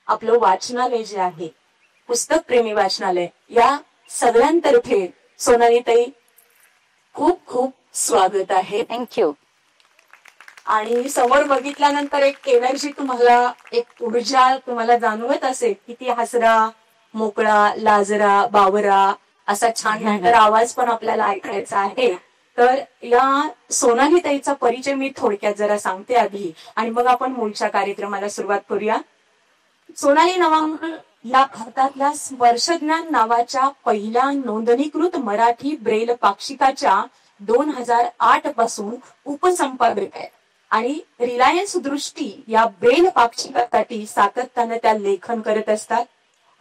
आपलं वाचनालय जे आहे, पुस्तक प्रेमी वाचनालय, या सगळ्यांतर्फे सोनालीताई खूप खूप स्वागत आहे. थँक्यू. आणि समोर बघितल्यानंतर एक एनर्जी तुम्हाला, एक ऊर्जा तुम्हाला जाणवत असेल, किती हसरा, मोकळा, लाजरा, बावरा असा छान नंतर आवाज पण आपल्याला ऐकायचा आहे. तर या सोनालीताईचा परिचय मी थोडक्यात जरा सांगते आधी, आणि मग आपण मूळच्या कार्यक्रमाला सुरुवात करूया. सोनाली नवांकर या भारतातल्या स्पर्शज्ञान नावाच्या पहिल्या नोंदणीकृत मराठी ब्रेल पाक्षिकाच्या 2008 पासून उपसंपादक आहेत आणि रिलायन्स दृष्टी या ब्रेल पाक्षिकासाठी सातत्याने त्या लेखन करत असतात.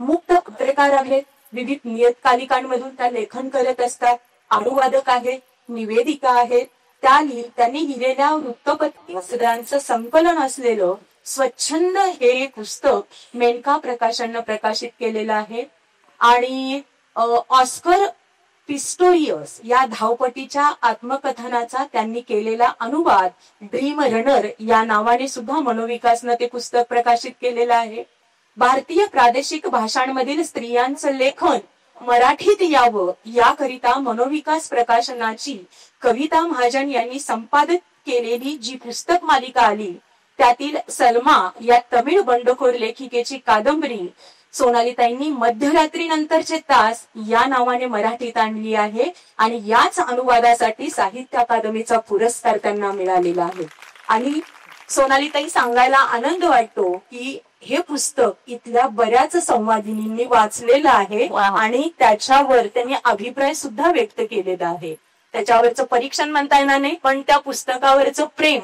मुक्त पत्रकार आहेत, विविध नियतकालिकांमधून त्या लेखन करत असतात, अनुवादक आहेत, निवेदिका आहेत. त्यांनी लिहिलेल्या वृत्तपत्रांचं संकलन असलेलं स्वच्छंद हे पुस्तक मेनका प्रकाशननं प्रकाशित केलेलं आहे. आणि ऑस्कर पिस्टोरियस या धावपटीच्या आत्मकथनाचा त्यांनी केलेला अनुवाद ड्रीम रनर या नावाने सुद्धा मनोविकासनं ते पुस्तक प्रकाशित केलेलं आहे. भारतीय प्रादेशिक भाषांमधील स्त्रियांचं लेखन मराठीत यावं याकरिता मनोविकास प्रकाशनाची कविता महाजन यांनी संपादित केलेली जी पुस्तक मालिका आली, त्यातील सलमा या तमिळ बंडखोर लेखिकेची कादंबरी सोनालीताईंनी मध्यरात्री नंतरचे तास या नावाने मराठीत आणली आहे. आणि याच अनुवादासाठी साहित्य अकादमीचा पुरस्कार त्यांना मिळालेला आहे. आणि सोनालीताई सांगायला आनंद वाटतो की हे पुस्तक इथल्या बऱ्याच संवादिनींनी वाचलेलं आहे आणि त्याच्यावर त्यांनी अभिप्राय सुद्धा व्यक्त केलेला आहे. त्याच्यावरचं परीक्षण म्हणता येणार नाही, पण त्या पुस्तकावरचं प्रेम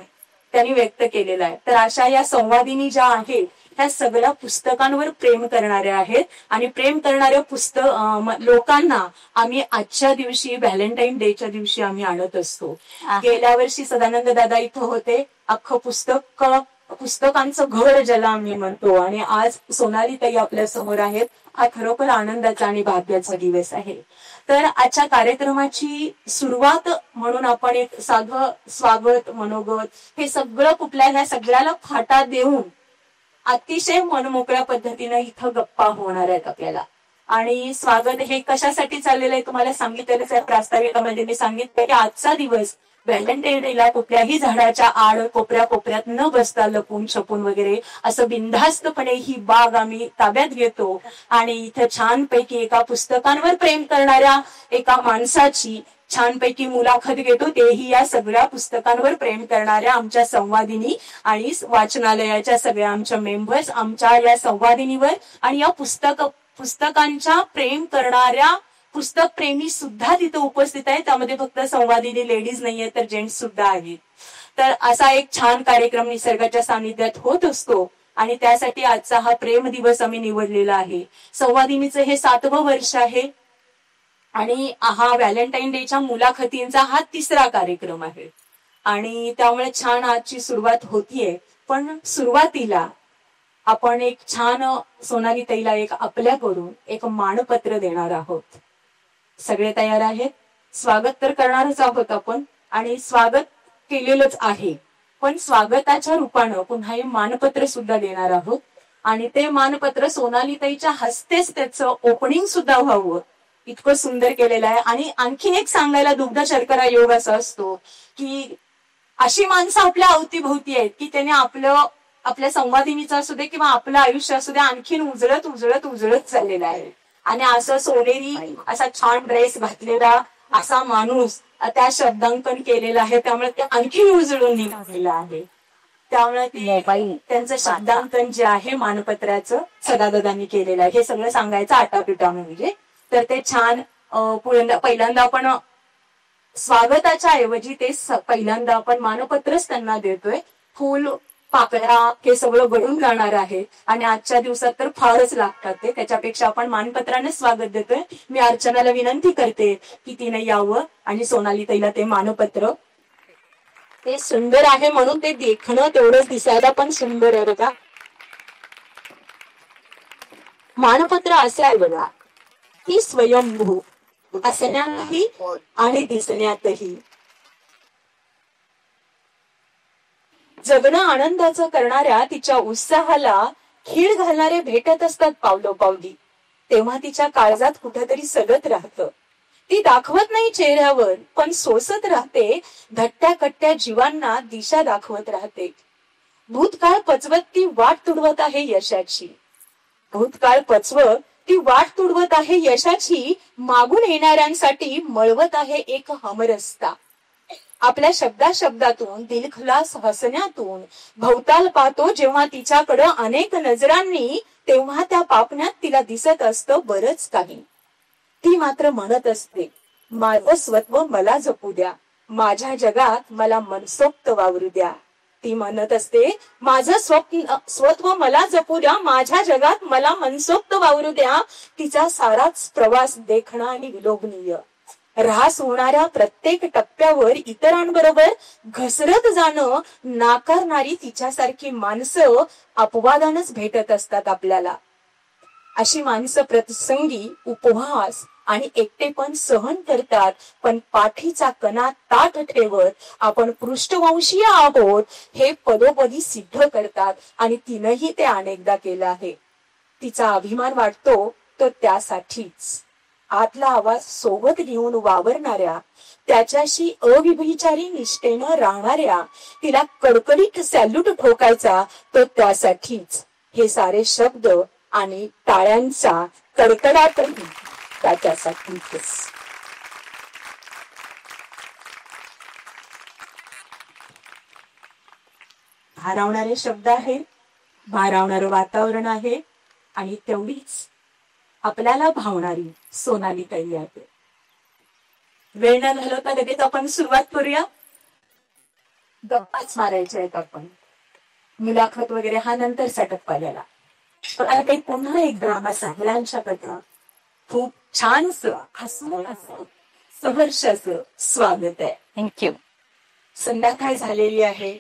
त्यांनी व्यक्त केलेलं आहे. तर अशा या संवादिनी ज्या आहेत ह्या सगळ्या पुस्तकांवर प्रेम करणाऱ्या आहेत. आणि प्रेम करणाऱ्या लोकांना आम्ही आजच्या दिवशी, व्हॅलेंटाईन डेच्या दिवशी आम्ही आणत असतो. गेल्या वर्षी सदानंद दादा इथं होते, अख्खं पुस्तकांचं घर ज्याला आम्ही म्हणतो, आणि आज सोनालीताई आपल्या समोर आहेत. हा खरोखर आनंदाचा आणि भाग्याचा दिवस आहे. तर आजच्या कार्यक्रमाची सुरुवात म्हणून आपण एक साधं स्वागत, मनोगत हे सगळं कुठल्या ह्या सगळ्याला फाटा देऊन अतिशय मनमोकळ्या पद्धतीने इथं गप्पा होणार आहेत आपल्याला. आणि स्वागत हे कशासाठी चाललेलं आहे तुम्हाला सांगितलेलंच आहे. प्रास्ताविकामध्ये मी सांगितलं की आजचा दिवस व्हॅलेंटाईन डेला कुठल्याही झाडाच्या आड कोपऱ्यात न बसता लपून छपून वगैरे असं बिनधास्तपणे ही बाग आम्ही ताब्यात घेतो. आणि इथं छानपैकी एका पुस्तकांवर प्रेम करणाऱ्या एका माणसाची छानपैकी मुलाखत घेतो, तेही या सगळ्या पुस्तकांवर प्रेम करणाऱ्या आमच्या संवादिनी आणि वाचनालयाच्या सगळ्या आमच्या मेंबर्स आमच्या या संवादिनीवर. आणि या पुस्तकांच्या प्रेम करणाऱ्या पुस्तक प्रेमी सुद्धा तिथे उपस्थित आहेत. त्यामध्ये फक्त संवादिनी लेडीज नाहीये तर जेंट्स सुद्धा आहेत. तर असा एक छान कार्यक्रम निसर्गाच्या सानिध्यात होत असतो आणि त्यासाठी आजचा हा प्रेम दिवस आम्ही निवडलेला आहे. संवादिनीचं हे 7वं वर्ष आहे आणि हा व्हॅलेंटाईन डेच्या मुलाखतींचा हा 3रा कार्यक्रम आहे. आणि त्यामुळे छान आजची सुरुवात होतीये. पण सुरुवातीला आपण एक छान सोनालीताईला एक आपल्याकडून एक मानपत्र देणार आहोत. सगळे तयार आहेत? स्वागत तर करणारच आहोत आपण आणि स्वागत केलेलंच आहे, पण स्वागताच्या रूपानं पुन्हा हे मानपत्र सुद्धा देणार आहोत. आणि ते मानपत्र सोनालीताईच्या हस्तेच त्याचं ओपनिंग सुद्धा व्हावं इतकं सुंदर केलेलं आहे. आणि आणखीन एक सांगायला दुग्ध शर्करा योग असा असतो की अशी माणसं आपल्या अवतीभोवती आहेत की त्याने आपल्या संवादिनीचं असू दे किंवा आपलं आयुष्य असू दे आणखीन उजळत चाललेलं आहे. आणि असं सोनेरी असा छान ड्रेस घातलेला असा माणूस त्या शब्दांकन केलेलं आहे, त्यामुळे ते आणखीन उजळून निघालेलं आहे. त्यामुळे त्यांचं शब्दांकन जे आहे मानपत्राचं सदादादांनी केलेलं आहे. हे सगळं सांगायचं आटापिटा म्हणजे. तर ते छान पहिल्यांदा आपण स्वागताच्या ऐवजी ते पहिल्यांदा आपण मानपत्रच त्यांना देतोय. फुल पाकळ्या हे सगळं घडून जाणार आहे आणि आजच्या दिवसात तर फारच लागतात ते. त्याच्यापेक्षा आपण मानपत्राने स्वागत देतोय. मी अर्चनाला विनंती करते की तिने यावं आणि सोनालीताईला ते मानपत्र, ते सुंदर आहे म्हणून ते देखणं तेवढंच दिसायला पण सुंदर आहे बघा. मानपत्र असे आहे बघा की स्वयंभू असण्यातही आणि दिसण्यातही. जगणं आनंदाचं करणाऱ्या तिच्या उत्साहाला खीळ घालणारे भेटत असतात पावलोपावली, तेव्हा तिच्या काळजात कुठेतरी सगत राहतं. ती दाखवत नाही चेहऱ्यावर, पण सोसत राहते. धट्ट्या कट्ट्या जीवांना दिशा दाखवत राहते. भूतकाळ पचवत ती वाट तुडवत आहे यशाची. भूतकाळ पचवत ती वाट तुडवत आहे यशाची. मागून येणाऱ्यांसाठी मळवत आहे एक हमरस्ता. आपल्या शब्दातून, दिलखुलास हसण्यातून भवताल पाहतो जेव्हा तिच्याकडं अनेक नजरांनी, तेव्हा त्या पापण्यात तिला दिसत असतं बरच काही. ती मात्र म्हणत असते, माझं स्वत्व मला जपू द्या, माझ्या जगात मला मनसोक्त वावरू द्या. ती म्हणत असते, माझं स्वत्व मला जपू द्या, माझ्या जगात मला मनसोक्त वावरू द्या. तिचा साराच प्रवास देखणा आणि विलोभनीय. ऱ्हास होणाऱ्या प्रत्येक टप्प्यावर इतरांबरोबर घसरत जाणं नाकारणारी तिच्यासारखी माणसं अपवादानच भेटत असतात आपल्याला. अशी माणसं प्रसंगी उपहास आणि एकटेपण सहन करतात, पण पाठीचा कणा ताठ ठेवत आपण पृष्ठवंशीय आहोत हे पदोपदी सिद्ध करतात. आणि तिनंही ते अनेकदा केलं आहे. तिचा अभिमान वाटतो तो त्यासाठीच. आतला आवाज सोबत घेऊन वावरणाऱ्या, त्याच्याशी अविभिचारी निष्ठेनं राहणाऱ्या, तिला कडकडीत सॅल्यूट ठोकायचा तो त्यासाठीच. हे सारे शब्द आणि टाळ्यांचा कडकडाटही त्याच्यासाठीच. भारावणारे शब्द आहेत, भारावणारं वातावरण आहे, आणि तेवढीच आपल्याला भावणारी सोनाली ताई आहे. वेळ न घालवता लगेच आपण सुरुवात करूया. गप्पाच मारायच्या आहेत आपण. मुलाखत वगैरे हा नंतर सेटअप आलेला. पण आता काही पुन्हा एक ड्रामा सगळ्यांच्या कथा खूप छान हसून सहर्षाचं स्वागत आहे. थँक्यू. संध्याकाळ झालेली आहे,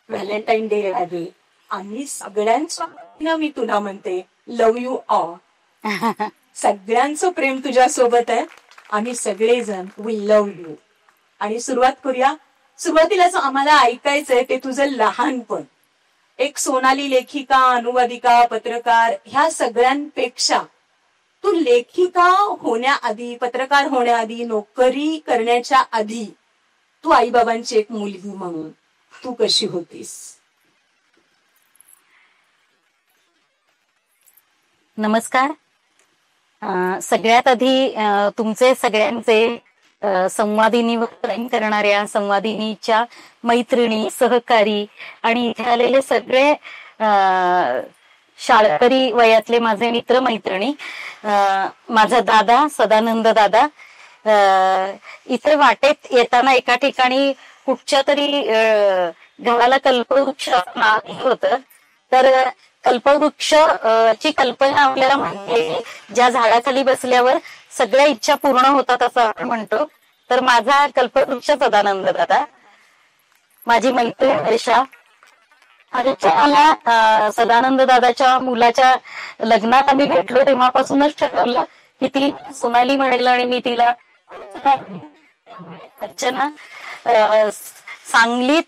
व्हॅलेंटाईन डे आहे, आणि सगळ्यांच्या मी तुला म्हणते लव यू ऑल. सगळ्यांचं प्रेम तुझ्या सोबत आहे, आणि सगळेजण वी लव यू. आणि सुरुवात करूया. सुरुवातीलाच आम्हाला ऐकायचंय ते तुझं लहानपण. एक सोनाली लेखिका, अनुवादिका, पत्रकार ह्या सगळ्यांपेक्षा तू लेखिका होण्याआधी, पत्रकार होण्याआधी, नोकरी करण्याच्या आधी तू आईबाबांची एक मुलगी म्हणून तू कशी होतीस? नमस्कार. सगळ्यात आधी तुमचे सगळ्यांचे संवादिनीवर प्रेम करणाऱ्या संवादिनीच्या मैत्रिणी, सहकारी आणि इथे आलेले सगळे शाळकरी वयातले माझे मित्र मैत्रिणी, माझा दादा सदानंद दादा. इथे वाटेत येताना एका ठिकाणी कुठच्या तरी घराला कल्पवृक्ष होत, तर कल्पवृक्ष ची कल्पना आपल्याला माहिती आहे, ज्या झाडाखाली बसल्यावर सगळ्या इच्छा पूर्ण होतात असं आपण म्हणतो. तर माझा कल्पवृक्ष सदानंद दादा, माझी मैत्रीण वर्षा. मला सदानंद दादाच्या मुलाच्या लग्नात आम्ही भेटलो तेव्हापासूनच ठरवलं की ती सोनाली म्हणेल आणि मी तिला अर्चना. सांगलीत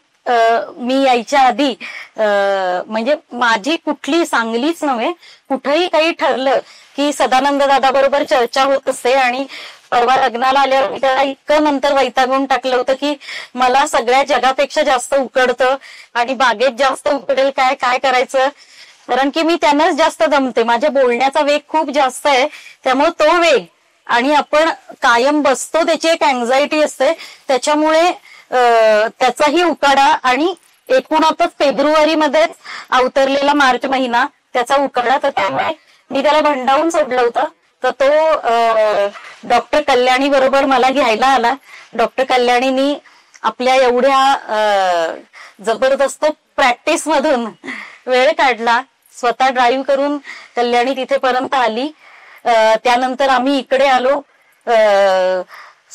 मी यायच्या आधी म्हणजे माझी कुठली सांगलीच नव्हे, कुठेही काही ठरलं की सदानंद दादा बरोबर चर्चा होत असते. आणि परवा लग्नाला आल्यावर त्याला इतकं नंतर वैतागून टाकलं होतं की मला सगळ्या जगापेक्षा जास्त उकडतं आणि बागेत जास्त उकडेल काय काय करायचं, कारण की मी त्यानंच जास्त दमते. माझ्या बोलण्याचा वेग खूप जास्त आहे, त्यामुळे तो वेग आणि आपण कायम बसतो त्याची एक अँझायटी असते, त्याच्यामुळे त्याचाही उकाडा. आणि एकूणातच फेब्रुवारीमध्ये अवतरलेला मार्च महिना त्याचा उकाडा, तर त्यामुळे मी त्याला भंडावून सोडलं होतं. तर तो डॉक्टर कल्याणी बरोबर मला घ्यायला आला. डॉक्टर कल्याणीनी आपल्या एवढ्या जबरदस्त प्रॅक्टिस मधून वेळ काढला, स्वतः ड्राईव्ह करून कल्याणी तिथेपर्यंत आली. त्यानंतर आम्ही इकडे आलो.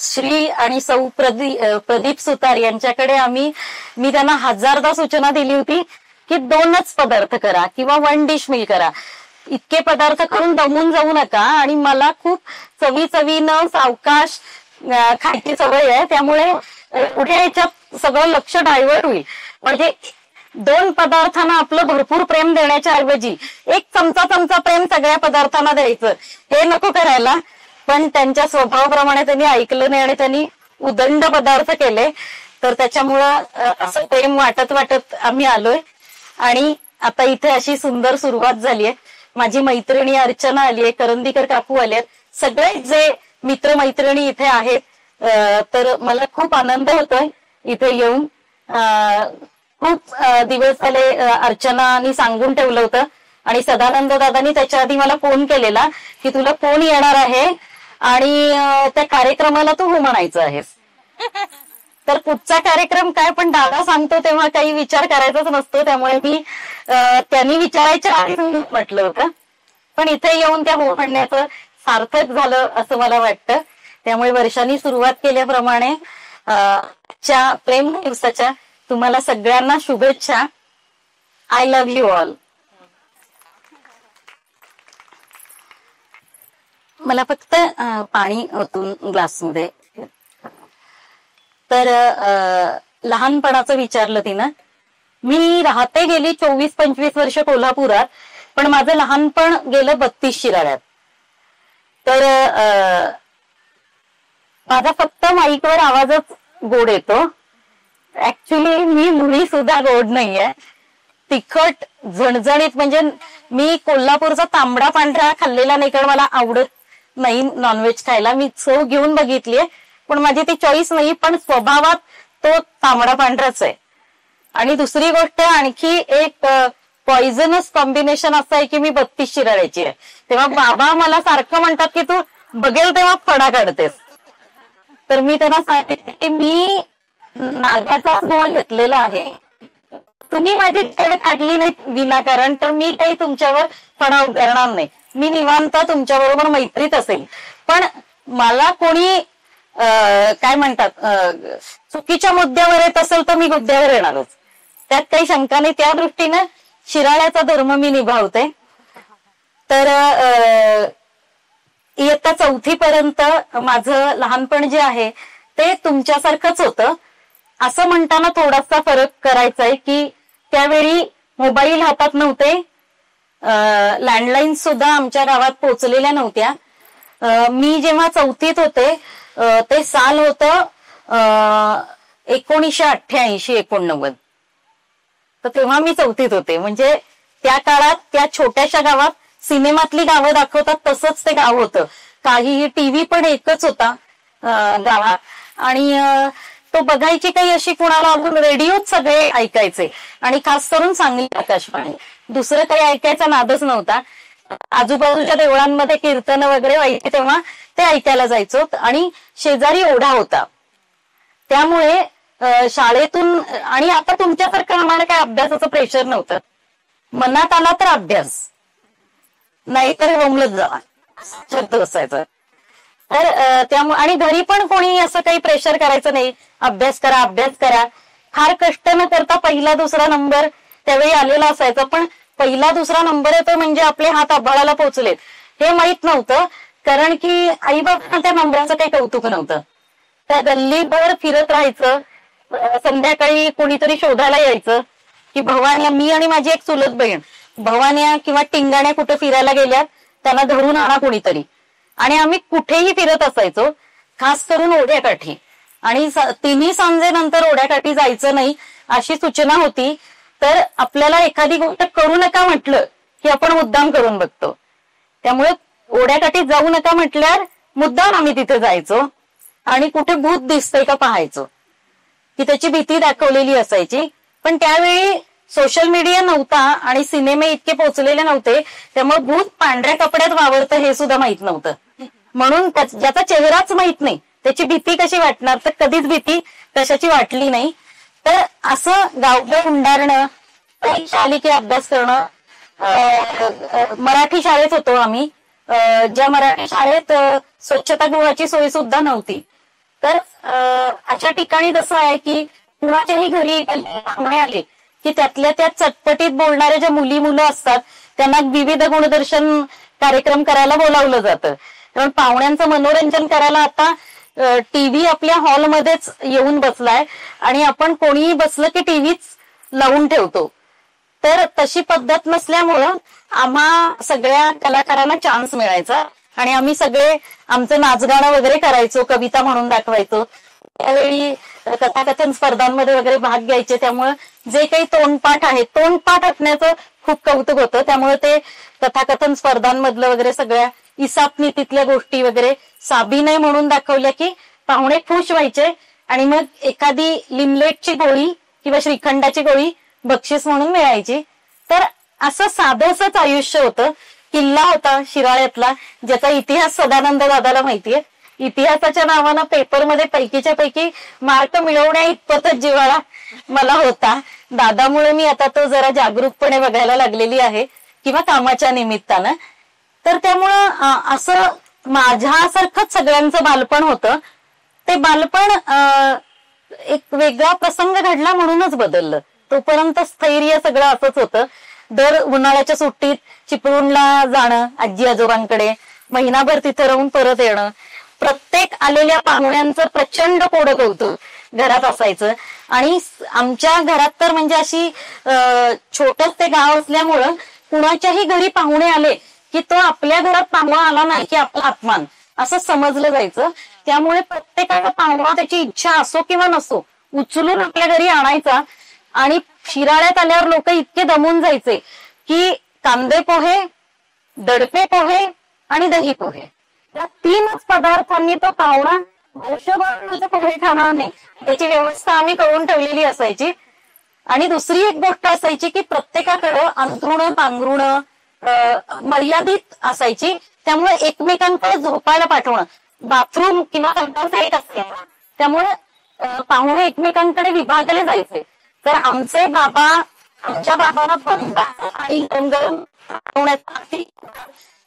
श्री आणि सौ प्रदीप सुतार यांच्याकडे मी त्यांना हजारदा सूचना दिली होती की 2च पदार्थ करा किंवा 1 डिश मील करा. इतके पदार्थ करून दमून जाऊ नका. आणि मला खूप चवीनं सावकाश खायची सवय आहे, त्यामुळे पुढे याच्यात सगळं लक्ष डायव्हर्ट होईल. म्हणजे 2 पदार्थांना आपलं भरपूर प्रेम देण्याच्या ऐवजी 1 चमचा प्रेम सगळ्या पदार्थांना द्यायचं, हे नको करायला. पण त्यांच्या स्वभावाप्रमाणे त्यांनी ऐकलं नाही आणि त्यांनी उदंड पदार्थ केले. तर त्याच्यामुळं असं प्रेम वाटत आम्ही आलोय. आणि आता इथे अशी सुंदर सुरुवात झालीय. माझी मैत्रिणी अर्चना आलीये, करंदीकर काकू आलेत, सगळे जे मित्रमैत्रिणी इथे आहेत. तर मला खूप आनंद होतोय इथे येऊन. खूप दिवस झाले अर्चनानी सांगून ठेवलं होतं आणि सदानंद दादानी त्याच्या आधी मला फोन केलेला की तुला फोन येणार आहे आणि त्या कार्यक्रमाला तू हो म्हणायचं आहेस. तर पुढचा कार्यक्रम काय, पण दादा सांगतो तेव्हा काही विचार करायचाच नसतो. त्यामुळे मी त्यांनी विचारायच्या आधी म्हटलं होतं, पण इथे येऊन त्या हो म्हणण्याचं सार्थक झालं असं मला वाटतं. त्यामुळे वर्षांनी सुरुवात केल्याप्रमाणे प्रेम दिवसाच्या तुम्हाला सगळ्यांना शुभेच्छा. I love you all. मला फक्त पाणी ओतून ग्लासमध्ये. तर लहानपणाचं विचारलं तिनं. मी राहते गेली 24-25 वर्ष कोल्हापुरात, पण माझं लहानपण गेलं 32 शिराळ्यात. तर माझा फक्त माईकवर आवाजच गोड येतो. ऍक्च्युली मी मुळी सुद्धा गोड नाहीये. तिखट झणझणीत, म्हणजे मी कोल्हापूरचा तांबडा पांढरा खाल्लेला नाही, कारण मला आवडत नाही नॉनव्हेज खायला. मी चव घेऊन बघितलीये, पण माझी ती चॉईस नाही. पण स्वभावात तो तांबडा पांढराच आहे. आणि दुसरी गोष्ट, आणखी एक पॉइझनस कॉम्बिनेशन असं आहे की मी 32 शिराळ्याची आहे. तेव्हा बाबा मला सारखं म्हणतात की तू बघेल तेव्हा फडा काढतेस. तर मी त्यांना सांगितलं की मी नागाचा गोळ घेतलेला आहे, तुम्ही माझी काढली नाही विनाकारण, तर मी काही तुमच्यावर फडा उगारणार नाही. मी निवांत तुमच्या बरोबर मैत्रीत असेल. पण मला कोणी काय म्हणतात चुकीच्या मुद्द्यावर येत असेल तर मी मुद्द्यावर येणारच, त्यात काही शंका नाही. त्या दृष्टीनं शिराळ्याचा धर्म मी निभावते. तर इयत्ता 4थी पर्यंत माझं लहानपण जे आहे ते तुमच्यासारखंच होतं. असं म्हणताना थोडासा फरक करायचा आहे की त्यावेळी मोबाईल हातात नव्हते, लँडलाईन सुद्धा आमच्या गावात पोहोचलेल्या नव्हत्या. मी जेव्हा 4थीत होते ते साल होतं 1988-89. तर तेव्हा मी 4थीत होते. म्हणजे त्या काळात त्या छोट्याशा गावात सिनेमातली गावं दाखवतात तसंच ते गाव होतं. काहीही टीव्ही पण एकच होता गावात, आणि तो बघायची काही अशी कुणाला अजून रेडिओच सगळे ऐकायचे, आणि खास करून सांगली आकाशवाणी. दुसरं काही ऐकायचा नादच नव्हता. आजूबाजूच्या देवळांमध्ये कीर्तन वगैरे व्हायचे तेव्हा ते ऐकायला जायचो. आणि शेजारी ओढा होता, त्यामुळे शाळेतून, आणि आता तुमच्यासारखं आम्हाला काही अभ्यासाचं प्रेशर नव्हतं. मनात आला तर अभ्यास, नाहीतर होमलत जावा शब्द असायचा. तर त्यामुळे, आणि घरी पण कोणी असं काही प्रेशर करायचं नाही, अभ्यास करा. फार कष्ट न करता 1-2 नंबर त्यावेळी आलेला असायचा. पण 1-2 नंबर येतो म्हणजे आपले हात आभाळाला पोहोचलेत हे माहित नव्हतं, कारण की आई बाबांना त्या नंबराचं काही कौतुक नव्हतं. त्या गल्लीभर फिरत राहायचं. संध्याकाळी कोणीतरी शोधायला यायचं की भवान्या, मी आणि माझी एक चुलत बहीण, भवान्या किंवा टिंगाण्या कुठे फिरायला गेल्यात त्यांना धरून आणा कोणीतरी. आणि आम्ही कुठेही फिरत असायचो, खास करून ओढ्याकाठी. आणि 3 सांजेनंतर ओढ्याकाठी जायचं नाही अशी सूचना होती. तर आपल्याला एखादी गोष्ट करू नका म्हटलं की आपण मुद्दाम करून बघतो. त्यामुळे ओढ्याकाठी जाऊ नका म्हटल्यावर मुद्दाम आम्ही तिथे जायचो आणि कुठे भूत दिसतंय का पाहायचो, की त्याची भीती दाखवलेली असायची. पण त्यावेळी सोशल मीडिया नव्हता आणि सिनेमे इतके पोहोचलेले नव्हते, त्यामुळे भूत पांढऱ्या कपड्यात वावरतं हे सुद्धा माहित नव्हतं. म्हणून ज्याचा चेहराच माहित नाही त्याची भीती कशी वाटणार, तर कधीच भीती कशाची वाटली नाही. तर असं गावभर हुंडारणं, शालेय अभ्यास करणं. मराठी शाळेत होतो आम्ही, ज्या मराठी शाळेत स्वच्छतागृहाची सोय सुद्धा नव्हती. तर अशा ठिकाणी कसं आहे की कुणाच्याही घरी पाहुणे आले की त्यातल्या त्यात चटपटीत बोलणाऱ्या ज्या मुलं असतात त्यांना विविध गुणदर्शन कार्यक्रम करायला बोलावलं जातं. कारण पाहुण्यांचं मनोरंजन करायला आता टीव्ही आपल्या हॉलमध्येच येऊन बसलाय, आणि आपण कोणीही बसलं की टीव्हीच लावून ठेवतो. तर तशी पद्धत नसल्यामुळं आम्हा सगळ्या कलाकारांना चान्स मिळायचा आणि आम्ही सगळे आमचं नाचगाणं वगैरे करायचो, कविता म्हणून दाखवायचो. त्यावेळी कथाकथन स्पर्धांमध्ये वगैरे भाग घ्यायचे. त्यामुळे जे काही तोंडपाठ आहे, तोंडपाठ असण्याचं खूप कौतुक होतं. त्यामुळे ते कथाकथन स्पर्धांमधलं वगैरे सगळ्या इसाप नीतीतल्या गोष्टी वगैरे साभिनय म्हणून दाखवल्या की पाहुणे खुश व्हायचे आणि मग एखादी लिमलेटची गोळी किंवा श्रीखंडाची गोळी बक्षीस म्हणून मिळायची. तर असं साधंसंच आयुष्य होतं. किल्ला होता शिराळ्यातला, ज्याचा इतिहास सदानंद दादाला माहितीये. इतिहासाच्या नावानं पेपरमध्ये पैकीच्या पैकी मार्क मिळवण्या इतपतच जिव्हाळा मला होता. दादामुळे मी आता तो जरा जागरूकपणे बघायला लागलेली आहे किंवा कामाच्या निमित्तानं. तर त्यामुळं असं माझ्यासारखंच सगळ्यांचं बालपण होतं. ते बालपण एक वेगळा प्रसंग घडला म्हणूनच बदललं. तोपर्यंत स्थैर्य सगळं असंच होतं. दर उन्हाळ्याच्या सुट्टीत चिपळूणला जाणं आजी आजोबांकडे, महिनाभर तिथे राहून परत येणं. प्रत्येक आलेल्या पाहुण्यांचं प्रचंड कोडं कौतुक घरात असायचं. आणि आमच्या घरात तर म्हणजे अशी छोटंच ते गाव असल्यामुळं कुणाच्याही घरी पाहुणे आले की तो आपल्या घरात पाहुणा आला नाही की आपला अपमान असं समजलं जायचं. त्यामुळे प्रत्येकाला पाहुणा त्याची इच्छा असो किंवा नसो उचलून आपल्या घरी आणायचा. आणि शिराळ्यात आल्यावर लोक इतके दमून जायचे की कांदे पोहे, दडपे पोहे आणि दही पोहे या 3च पदार्थांनी तो पाहुणा वर्षभर पोहे खाणार नाही त्याची व्यवस्था आम्ही करून ठेवलेली असायची. आणि दुसरी एक गोष्ट असायची की प्रत्येकाकडे अंथरुणं पांघरुणं मर्यादित असायची. त्यामुळे एकमेकांकडे झोपायला पाठवणं, बाथरूम किंवा साईट असते त्यामुळे पाहुणे एकमेकांकडे विभागले जायचे. तर आमचे बाबा आमच्या बाबांना पण आणि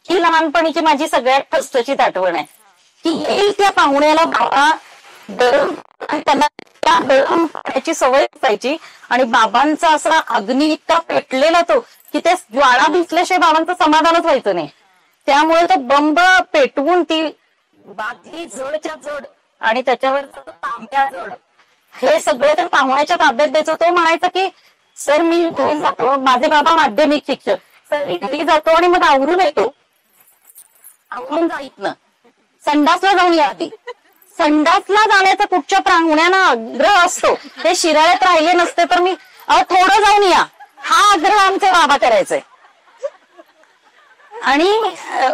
ही लहानपणीची माझी सगळ्यात फस्तचित आठवण आहे की येईल त्या पाहुण्याला बाबा गरम आणि त्यांना त्या गरम पाण्याची सवय असायची. आणि बाबांचा असा अग्नी इतका पेटलेला तो की ते ज्वाळा भिजल्याशिवाय बाबांचं समाधानच व्हायचं नाही. त्यामुळे तो बंब पेटवून ती बादली जडच्या जड आणि त्याच्यावर तांब्या जड हे सगळं तर पाहुण्याच्या ताब्यात द्यायचं. तो म्हणायचा की सर मी घरी जातो, माझे बाबा माध्यमिक शिक्षक, सर मी घरी जातो आणि मग आवरून येतो. आवरून जाईत ना संडासला जाऊन या आधी. संडासला जाण्याचा कुठच्या पाहुण्यांना आग्रह असतो. ते शिराळ्यात राहिले नसते तर मी थोडं जाऊन या हा आग्रह आमचे बाबा करायचे. आणि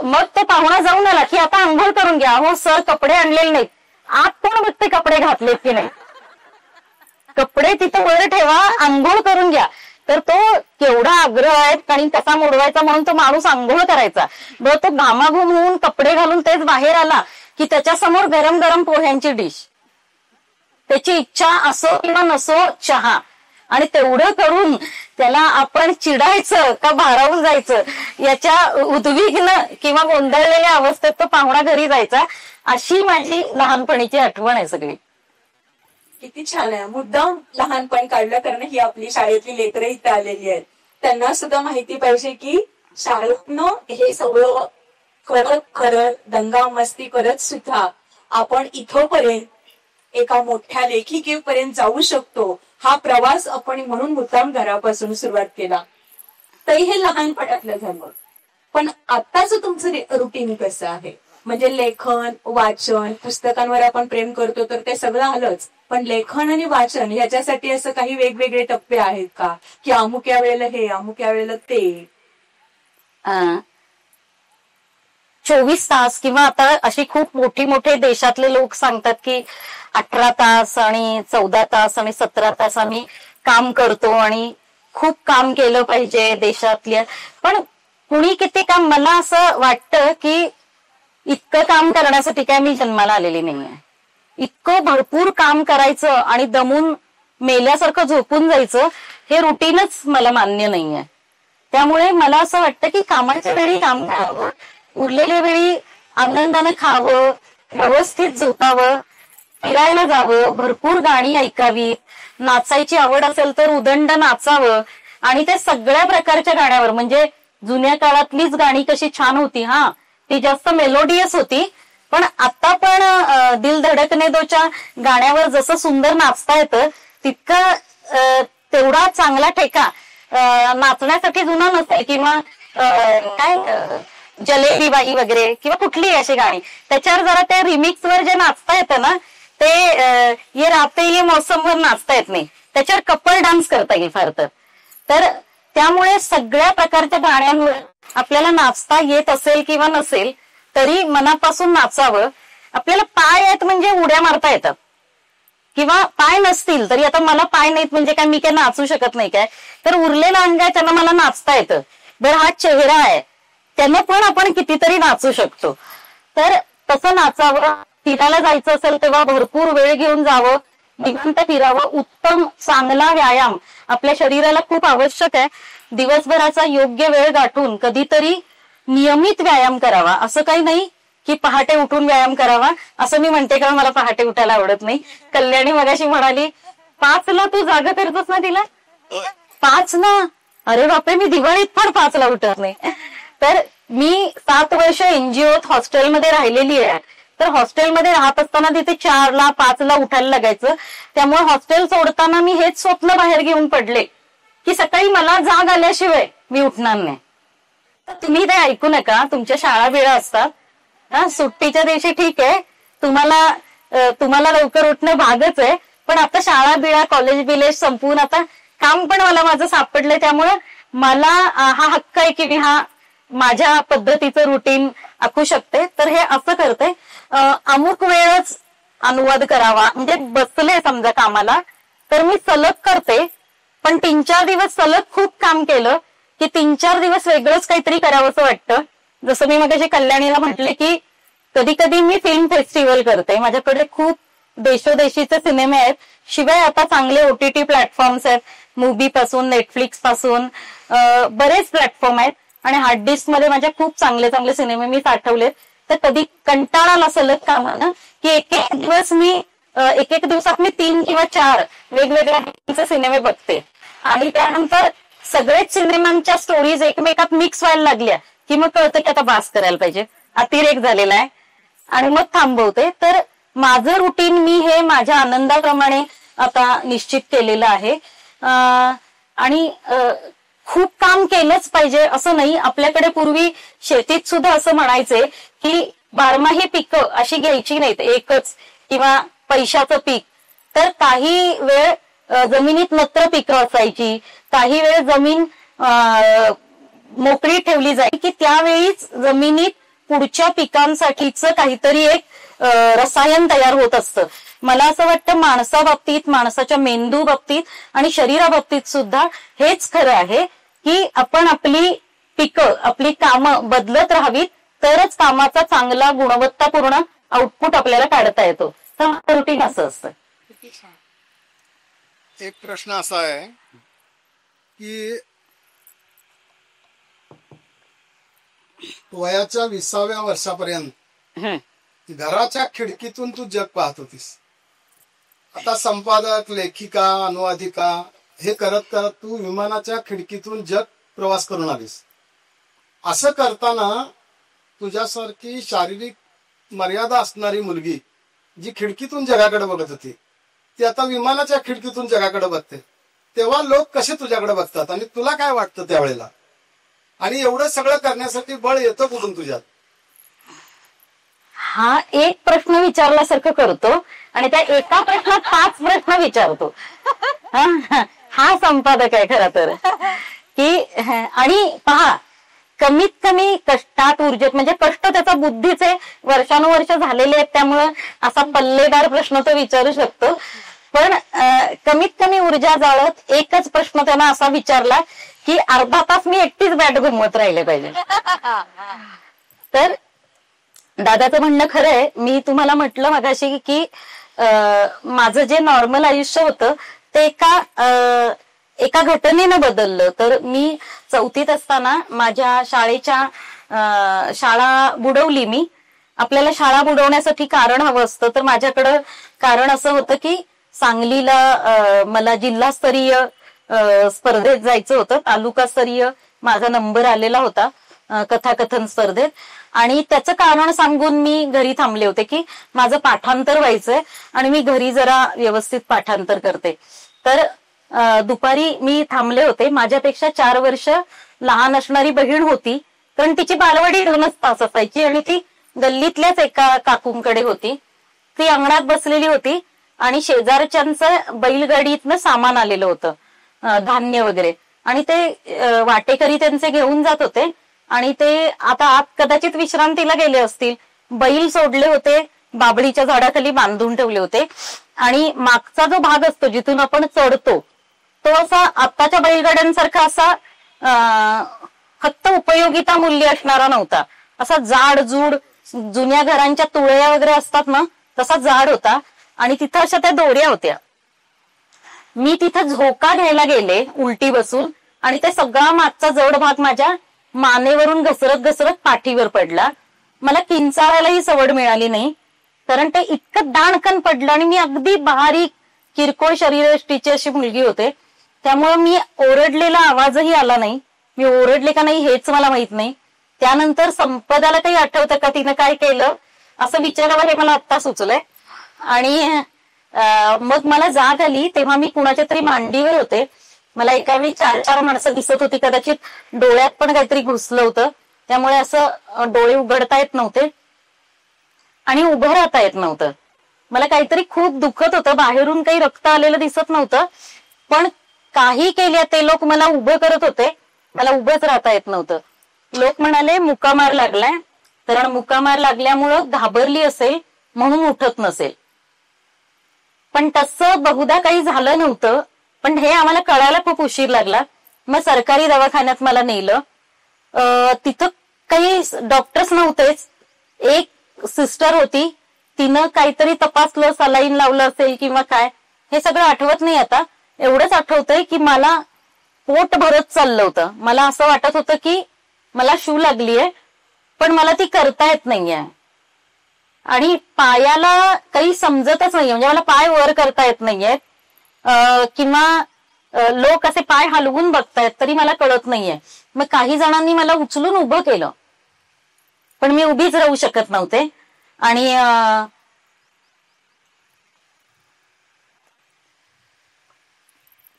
मग तो पाहुणा जाऊन आला की आता आंघोळ करून घ्या. हो सर कपडे आणलेले नाहीत. आत कोण बघते कपडे घातलेत की नाही, कपडे तिथं वर ठेवा, आंघोळ करून घ्या. तर तो केवढा आग्रह आहे आणि कसा मोडवायचा म्हणून तो माणूस आंघोळ करायचा. मग तो घामाघूम होऊन कपडे घालून तेच बाहेर आला की त्याच्यासमोर गरम गरम पोह्यांची डिश, त्याची इच्छा असो किंवा नसो चहा. आणि तेवढं करून त्याला आपण चिडायचं का भारावून जायचं याच्या उद्विग्न किंवा गोंधळलेल्या अवस्थेत तो पाहुणा घरी जायचा. अशी माझी लहानपणीची आठवण आहे सगळी. किती छान आहे. मुद्दाम लहानपण काढलं कारण ही आपली शाळेतली लेकरं इथे आलेली आहेत. त्यांना सुद्धा माहिती पाहिजे की शाळेतनं हे सगळं करत करत दंगा मस्ती करत सुद्धा आपण इथोपर्यंत एका मोठ्या लेखिकेपर्यंत जाऊ शकतो. हा प्रवास आपण म्हणून मुद्दाम घरापासून सुरुवात केला. तरी हे लहानपणातलं झालं. पण आत्ताच तुमचं रुटीन कसं आहे? म्हणजे लेखन, वाचन, पुस्तकांवर आपण प्रेम करतो तर ते सगळं आलंच, पण लेखन आणि वाचन याच्यासाठी असं काही वेगवेगळे टप्पे आहेत का की अमुक या वेळेला हे, अमुक या वेळेला ते? 24 तास किंवा आता अशी खूप मोठे देशातले लोक सांगतात की 18 तास आणि 14 तास आणि 17 तास आम्ही काम करतो आणि खूप काम केलं पाहिजे देशातल्या. पण कुणी किती काम, मला असं वाटतं की इतकं काम करण्यासाठी काय मी जन्माला आलेली नाहीये. इतकं भरपूर काम करायचं आणि दमून मेल्यासारखं झोपून जायचं हे रुटीनच मला मान्य नाहीये. त्यामुळे मला असं वाटतं की कामाच्या वेळी काम करावं, उरलेल्या वेळी आनंदानं खावं, व्यवस्थित झोपावं, फिरायला जावं, भरपूर गाणी ऐकावी, नाचायची आवड असेल तर उदंड नाचावं. आणि ते सगळ्या प्रकारच्या गाण्यावर, म्हणजे जुन्या काळातलीच गाणी कशी छान होती, हा ती जास्त मेलोडियस होती. पण आता पण दिल धडकने दोच्या गाण्यावर जसं सुंदर नाचता येतं तितकं तेवढा चांगला ठेका नाचण्यासाठी जुना नसते, किंवा जलेबी बाई वगैरे किंवा कुठलीही अशी गाणी, त्याच्यावर जरा त्या रिमिक्स वर जे नाचता येतं ना, ते ये राते ये मौसम वर नाचता येत नाही, त्याच्यावर कपल डान्स करता येईल फार तर त्यामुळे सगळ्या प्रकारच्या गाण्यांवर आपल्याला नाचता येत असेल किंवा नसेल तरी मनापासून नाचावं. आपल्याला पाय आहेत म्हणजे उड्या मारता येतात, किंवा पाय नसतील तरी, आता मला पाय नाहीत म्हणजे काय मी काय नाचू शकत नाही काय, तर उरलेला अंग आहे त्यांना मला नाचता येतं. बरं, हा चेहरा आहे त्यानं पण आपण कितीतरी नाचू शकतो. तर तसं नाचावं. फिरायला जायचं असेल तेव्हा भरपूर वेळ घेऊन जावं, निवांत फिरावं. उत्तम चांगला व्यायाम आपल्या शरीराला खूप आवश्यक आहे. दिवसभराचा योग्य वेळ गाठून कधीतरी नियमित व्यायाम करावा. असं काही नाही की पहाटे उठून व्यायाम करावा, असं मी म्हणते कारण मला पहाटे उठायला आवडत नाही. कल्याणी मगाशी म्हणाली 5ला तू जागा करतोस ना तिला, 5ला, अरे बापरे, मी दिवाळीत पण 5ला उठत नाही. तर मी 7 वर्ष एनजीओत हॉस्टेलमध्ये राहिलेली आहे. तर हॉस्टेलमध्ये राहत असताना तिथे 4ला 5ला उठायला लागायचं. त्यामुळे हॉस्टेल सोडताना मी हेच स्वप्न बाहेर घेऊन पडले की सकाळी मला जाग आल्याशिवाय मी उठणार नाही. तर तुम्ही ते ऐकू नका. तुमच्या शाळा बिळा असतात, सुट्टीच्या दिवशी ठीक आहे, तुम्हाला लवकर उठणं भागच आहे, पण आता शाळा बिळा कॉलेज बिलेज संपवून आता काम पण मला माझं सापडलंय. त्यामुळं मला हा हक्क आहे की मी हा माझ्या पद्धतीचं रुटीन आखू शकते. तर हे असं करते, अमुक वेळच अनुवाद करावा, म्हणजे बसले समजा कामाला तर मी सलग करते, पण 3-4 दिवस सलग खूप काम केलं की 3-4 दिवस वेगळंच काहीतरी करावं असं वाटतं. जसं मी मगाशी कल्याणीला म्हटले की कधी कधी मी फिल्म फेस्टिवल करते. माझ्याकडे खूप देशोदेशीचे सिनेमे आहेत. शिवाय आता चांगले OTT प्लॅटफॉर्म्स आहेत, मूवी पासून नेटफ्लिक्स पासून बरेच प्लॅटफॉर्म आहेत, आणि हार्ड डिस्क मध्ये माझ्या खूप चांगले चांगले सिनेमे मी साठवलेत. तर कधी कंटाळाला सलग कामानं की एक दिवसात मी 3 किंवा 4 वेगवेगळ्या सिनेमे बघते, आणि त्यानंतर सगळेच सिनेमांच्या स्टोरीज एकमेकात मिक्स व्हायला लागल्या की मग कळतं की आता बास करायला पाहिजे, अतिरेक झालेला आहे, आणि मग थांबवते. तर माझं रुटीन मी हे माझ्या आनंदाप्रमाणे आता निश्चित केलेलं आहे. आणि खूप काम केलंच पाहिजे असं नाही. आपल्याकडे पूर्वी शेतीत सुद्धा असं म्हणायचे की 12माही पिकं अशी घ्यायची नाहीत, एकच किंवा पैशाचं पीक. तर काही वेळ जमिनीत नत्र पिकं असायची, काही वेळ जमीन मोकळी ठेवली जाईल की त्यावेळीच जमिनीत पुढच्या पिकांसाठीचं काहीतरी एक रसायन तयार होत असतं. मला असं वाटतं माणसाबाबतीत, माणसाच्या मेंदू बाबतीत आणि शरीराबाबतीत सुद्धा हेच खरं आहे की आपण आपली पिकं, आपली कामं बदलत राहावीत, तरच कामाचा चांगला गुणवत्तापूर्ण आउटपुट आपल्याला काढता येतो. तर रुटीन असं असतं. एक प्रश्न असा आहे की वयाच्या 20व्या वर्षापर्यंत घराच्या खिडकीतून तू जग पाहत होतीस. आता संपादक, लेखिका, अनुवादिका हे करत करत तू विमानाच्या खिडकीतून जग प्रवास करून आलीस. असं करताना तुझ्यासारखी शारीरिक मर्यादा असणारी मुलगी जी खिडकीतून जगाकडे बघत होती ती आता विमानाच्या खिडकीतून जगाकडे बघते. तेव्हा लोक कसे तुझ्याकडे बघतात आणि तुला काय वाटतं त्यावेळेला, आणि एवढं सगळं करण्यासाठी बळ येतं कुठून तुझ्यात? हा एक प्रश्न विचारल्यासारखं करतो आणि त्या एका प्रश्नात 5 प्रश्न विचारतो. हा संपादक आहे खरं तर. की आणि पहा, कमीत कमी कष्टात ऊर्जेत, म्हणजे कष्ट त्याचा बुद्धीचे वर्षानुवर्ष झालेले आहेत, त्यामुळं असा पल्लेदार प्रश्न तो विचारू शकतो. पण कमीत कमी ऊर्जा जाळत एकच प्रश्न त्यानं असा विचारला की अर्धा तास मी एकटीच बॅट घुमवत राहिले पाहिजे. तर दादाचं म्हणणं खरं आहे. मी तुम्हाला म्हटलं मगाशी की माझं जे नॉर्मल आयुष्य होतं ते एका घटनेनं बदललं. तर मी 4थीत असताना माझ्या शाळा बुडवली मी. आपल्याला शाळा बुडवण्यासाठी कारण हवं असतं, तर माझ्याकडं कारण असं होतं की सांगलीला मला जिल्हास्तरीय स्पर्धेत जायचं होतं. तालुकास्तरीय माझा नंबर आलेला होता कथाकथन स्पर्धेत, आणि त्याचं कारण सांगून मी घरी थांबले होते की माझं पाठांतर व्हायचंय आणि मी घरी जरा व्यवस्थित पाठांतर करते. तर दुपारी मी थांबले होते. माझ्यापेक्षा 4 वर्ष लहान असणारी बहीण होती, कारण तिची बालवाडी 2च तास असायची आणि ती गल्लीतल्याच एका काकूंकडे होती. ती अंगणात बसलेली होती आणि शेजारच्यांचं बैलगाडीतनं सामान आलेलं होतं, धान्य वगैरे, आणि ते वाटेकरी त्यांचे घेऊन जात होते आणि ते आता आत कदाचित विश्रांतीला गेले असतील. बैल सोडले होते, बाबळीच्या झाडाखाली बांधून ठेवले होते आणि मागचा जो भाग असतो जिथून आपण चढतो तो असा आत्ताच्या बैलगाड्यांसारखा असा फक्त उपयोगिता मूल्य असणारा नव्हता. असा जाड जूड जुन्या घरांच्या तुळया वगैरे असतात ना, तसा जाड होता आणि तिथं अशा त्या दोऱ्या होत्या. मी तिथं झोका घ्यायला गेले उलटी बसून आणि ते सगळा मागचा जड भाग माझ्या मानेवरून घसरत घसरत पाठीवर पडला. मला किंचाळायलाही सवड मिळाली नाही, कारण ते इतकं दाणकन पडलं आणि मी अगदी बारीक किरकोळ शरीरयष्टीची अशी मुलगी होते. त्यामुळे मी ओरडलेला आवाजही आला नाही. मी ओरडले का नाही हेच मला माहित नाही. त्यानंतर संपदाला काही आठवतं का तिनं काय केलं असं विचारावं हे मला आत्ता सुचलंय. आणि मग मला जाग आली तेव्हा मी कुणाच्या तरी मांडीवर होते. मला एका वेळी 4 माणसं दिसत होती. कदाचित डोळ्यात पण काहीतरी घुसलं होतं, त्यामुळे असं डोळे उघडता येत नव्हते आणि उभं राहता येत नव्हतं. मला काहीतरी खूप दुखत होतं. बाहेरून काही रक्त आलेलं दिसत नव्हतं, पण काही केल्या ते लोक मला उभं करत होते. मला उभंच राहता येत नव्हतं. लोक म्हणाले मुकामार लागलाय, कारण मुकामार लागल्यामुळं घाबरली असेल म्हणून उठत नसेल. पण तसं बहुधा काही झालं नव्हतं. पण हे आम्हाला कळायला खूप उशीर लागला. मग सरकारी दवाखान्यात मला नेलं. तिथं काही डॉक्टर्स नव्हतेच. एक सिस्टर होती, तिनं काहीतरी तपासलं, सलाईन लावलं असेल किंवा काय, हे सगळं आठवत नाही आता. एवढंच आठवतंय की मला पोट भरत चाललं होतं. मला असं वाटत होतं की मला शू लागलीये, पण मला ती करता येत नाहीये आणि पायाला काही समजतच नाहीये. म्हणजे मला पाय वर करता येत नाहीये किंवा लोक असे पाय हलवून बघतायत तरी मला कळत नाहीये. मग काही जणांनी मला उचलून उभं केलं, पण मी उभीच राहू शकत नव्हते. आणि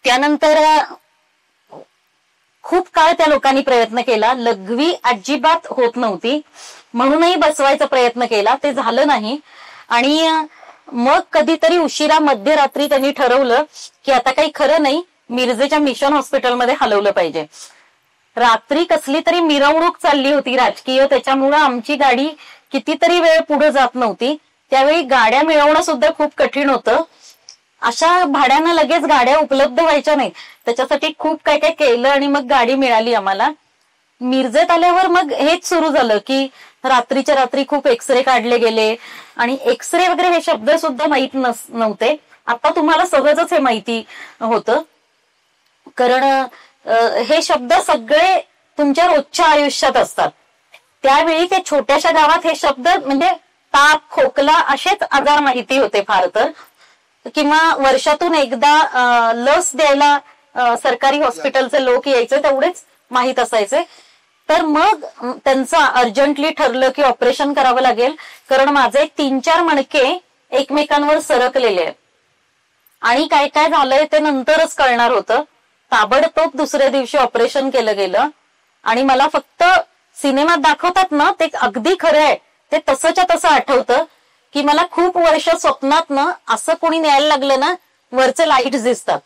त्यानंतर खूप काळ त्या लोकांनी प्रयत्न केला. लघवी अजिबात होत नव्हती, म्हणूनही बसवायचा प्रयत्न केला, ते झालं नाही. आणि मग कधीतरी उशिरा मध्यरात्री त्यांनी ठरवलं की आता काही खरं नाही, मिरजेच्या मिशन हॉस्पिटलमध्ये हलवलं पाहिजे. रात्री कसली तरी मिरवणूक चालली होती राजकीय, त्याच्यामुळं आमची गाडी कितीतरी वेळ पुढे जात नव्हती. त्यावेळी गाड्या मिळवणं सुद्धा खूप कठीण होतं. अशा भाड्यानं लगेच गाड्या उपलब्ध व्हायच्या नाही. त्याच्यासाठी खूप काय काय केलं आणि मग गाडी मिळाली आम्हाला. मिरजेत आल्यावर मग हेच सुरू झालं की रात्रीच्या रात्री खूप एक्सरे काढले गेले. आणि एक्सरे वगैरे हे शब्द सुद्धा माहित नव्हते. आता तुम्हाला सहजच हे माहिती होतं, कारण हे शब्द सगळे तुमच्या रोजच्या आयुष्यात असतात. त्यावेळी ते छोट्याशा गावात हे शब्द म्हणजे ताप, खोकला असेच आजार माहिती होते फार तर, किंवा वर्षातून एकदा लस द्यायला सरकारी हॉस्पिटलचे लोक यायचे, तेवढेच माहित असायचे. तर मग त्यांचं अर्जंटली ठरलं की ऑपरेशन करावं लागेल, कारण माझे 3-4 मणके एकमेकांवर सरकलेले आहेत. आणि काय काय झालंय ते नंतरच कळणार होतं. ताबडतोब दुसऱ्या दिवशी ऑपरेशन केलं गेलं. आणि मला फक्त सिनेमात दाखवतात ना ते अगदी खरं आहे, ते तसंच्या तसं आठवतं की मला खूप वर्ष स्वप्नात ना असं कोणी न्यायला लागलं ना, वरचे लाईट्स दिसतात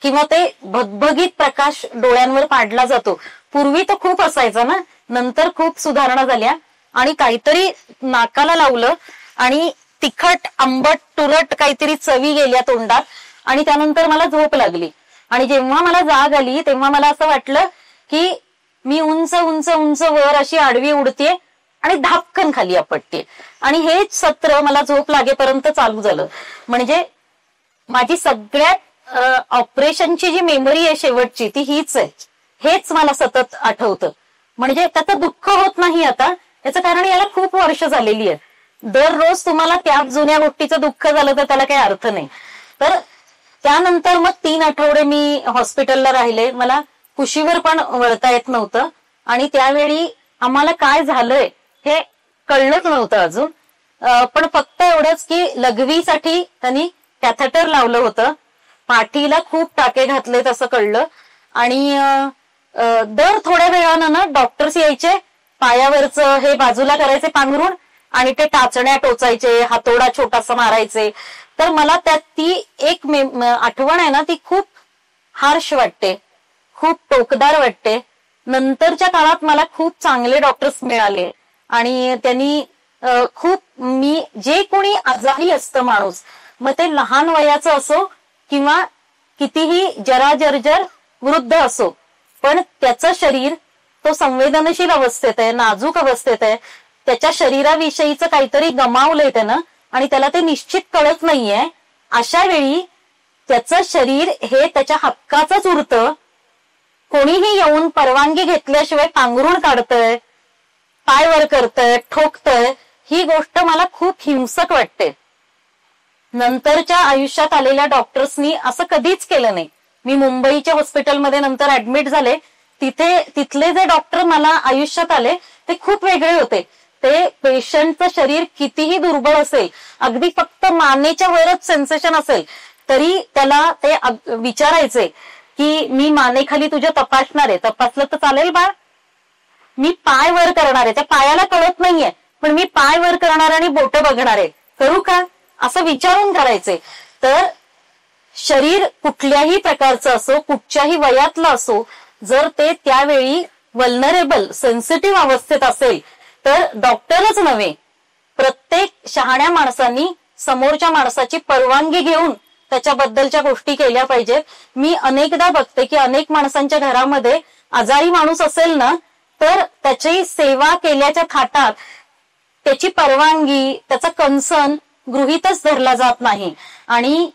किंवा ते भगभगीत प्रकाश डोळ्यांवर पाडला जातो. पूर्वी तर खूप असायचा ना, नंतर खूप सुधारणा झाल्या. आणि काहीतरी नाकाला लावलं आणि तिखट आंबट तुरट काहीतरी चवी गेल्या तोंडात आणि त्यानंतर मला झोप लागली. आणि जेव्हा मला जाग आली तेव्हा मला असं वाटलं की मी उंच उंच उंच वर अशी आडवी उडतेय आणि धापकन खाली आपटते. आणि हेच सत्र मला झोप लागेपर्यंत चालू झालं. म्हणजे माझी सगळ्यात ऑपरेशनची जी मेमरी आहे शेवटची ती हीच आहे. हेच मला सतत आठवतं. म्हणजे त्याचं दुःख होत नाही आता, याचं कारण याला खूप वर्ष झालेली आहे. दररोज तुम्हाला त्याच जुन्या गोष्टीचं दुःख झालं तर त्याला काही अर्थ नाही. तर त्यानंतर मग 3 आठवडे मी हॉस्पिटलला राहिले. मला कुशीवर पण वळता येत नव्हतं आणि त्यावेळी आम्हाला काय झालंय हे कळलंच नव्हतं अजून. पण फक्त एवढंच की लघवीसाठी त्यांनी कॅथेटर लावलं होतं. पाठीला खूप टाके घातलेत असं कळलं. आणि दर थोड्या वेळानं ना डॉक्टर्स यायचे, पायावरचं हे बाजूला करायचे पांघरून आणि ते टाचण्या टोचायचे, हातोडा छोटासा मारायचे. तर मला त्यात ती एक आठवण आहे ना, ती खूप हार्श वाटते, खूप टोकदार वाटते. नंतरच्या काळात मला खूप चांगले डॉक्टर्स मिळाले आणि त्यांनी मी जे कोणी आजारी असतं माणूस, मग ते लहान वयाचं असो किंवा कितीही जराजर्जर वृद्ध असो, पण त्याचं शरीर तो संवेदनशील अवस्थेत आहे, नाजूक अवस्थेत आहे, त्याच्या शरीराविषयीचं काहीतरी गमावलंय त्यानं आणि त्याला ते निश्चित कळत नाहीये. अशा वेळी त्याचं शरीर हे त्याच्या हक्काचंच उरतं. कोणीही येऊन परवानगी घेतल्याशिवाय पांघरून काढतंय, पाय वर करतंय, ठोकतंय, ही गोष्ट मला खूप हिंसक वाटते. नंतरच्या आयुष्यात आलेल्या डॉक्टर्सनी असं कधीच केलं नाही. मी मुंबईच्या हॉस्पिटलमध्ये नंतर ऍडमिट झाले. तिथले जे डॉक्टर मला आयुष्यात आले ते खूप वेगळे होते. ते पेशंटचं शरीर कितीही दुर्बळ असेल, अगदी फक्त मानेच्या वरच सेन्सेशन असेल तरी त्याला ते विचारायचे की मी मानेखाली तुझ्या तपासणार आहे, तपासलं तर चालेल बाळ, मी पाय वर करणार आहे, त्या पायाला कळत नाहीये पण मी पाय वर करणार आणि बोट बघणार आहे, करू का, असं विचारून करायचे. तर शरीर कुठल्याही प्रकारचं असो, कुठच्याही वयातलं असो, जर ते त्यावेळी वल्नरेबल सेन्सिटिव्ह अवस्थेत असेल तर डॉक्टरच नव्हे, प्रत्येक शहाण्या माणसांनी समोरच्या माणसाची परवानगी घेऊन त्याच्याबद्दलच्या गोष्टी केल्या पाहिजेत. मी अनेकदा बघते की अनेक माणसांच्या घरामध्ये आजारी माणूस असेल ना, तर त्याची सेवा केल्याच्या थाटात त्याची परवानगी, त्याचा कन्सर्न गृहीतच धरला जात नाही. आणि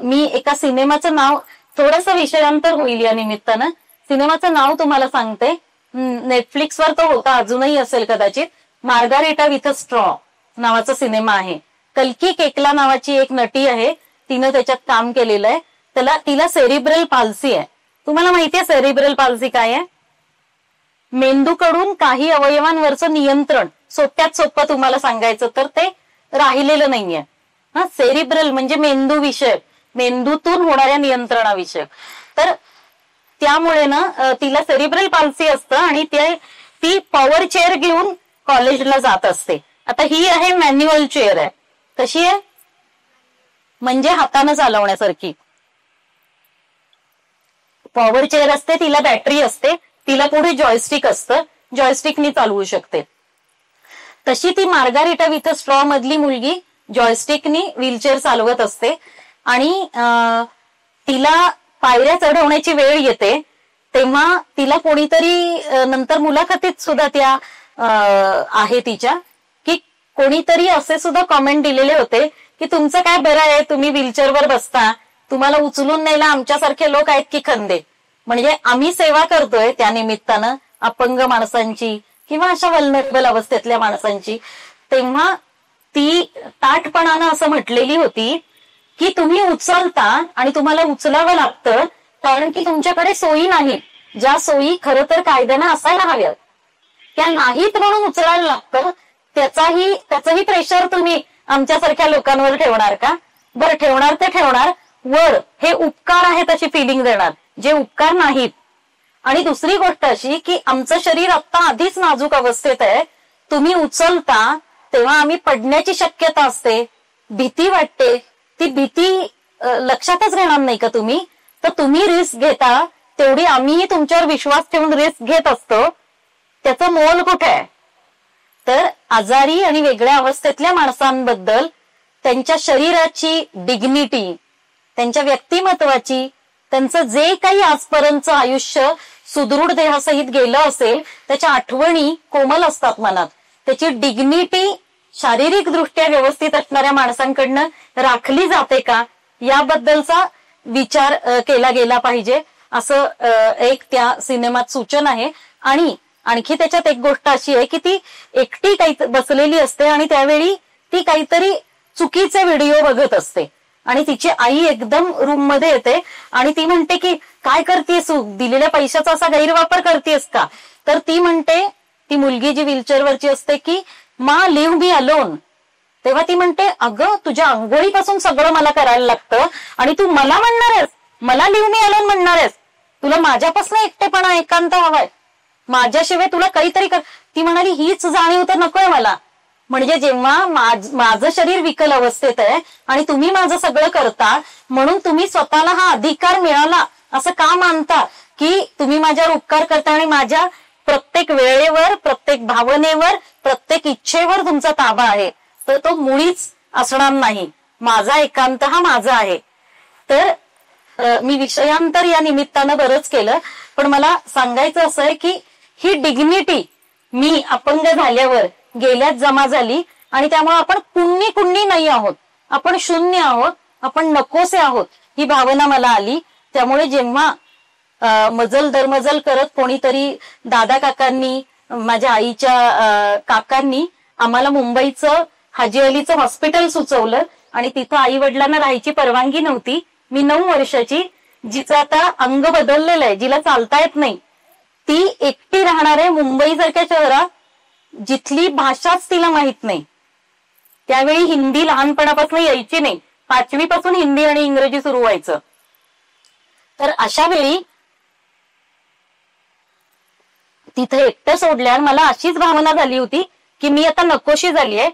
मी एका सिनेमाचं नाव, थोडंसं विषयांतर होईल या निमित्तानं, सिनेमाचं नाव तुम्हाला सांगते. नेटफ्लिक्सवर तो होता, अजूनही असेल कदाचित. मार्गारेटा विथ अ स्ट्रॉ नावाचा सिनेमा आहे. कल्की केकला नावाची एक नटी आहे, तिनं त्याच्यात काम केलेलं आहे. तिला सेरिब्रल पाल्सी आहे. तुम्हाला माहितीये सेरिब्रल पाल्सी काय आहे? मेंदूकडून काही अवयवांवरचं नियंत्रण, सोप्यात सोपं तुम्हाला सांगायचं तर ते राहिलेलं नाहीये. सेरिब्रल म्हणजे मेंदू विषय, मेंदूतून होणाऱ्या नियंत्रणाविषयक. तर त्यामुळे ना तिला सेरिब्रल पाल्सी असतं आणि ती पॉवर चेअर घेऊन कॉलेजला जात असते. आता ही आहे मॅन्युअल चेअर आहे. कशी आहे? म्हणजे हातानं चालवण्यासारखी पॉवर चेअर असते, तिला बॅटरी असते, तिला पुढे जॉयस्टिक असतं, जॉयस्टिकनी चालवू शकते. तशी ती मार्गारेटा विथ अ स्ट्रॉ मधली मुलगी जॉयस्टिकनी व्हीलचेअर चालवत असते आणि तिला पायऱ्या चढवण्याची वेळ येते तेव्हा तिला कोणीतरी, नंतर मुलाखतीत सुद्धा त्या आहे तिच्या, की कोणीतरी असे सुद्धा कॉमेंट दिलेले होते की तुमचं काय बरं आहे, तुम्ही व्हीलचेअरवर बसता, तुम्हाला उचलून न्यायला आमच्यासारखे लोक आहेत की खंदे. म्हणजे आम्ही सेवा करतोय त्या निमित्तानं अपंग माणसांची किंवा अशा वल्नरेबल अवस्थेतल्या माणसांची. तेव्हा ती ताठपणानं असं म्हटलेली होती की तुम्ही उचलता आणि तुम्हाला उचलावं लागतं कारण की तुमच्याकडे सोयी नाही, ज्या सोयी खरं तर कायद्यानं असायला हव्यात त्या नाहीत म्हणून उचलायला लागतं. त्याचंही प्रेशर तुम्ही आमच्यासारख्या लोकांवर ठेवणार का? बरं, ठेवणार ते ठेवणार, वर हे उपकार आहेत अशी फिलिंग देणार, जे उपकार नाहीत. आणि दुसरी गोष्ट अशी की आमचं शरीर आता आधीच नाजूक अवस्थेत आहे, तुम्ही उचलता तेव्हा आम्ही पडण्याची शक्यता असते, भीती वाटते, ती भीती लक्षातच घेणार नाही का तुम्ही? तर तुम्ही रिस्क घेता तेवढी आम्हीही तुमच्यावर विश्वास ठेवून रिस्क घेत असतो, त्याचं मोल कुठे आहे? तर आजारी आणि वेगळ्या अवस्थेतल्या माणसांबद्दल त्यांच्या शरीराची डिग्निटी, त्यांच्या व्यक्तिमत्वाची, त्यांचं जे काही आजपर्यंतचं आयुष्य सुदृढ देहासहित गेलं असेल त्याच्या आठवणी कोमल असतात मनात. त्याची डिग्निटी शारीरिक दृष्ट्या व्यवस्थित असणाऱ्या माणसांकडनं राखली जाते का, याबद्दलचा विचार केला गेला पाहिजे असं एक त्या सिनेमात सूचन आहे. आणि आणखी त्याच्यात एक गोष्ट अशी आहे की ती एकटी काही बसलेली असते आणि त्यावेळी ती काहीतरी चुकीचे व्हिडिओ बघत असते आणि तिची आई एकदम रूम मध्ये येते आणि ती म्हणते की काय करतेस, दिलेल्या पैशाचा असा गैरवापर करतेस का? तर ती म्हणते, ती मुलगी जी व्हीलचेअरवरची असते की मा लिव्ह मी अलोन, तेव्हा ती म्हणते, अगं तुझ्या आंघोळीपासून सगळं मला करायला लागतं आणि तू मला म्हणणार आहेस, मला लिव्ह मी अलोन म्हणणार आहेस, तुला माझ्यापासून एकटेपणा एकांत हवाय, माझ्याशिवाय तुला काहीतरी कर. ती म्हणाली, हीच जाणीव तर नकोय मला. म्हणजे जेव्हा माझं शरीर विकल अवस्थेत आहे आणि तुम्ही माझं सगळं करता, म्हणून तुम्ही स्वतःला हा अधिकार मिळाला असं का मानता की तुम्ही माझ्यावर उपकार करता आणि माझ्या प्रत्येक वेळेवर, प्रत्येक भावनेवर, प्रत्येक इच्छेवर तुमचा ताबा आहे. तर तो मुळीच असणार नाही. माझा एकांत हा माझा आहे. तर मी विषयांतर या निमित्तानं बरंच केलं, पण मला सांगायचं असं आहे की ही डिग्निटी मी अपंग झाल्यावर गेल्यात जमा झाली आणि त्यामुळे आपण कुणी नाही आहोत, आपण शून्य आहोत, आपण नकोसे आहोत ही भावना मला आली. त्यामुळे जेव्हा मजल दरमजल करत कोणीतरी दादा काकांनी, माझ्या आईच्या काकांनी आम्हाला मुंबईचं हाजी अलीचं हॉस्पिटल सुचवलं आणि तिथं आई वडिलांना राहायची परवानगी नव्हती. मी 9 वर्षाची, जिचं आता अंग बदललेलं आहे, जिला चालता येत नाही, ती एकटी राहणार आहे मुंबईसारख्या शहरात जिथली भाषाच तिला माहित नाही. त्यावेळी हिंदी लहानपणापासून यायची नाही, 5वी पासून हिंदी आणि इंग्रजी सुरू व्हायचं. तर अशा वेळी तिथे एकटं सोडल्यावर मला अशीच भावना झाली होती की मी आता नकोशी झालीये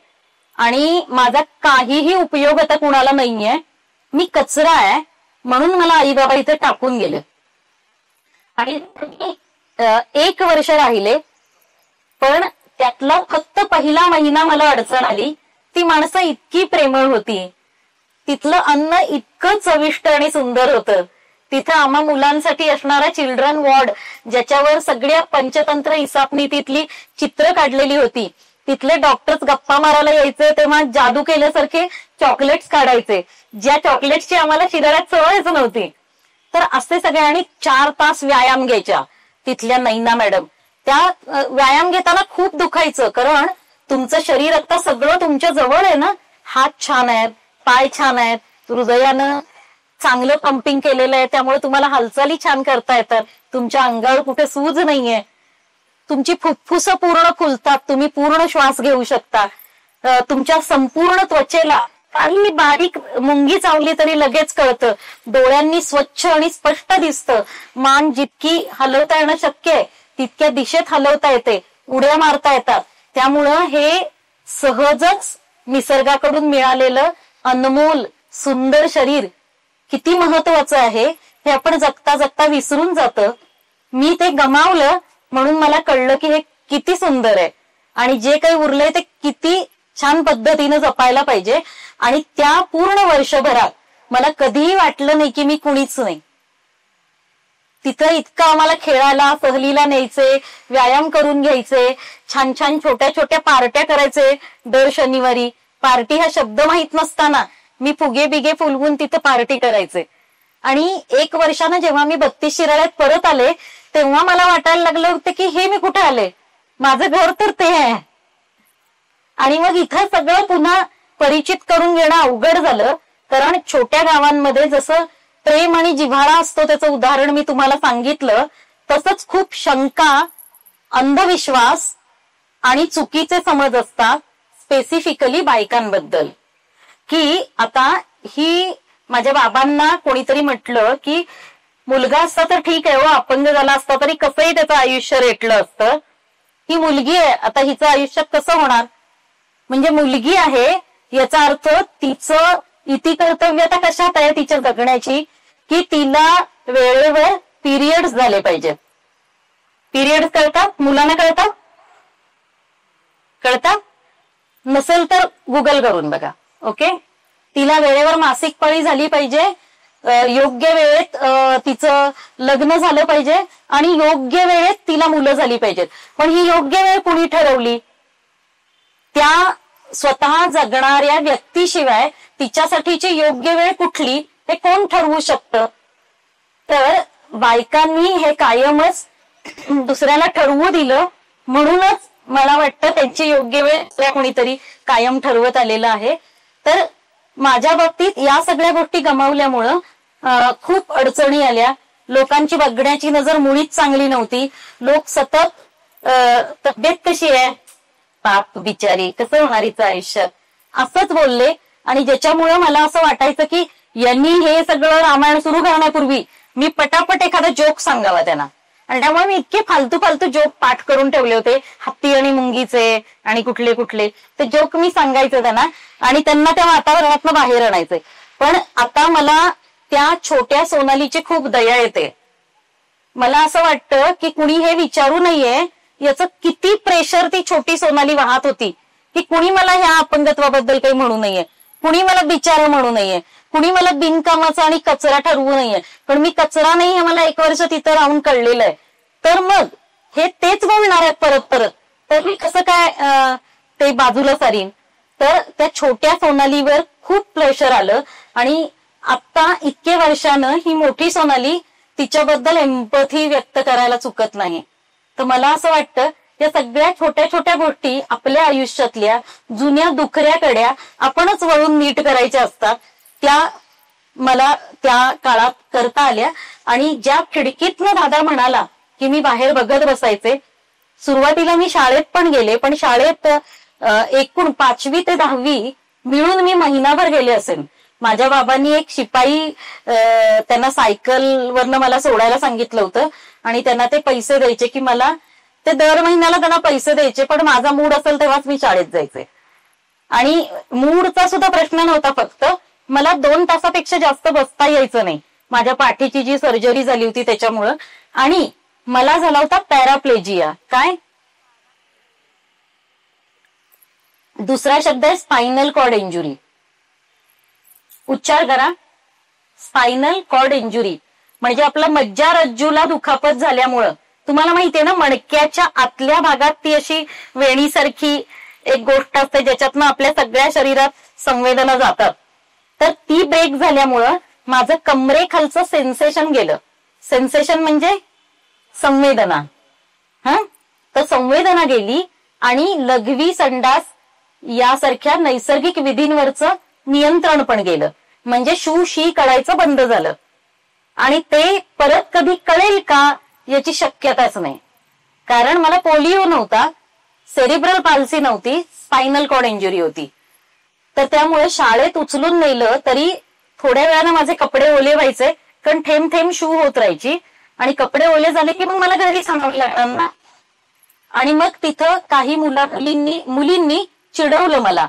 आणि माझा काहीही उपयोग आता कुणाला नाहीये, मी कचरा आहे, म्हणून मला आई बाबा इथे टाकून गेले. आणि 1 वर्ष राहिले, पण त्यातला फक्त पहिला महिना मला अडचण आली. ती माणसं इतकी प्रेमळ होती, तिथलं अन्न इतकं चविष्ट आणि सुंदर होतं. तिथं आम्हा मुलांसाठी असणारा चिल्ड्रन वॉर्ड, ज्याच्यावर सगळ्या पंचतंत्र इसापनीतीतली चित्र काढलेली होती, तिथले डॉक्टर्स गप्पा मारायला यायचे तेव्हा जादू केल्यासारखे चॉकलेट्स काढायचे, ज्या चॉकलेट्सची आम्हाला शिराळ्यात सवयच नव्हती. तर असे सगळे, आणि 4 तास व्यायाम घ्यायच्या तिथल्या नैना मॅडम. त्या व्यायाम घेताना खूप दुखायचं, कारण तुमचं शरीर आता सगळं तुमच्या जवळ आहे ना, हात छान आहेत, पाय छान आहेत, हृदयानं चांगलं पंपिंग केलेलं आहे, त्यामुळे तुम्हाला हालचाली छान करता येतात, तुमच्या अंगावर कुठे सूज नाहीये, तुमची फुफ्फुसं पूर्ण फुलतात, तुम्ही पूर्ण श्वास घेऊ शकता, तुमच्या संपूर्ण त्वचेला काही बारीक मुंगी चावली तरी लगेच कळतं, डोळ्यांनी स्वच्छ आणि स्पष्ट दिसतं, मान जितकी हलवता येणं शक्य आहे तितक्या दिशेत हलवता येते, उड्या मारता येतात. त्यामुळं हे सहजच निसर्गाकडून मिळालेलं अनमोल सुंदर शरीर किती महत्वाचं आहे हे आपण जगता जगता विसरून जातं. मी ते गमावलं म्हणून मला कळलं की हे किती सुंदर आहे आणि जे काही उरलंय ते किती छान पद्धतीनं जपायला पाहिजे. आणि त्या पूर्ण वर्षभरात मला कधीही वाटलं नाही की मी कुणीच नाही. तिथं इतकं आम्हाला खेळायला, सहलीला न्यायचे, व्यायाम करून घ्यायचे, छान छान छोट्या छोट्या पार्ट्या करायचे. दर शनिवारी पार्टी हा शब्द माहित नसताना मी फुगे बिगे फुलवून तिथं पार्टी करायचे. आणि 1 वर्षानं जेव्हा मी 32 शिराळ्यात परत आले तेव्हा मला वाटायला लागलं होतं की हे मी कुठे आले, माझं घर तर ते आहे. आणि मग इथं सगळं पुन्हा परिचित करून घेणं अवघड झालं, कारण छोट्या गावांमध्ये जसं प्रेम आणि जिव्हाळा असतो त्याचं उदाहरण मी तुम्हाला सांगितलं, तसंच खूप शंका, अंधविश्वास आणि चुकीचे समज असतात, स्पेसिफिकली बायकांबद्दल. की आता ही माझ्या बाबांना कोणीतरी म्हटलं की मुलगा असता तर ठीक आहे, हो अपंग झाला असता तरी कसंही त्याचं आयुष्य रेटलं असतं, ही मुलगी आहे, आता हिचं आयुष्य कसं होणार. म्हणजे मुलगी आहे याचा अर्थ तिचं इति कर्तव्यता कशात आहे तिच्या जगण्याची, की तिला वेळेवर पिरियड्स झाले पाहिजेत. पिरियड्स कळतात मुलांना, कळतात नसेल तर गुगल करून बघा. ओके, तिला वेळेवर मासिक पाळी झाली पाहिजे, योग्य वेळेत तिचं लग्न झालं पाहिजे आणि योग्य वेळेत तिला मुलं झाली पाहिजेत. पण ही योग्य वेळ कुणी ठरवली? त्या स्वतः जगणाऱ्या व्यक्तीशिवाय तिच्यासाठीची योग्य वेळ कुठली हे कोण ठरवू शकतं? तर बायकांनी हे कायमच दुसऱ्याला ठरवू दिलं, म्हणूनच मला वाटतं त्यांची योग्य वेळ कोणीतरी कायम ठरवत आलेलं आहे. तर माझ्या बाबतीत या सगळ्या गोष्टी गमावल्यामुळं खूप अडचणी आल्या. लोकांची बघण्याची नजर मुळीच चांगली नव्हती. लोक सतत तब्येत कशी आहे, पाप बिचारी, कसं होणार हिचं आयुष्य, असंच बोलले. आणि ज्याच्यामुळे मला असं वाटायचं की यांनी हे सगळं रामायण सुरू करण्यापूर्वी मी पटापट एखादा जोक सांगावा त्यांना. आणि त्यामुळे मी इतके फालतू फालतू जोक पाठ करून ठेवले होते, हत्ती आणि मुंगीचे आणि कुठले कुठले ते जोक मी सांगायचे त्यांना आणि त्यांना त्या वातावरणातनं बाहेर आणायचे. पण आता मला त्या छोट्या सोनालीची खूप दया येते. मला असं वाटतं की कुणी हे विचारू नाहीये याचं किती प्रेशर ती छोटी सोनाली वाहत होती, की कुणी मला ह्या अपंगत्वाबद्दल काही म्हणू नये, कुणी मला बिचारा म्हणू नये, कुणी मला बिनकामाचा आणि कचरा ठरवू नये. पण मी कचरा नाही हे मला 1 वर्ष तिथं राहून कळलेलं आहे. तर मग हे तेच बोलणार आहेत परत परत, तर मी कसं काय ते बाजूला सारीन. तर त्या छोट्या सोनालीवर खूप प्रेशर आलं आणि आता इतके वर्षानं ही मोठी सोनाली तिच्याबद्दल एम्पथी व्यक्त करायला चुकत नाही. तर मला असं वाटतं या सगळ्या छोट्या छोट्या गोष्टी आपल्या आयुष्यातल्या जुन्या दुखऱ्या कड्या आपणच वळून नीट करायच्या असतात. त्या मला त्या काळात करता आल्या. आणि ज्या खिडकीतनं दादा म्हणाला की मी बाहेर बघत बसायचे, सुरुवातीला मी शाळेत पण गेले, पण शाळेत एकूण 5वी ते 10वी मिळून मी महिनाभर गेले असेल. माझ्या बाबांनी एक शिपाई त्यांना सायकलवरनं मला सोडायला सांगितलं होतं आणि त्यांना ते पैसे द्यायचे की मला ते दर महिन्याला त्यांना पैसे द्यायचे, पण माझा मूड असेल तेव्हाच मी शाळेत जायचे. आणि मूडचा सुद्धा प्रश्न नव्हता, फक्त मला 2 तासापेक्षा जास्त बसता यायचं नाही. माझ्या पाठीची जी सर्जरी झाली होती त्याच्यामुळं. आणि मला झाला होता पॅराप्लेजिया. काय दुसरा शब्द आहे स्पायनल कॉर्ड इंजुरी. उच्चार करा, स्पायनल कॉर्ड इंजुरी. म्हणजे आपला मज्जारज्जूला दुखापत झाल्यामुळं, तुम्हाला माहितीये ना मणक्याच्या आतल्या भागात ती अशी वेणीसारखी एक गोष्ट असते ज्याच्यातनं आपल्या सगळ्या शरीरात संवेदना जातात. तर ती ब्रेक झाल्यामुळं माझं कमरेखालचं सेन्सेशन गेलं. सेन्सेशन म्हणजे संवेदना. तर संवेदना गेली आणि लघवी संडास यासारख्या नैसर्गिक विधींवरचं नियंत्रण पण गेलं. म्हणजे शू शी कळायचं बंद झालं. आणि ते परत कधी कळेल का याची शक्यताच नाही. कारण मला पोलिओ नव्हता, सेरिब्रल पाल्सी नव्हती, स्पायनल कॉर्ड इंजुरी होती. तर त्यामुळे शाळेत उचलून नेलं तरी थोड्या वेळानं माझे कपडे ओले व्हायचे, कारण थेंब थेंब शू होत राहायची. आणि कपडे ओले झाले की मग मला घरी सांगावं लागणार ना. आणि मग तिथं काही मुलींनी चिडवलं मला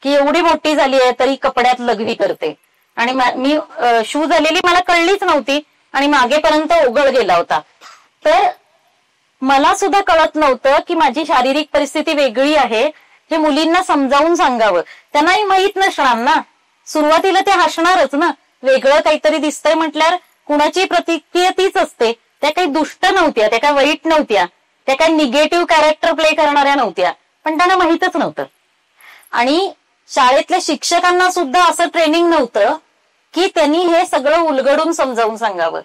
की एवढी मोठी झाली आहे तरी कपड्यात लघवी करते. आणि मी शू झालेली मला कळलीच नव्हती आणि मागेपर्यंत ओघळ गेला होता. तर मला सुद्धा कळत नव्हतं की माझी शारीरिक परिस्थिती वेगळी आहे हे मुलींना समजावून सांगावं. त्यांनाही माहित नसणार ना. सुरुवातीला ते हसणारच ना, वेगळं काहीतरी दिसतंय म्हटल्यावर कुणाची प्रतिक्रिया तीच असते. त्या काही दुष्ट नव्हत्या, त्या काही वाईट नव्हत्या, त्या काही निगेटिव्ह कॅरेक्टर प्ले करणाऱ्या नव्हत्या, पण त्यांना माहीतच नव्हतं. आणि शाळेतल्या शिक्षकांना सुद्धा असं ट्रेनिंग नव्हतं की त्यांनी हे सगळं उलगडून समजावून सांगावं.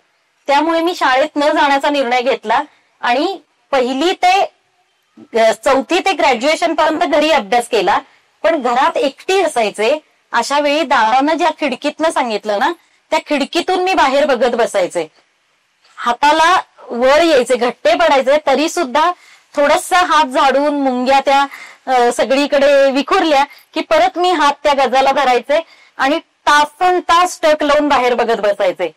त्यामुळे मी शाळेत न जाण्याचा निर्णय घेतला आणि 1ली ते 4थी ते ग्रॅज्युएशन पर्यंत घरी अभ्यास केला. पण घरात एकटी असायचे, अशा वेळी दादानं ज्या खिडकीतनं सांगितलं ना त्या खिडकीतून मी बाहेर बघत बसायचे. हाताला वर यायचे, घट्टे पडायचे, तरी सुद्धा थोडसा हात झाडून मुंग्या त्या सगळीकडे विखुरल्या की परत मी हात त्या गजाला धरायचे आणि तास टक लावून बाहेर बघत बसायचे.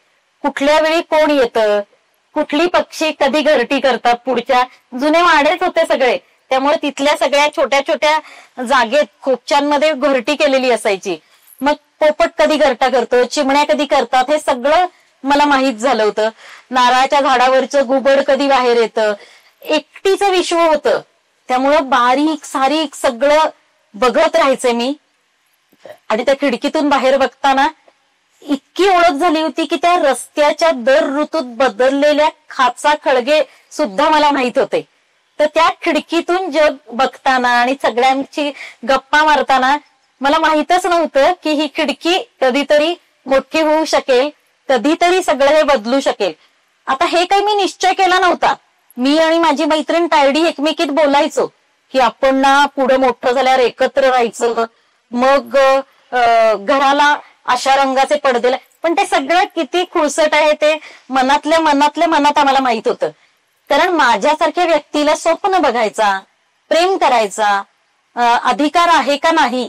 कुठल्या वेळी कोण येतं, कुठली पक्षी कधी घरटी करतात. पुढच्या जुने वाडेच होते सगळे, त्यामुळे तिथल्या सगळ्या छोट्या छोट्या जागेत खोपच्यांमध्ये घरटी केलेली असायची. मग पोपट कधी घरटा करतो, चिमण्या कधी करतात, हे सगळं मला माहित झालं होतं. नारळाच्या झाडावरचं घुबड कधी बाहेर येतं. एकटीचं विश्व होतं, त्यामुळं बारीक सारीक सगळं बघत राहायचे मी. आणि त्या खिडकीतून बाहेर बघताना इतकी ओळख झाली होती की त्या रस्त्याच्या दर ऋतूत बदललेल्या खाचा खळगे सुद्धा मला माहित होते. तर त्या खिडकीतून जग बघताना आणि सगळ्यांची गप्पा मारताना मला माहितच नव्हतं की ही खिडकी कधीतरी मोठी होऊ शकेल, कधीतरी सगळं हे बदलू शकेल. आता हे काही मी निश्चय केला नव्हता. मी आणि माझी मैत्रीण तायडी एकमेकीत बोलायचो की आपण ना पुढे मोठं झाल्यावर एकत्र राहायचं, मग घराला अशा रंगाचे पडदे. पण ते सगळं किती खुळसट आहे ते मनातल्या मनात आम्हाला माहित होतं. कारण माझ्यासारख्या व्यक्तीला स्वप्न बघायचा, प्रेम करायचा अधिकार आहे का नाही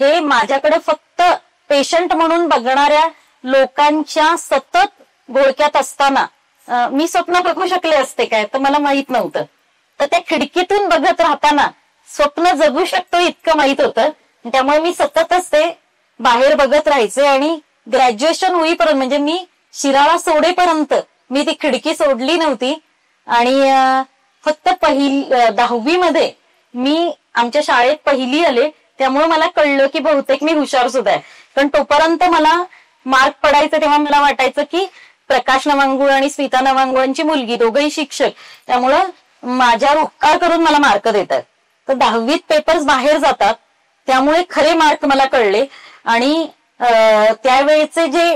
हे माझ्याकडे फक्त पेशंट म्हणून बघणाऱ्या लोकांच्या सतत घोळक्यात असताना मी स्वप्न बघू शकले असते काय, तर मला माहित नव्हतं. तर त्या खिडकीतून बघत राहताना स्वप्न जगू शकतो इतकं माहित होतं. त्यामुळे मी सततच ते बाहेर बघत राहायचे. आणि ग्रॅज्युएशन होईपर्यंत, म्हणजे मी शिराळा सोडेपर्यंत मी ती खिडकी सोडली नव्हती. आणि फक्त 10वी मध्ये मी आमच्या शाळेत पहिली आले, त्यामुळे मला कळलं की बहुतेक मी हुशार सुद्धा आहे. पण तोपर्यंत मला मार्क पडायचं तेव्हा मला वाटायचं की प्रकाश नवांगुळ आणि स्मिता नवांगुळांची मुलगी, दोघंही शिक्षक, त्यामुळं माझ्यावर उपकार करून मला मार्क देतात. तर 10वीत पेपर्स बाहेर जातात, त्यामुळे खरे मार्क मला कळले. आणि त्यावेळेचे जे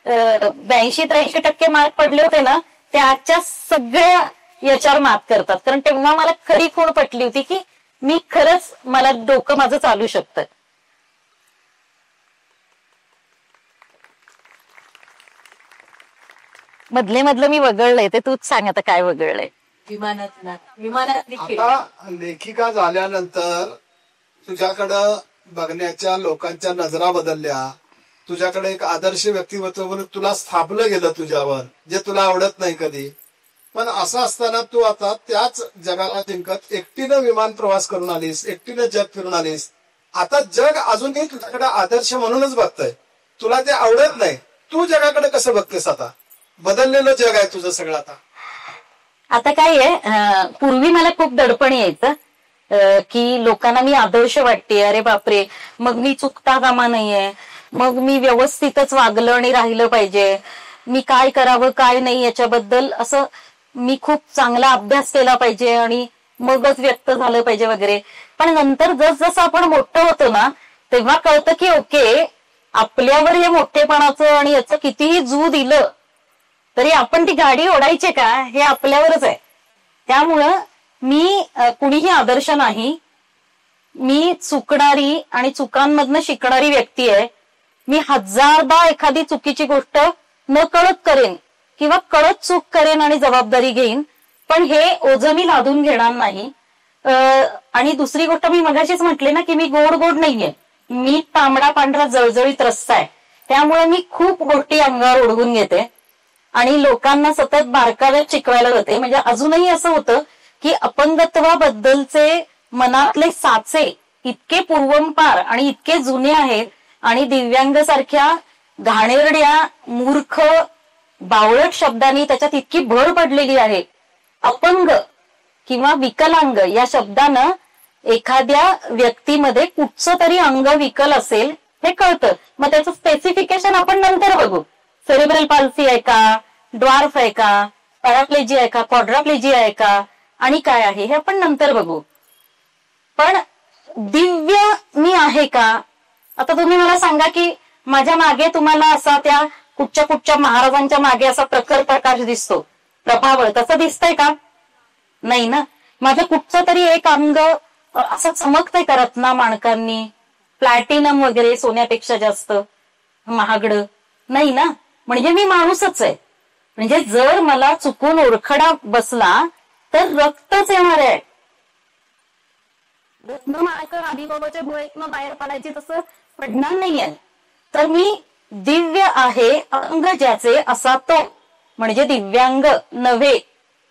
82-83% मार्क पडले होते ना, ते आजच्या सगळ्या याच्यावर मात करतात. कारण तेव्हा मला खरी खूण पटली होती की मी खरंच, मला डोकं माझं चालू शकतं. मधलं मी वगळलंय, ते तूच सांग आता काय वगळलंय. विमानातली खिडकी. आता लेखिका झाल्यानंतर तुझ्याकडं बघण्याच्या लोकांच्या नजरा बदलल्या. तुझ्याकडे एक आदर्श व्यक्तिमत्व म्हणून तुला स्थापलं गेलं तुझ्यावर, जे तुला आवडत नाही कधी. पण असं असताना तू आता त्याच जगाला जिंकत एकटीनं विमान प्रवास करून आलीस, एकटीनं जग फिरून आलीस. आता जग अजूनही तुझ्याकडे आदर्श म्हणूनच बघतंय. तुला ते आवडत नाही. तू जगाकडे कसं बघतेस आता? बदललेलं जग आहे तुझं सगळं आता. आता काय आहे, पूर्वी मला खूप दडपण यायचं की लोकांना मी आदर्श वाटते, अरे बापरे, मग मी चुकता कामा नाहीये, मग मी व्यवस्थितच वागलं आणि राहिलं पाहिजे, मी काय करावं काय नाही याच्याबद्दल असं मी खूप चांगला अभ्यास केला पाहिजे आणि मगच व्यक्त झालं पाहिजे वगैरे. पण नंतर जसं आपण मोठं होतो ना, तेव्हा कळतं की ओके, आपल्यावर हे मोठेपणाचं आणि याचं कितीही जू दिलं तरी आपण ती गाडी ओढायची का, हे आपल्यावरच आहे. त्यामुळं मी कुणीही आदर्श नाही. मी चुकणारी आणि चुकांमधनं शिकणारी व्यक्ती आहे. मी 1000दा एखादी चुकीची गोष्ट न कळत करेन किंवा कळत चूक करेन आणि जबाबदारी घेईन, पण हे ओझं मी लादून घेणार नाही. आणि दुसरी गोष्ट, मी मगाशीच म्हटले ना की मी गोड नाहीये, मी तांबडा पांढरा जळजळीत रस्सा आहे. त्यामुळे मी खूप गोष्टी अंगावर ओढवून घेते आणि लोकांना सतत बारकाव्यात शिकवायला जाते. म्हणजे अजूनही असं होतं की अपंगत्वाबद्दलचे मनातले साचे इतके पूर्वंपार आणि इतके जुने आहेत आणि दिव्यांग सारख्या घाणेरड्या, मूर्ख, बावळट शब्दांनी त्याच्यात इतकी भर पडलेली आहे. अपंग किंवा विकलांग या शब्दानं एखाद्या व्यक्तीमध्ये कुठचं तरी अंग विकल असेल हे कळतं. मग त्याचं स्पेसिफिकेशन आपण नंतर बघू. सेरेब्रल पाल्सी आहे का, ड्वार्फ आहे का, पॅराप्लेजी आहे का, क्वाड्राप्लेजी आहे का, आणि काय आहे हे आपण नंतर बघू. पण दिव्य मी आहे का? आता तुम्ही मला सांगा की माझ्या मागे तुम्हाला असा त्या कुठच्या महाराजांच्या मागे असा प्रखर प्रकाश दिसतो, प्रभावळ, तसं दिसतंय का? नाही ना. माझं कुठचं तरी एक अंग असं चमकतंय का रत्ना माणकांनी, प्लॅटिनम वगैरे, सोन्यापेक्षा जास्त महागडं? नाही ना. म्हणजे मी माणूसच आहे. म्हणजे जर मला चुकून ओरखडा बसला तर रक्तच येणार आहे. आदिबाबाच्या भुवयातनं बाहेर पडायची तसं पडणार नाहीये. तर मी दिव्य आहे, अंग ज्याचे असा तो, म्हणजे दिव्यांग नव्हे.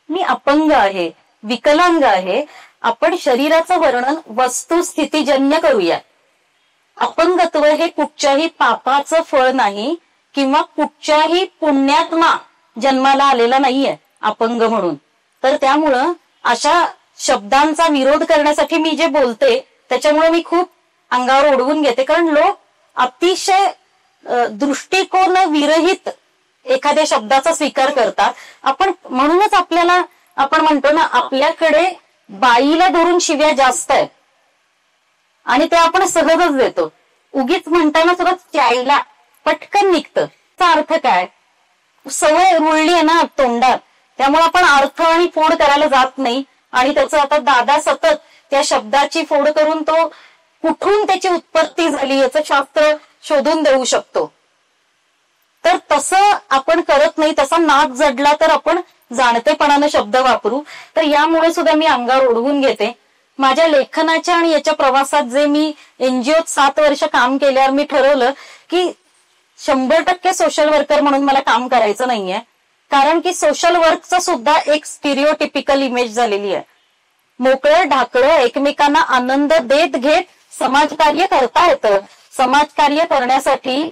मी अपंग आहे, विकलांग आहे. आपण शरीराचं वर्णन वस्तुस्थितीजन्य करूया. अपंगत्व हे कुठच्याही पापाचं फळ नाही किंवा कुठच्याही पुण्यात्मा जन्माला आलेला नाहीये अपंग म्हणून. तर त्यामुळं अशा शब्दांचा विरोध करण्यासाठी मी जे बोलते त्याच्यामुळे मी खूप अंगावर ओढवून घेते. कारण लोक अतिशय दृष्टिकोन विरहित एखाद्या शब्दाचा स्वीकार करतात. आपण म्हणूनच आपल्याला आपण म्हणतो ना, आपल्याकडे बाईला धरून शिव्या जास्त आहेत आणि ते आपण सहजच देतो. उगीच म्हणताना सुद्धा चायला पटकन निघतं. त्याचा अर्थ काय? सवय रुळली आहे ना तोंडात, त्यामुळे आपण अर्थ आणि फोड करायला जात नाही. आणि त्याचं आता दादा सतत त्या शब्दाची फोड करून तो कुठून त्याची उत्पत्ती झाली याचं शास्त्र शोधून देऊ शकतो. तर तसं आपण करत नाही. तसा नाक जडला तर आपण जाणतेपणानं शब्द वापरू. तर यामुळे सुद्धा मी अंगावर ओढवून घेते. माझ्या लेखनाच्या आणि याच्या प्रवासात जे मी एनजीओत 7 वर्ष काम केल्यावर मी ठरवलं की 100% सोशल वर्कर म्हणून मला काम करायचं नाहीये. कारण की सोशल वर्कचं सुद्धा एक स्टिरिओटिपिकल इमेज झालेली आहे. मोकळं ढाकळं एकमेकांना आनंद देत घेत समाजकार्य करता येतं. समाजकार्य करण्यासाठी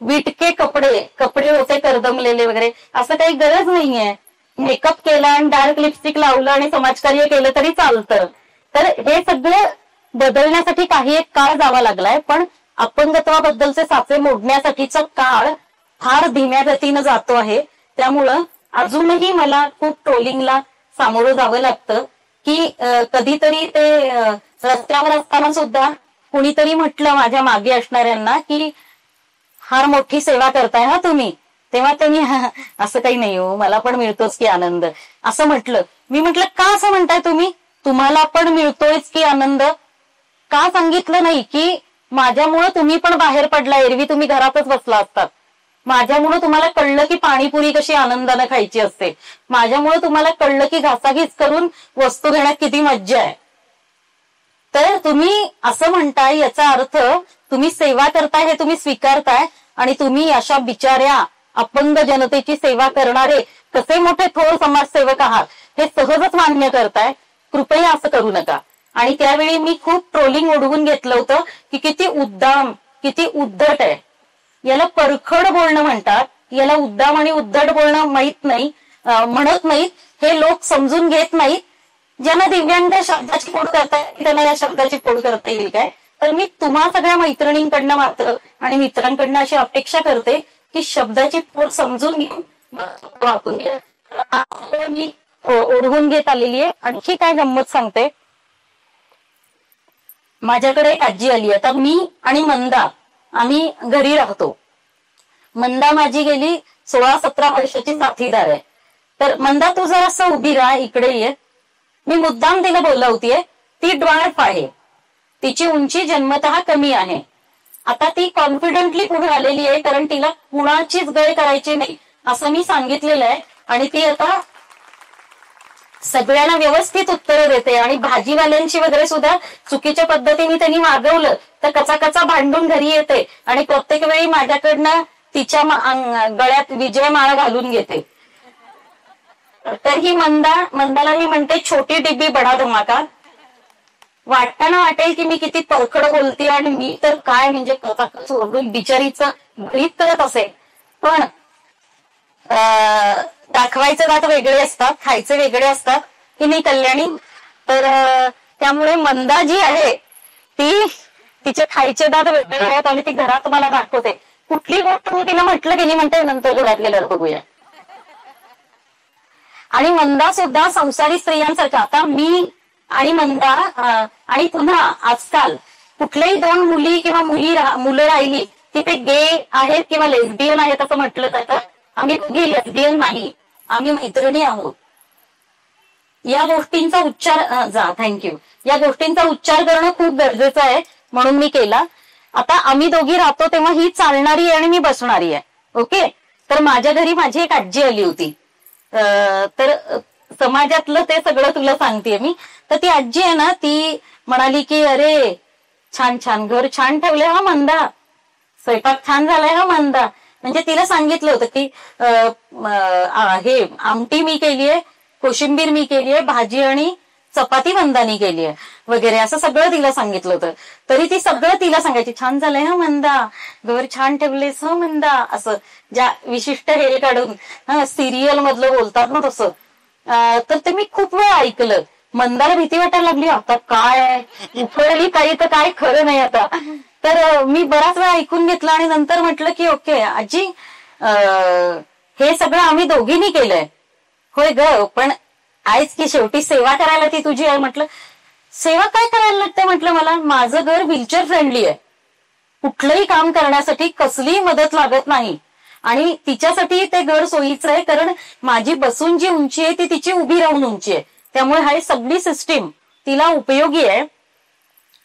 विटके कपडे होते करदमलेले वगैरे असं काही गरज नाहीये. मेकअप केला आणि डार्क लिपस्टिक लावलं आणि समाजकार्य केलं तरी चालतं. तर हे सगळं बदलण्यासाठी काही एक काळ जावा लागलाय, पण अपंगत्वाबद्दलचे साचे मोडण्यासाठीचा काळ फार धीम्या गतीनं जातो आहे. त्यामुळं अजूनही मला खूप ट्रोलिंगला सामोरं जावं लागतं की कधीतरी ते रस्त्यावर असताना सुद्धा कुणीतरी म्हटलं माझ्या मागे असणाऱ्यांना की फार मोठी सेवा करताय हा तुम्ही. तेव्हा त्यांनी असं काही नाही हो, मला पण मिळतोच की आनंद असं म्हटलं. मी म्हटलं का असं म्हणताय तुम्ही, तुम्हाला पण मिळतोयच की आनंद. का सांगितलं नाही की माझ्यामुळे तुम्ही पण बाहेर पडला, एरवी तुम्ही घरातच बसला असतात. माझ्यामुळे तुम्हाला कळलं की पाणीपुरी कशी आनंदानं खायची असते. माझ्यामुळे तुम्हाला कळलं की घासाघीस करून वस्तू घेण्यात किती मज्जा आहे. तर तुम्ही असं म्हणताय याचा अर्थ तुम्ही सेवा करताय हे तुम्ही स्वीकारताय आणि तुम्ही अशा बिचाऱ्या अपंग जनतेची सेवा करणारे कसे मोठे थोर समाजसेवक आहात हे सहजच मान्य करताय. कृपया असं करू नका. आणि त्यावेळी मी खूप ट्रोलिंग उडवून घेतलं होतं की किती उद्दाम, किती उद्धट आहे. याला परखड बोलणं म्हणतात. याला उद्दाम आणि उद्धट बोलणं म्हणत नाहीत. हे लोक समजून घेत नाहीत. ज्यांना दिव्यांग शब्दाची फोड करता येईल त्यांना या शब्दाची फोड करता येईल काय. तर मी तुम्हा सगळ्या मैत्रिणींकडनं मात्र आणि मित्रांकडनं अशी अपेक्षा करते की शब्दाची फोड समजून घेऊन वापरून घ्या. मी ओढवून घेत आलेली आहे. आणखी काय गंमत सांगते. माझ्याकडे एक आजी आली. आता मी आणि मंदा आम्ही घरी राहतो. मंदा माझी गेली 16-17 वर्षाची साथीदार आहे. तर मंदा तू जरा असं उभी राहा, इकडे ये. मी मुद्दाम तिला बोलवतीये. ती ड्वार्फ आहे. तिची उंची जन्मतः कमी आहे. आता ती कॉन्फिडेंटली पुढे आलेली आहे कारण तिला कुणाचीच गय करायची नाही असं मी सांगितलेलं आहे. आणि ती आता सगळ्यांना व्यवस्थित उत्तरं देते. आणि भाजीवाल्यांची वगैरे सुद्धा चुकीच्या पद्धतीने त्यांनी मागवलं तर कचा भांडून घरी येते आणि प्रत्येक वेळी माझ्याकडनं तिच्या गळ्यात विजयमाळा घालून घेते. तर ही मंदाला मी म्हणते छोटी डिब्बी बडा धमाका. वाटताना वाटेल की मी किती परखड बोलते आणि मी तर काय म्हणजे बिचारीचं गणित करत असेल. पण दाखवायचे दात वेगळे असतात, खायचे वेगळे असतात की नाही कल्याणी. तर त्यामुळे मंदा जी आहे ती तिचे खायचे दात वेगळे आहेत आणि ती घरात मला दाखवते. कुठली गोष्ट तिला म्हटलं की नाही म्हणते नंतर घरात गेल्यावर बघूया. आणि मंदा सुद्धा संसारी स्त्रियांसारखा. आता मी आणि मंदा आणि पुन्हा आजकाल कुठल्याही 2 मुली किंवा मुलं राहिली की ते गे आहेत किंवा लेस्बियन आहेत असं म्हटलं जातं. आम्ही दोघी लेस्बियन नाही, आम्ही मैत्रिणी आहोत. या गोष्टींचा उच्चार थँक्यू. या गोष्टींचा उच्चार करणं खूप गरजेचं आहे म्हणून मी केला. आता आम्ही दोघी राहतो तेव्हा ही चालणारी आहे आणि मी बसणारी आहे. ओके. तर माझ्या घरी माझी एक आजी आली होती. तर समाजातलं ते सगळं तुला सांगतेय मी. तर ती आजी आहे ना ती म्हणाली की अरे छान छान घर छान ठेवले हा मंदा, स्वयंपाक छान झालाय हा मंदा. म्हणजे तिला सांगितलं होतं की हे आमटी मी केलीये, कोशिंबीर मी केलीये, भाजी आणि चपाती मंदानी केलीये वगैरे असं सगळं तिला सांगितलं होतं. तरी ती सगळं तिला सांगायची छान झालंय हा मंदा, घर छान ठेवलेस हा मंदा, असं ज्या विशिष्ट हेल काढून सिरियल मधलं बोलतात ना तसं. तर ते मी खूप वेळ ऐकलं. मंदाला भीती वाटायला लागली आता काय उफळली काही तर काय खरं नाही आता. तर मी बराच वेळ ऐकून घेतला आणि नंतर म्हटलं की ओके आजी हे सगळं आम्ही दोघींनी केलंय. होय ग पण आहेच की शेवटी सेवा करायला ती तुझी आहे. म्हटलं सेवा काय करायला लागते म्हटलं मला. माझं घर व्हीलचेअर फ्रेंडली आहे. कुठलंही काम करण्यासाठी कसलीही मदत लागत नाही आणि तिच्यासाठी ते घर सोयीचं आहे कारण माझी बसून जी उंची आहे ती तिची उभी राहून उंची आहे. त्यामुळे हा सगळी सिस्टीम तिला उपयोगी आहे.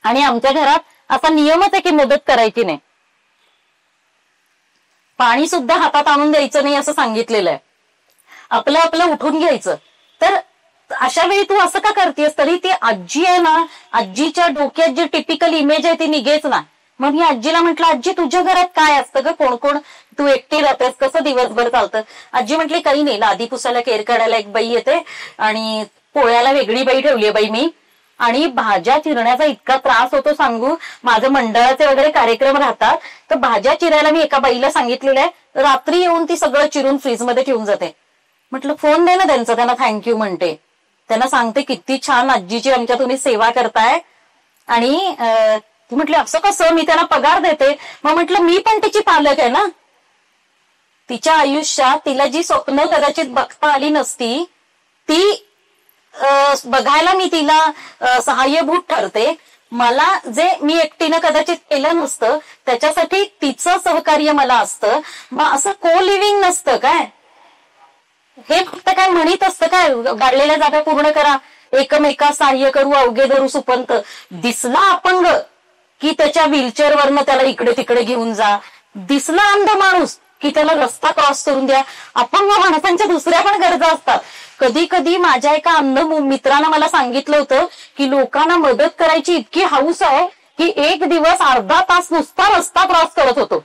आणि आमच्या घरात असा नियमच आहे की मदत करायची नाही. पाणी सुद्धा हातात आणून द्यायचं नाही असं सांगितलेलं आहे. आपलं आपलं उठून घ्यायचं. तर अशा वेळी तू असं का करतेस? तरी ती आजी आहे ना, आजीच्या डोक्यात जी टिपिकल इमेज आहे ती निघेच ना. मग मी आजीला म्हटलं, आजी तुझ्या घरात काय असतं ग? कोण कोण? तू एकटी राहतेस, कसं दिवसभर चालतं? आजी म्हटली, काही नाही, लादी पुसायला केर काढायला एक बाई येते आणि पोळ्याला वेगळी बाई ठेवली बाई मी. आणि भाज्या चिरण्याचा इतका त्रास होतो सांगू. माझं मंडळाचे वगैरे कार्यक्रम राहतात, तर भाज्या चिरायला मी एका बाईला सांगितलेलं आहे, रात्री येऊन ती सगळं चिरून फ्रीजमध्ये ठेवून जाते. म्हटलं फोन दे ना त्यांचा, त्यांना थँक्यू म्हणते, त्यांना सांगते किती छान आजीची आमच्या तुम्ही सेवा करताय. आणि ती म्हटली, असं कसं? मी त्यांना पगार देते. मग म्हटलं, मी पण तिची पालक आहे ना. तिच्या आयुष्यात तिला जी स्वप्न कदाचित बघता आली नसती, ती बघायला मी तिला सहाय्यभूत ठरते. मला जे मी एकटीनं कदाचित केलं नसतं, त्याच्यासाठी तिचं सहकार्य मला असतं. मग असं को लिव्हिंग नसतं काय? हे फक्त काय म्हणत असतं काय, गाडलेल्या जागा पूर्ण करा, एकमेका सहाय्य करू, अवघे धरू सुपंत. दिसला अपंग की त्याच्या व्हीलचेअरवरनं त्याला इकडे तिकडे घेऊन जा. दिसला अंध माणूस की त्याला रस्ता क्रॉस करून द्या. अपंग माणसांच्या दुसऱ्या पण गरजा असतात. कधी कधी माझ्या एका अंध मित्रानं मला सांगितलं होतं की लोकांना मदत करायची इतकी हौस आहे की एक दिवस अर्धा तास नुसता रस्ता क्रॉस करत होतो,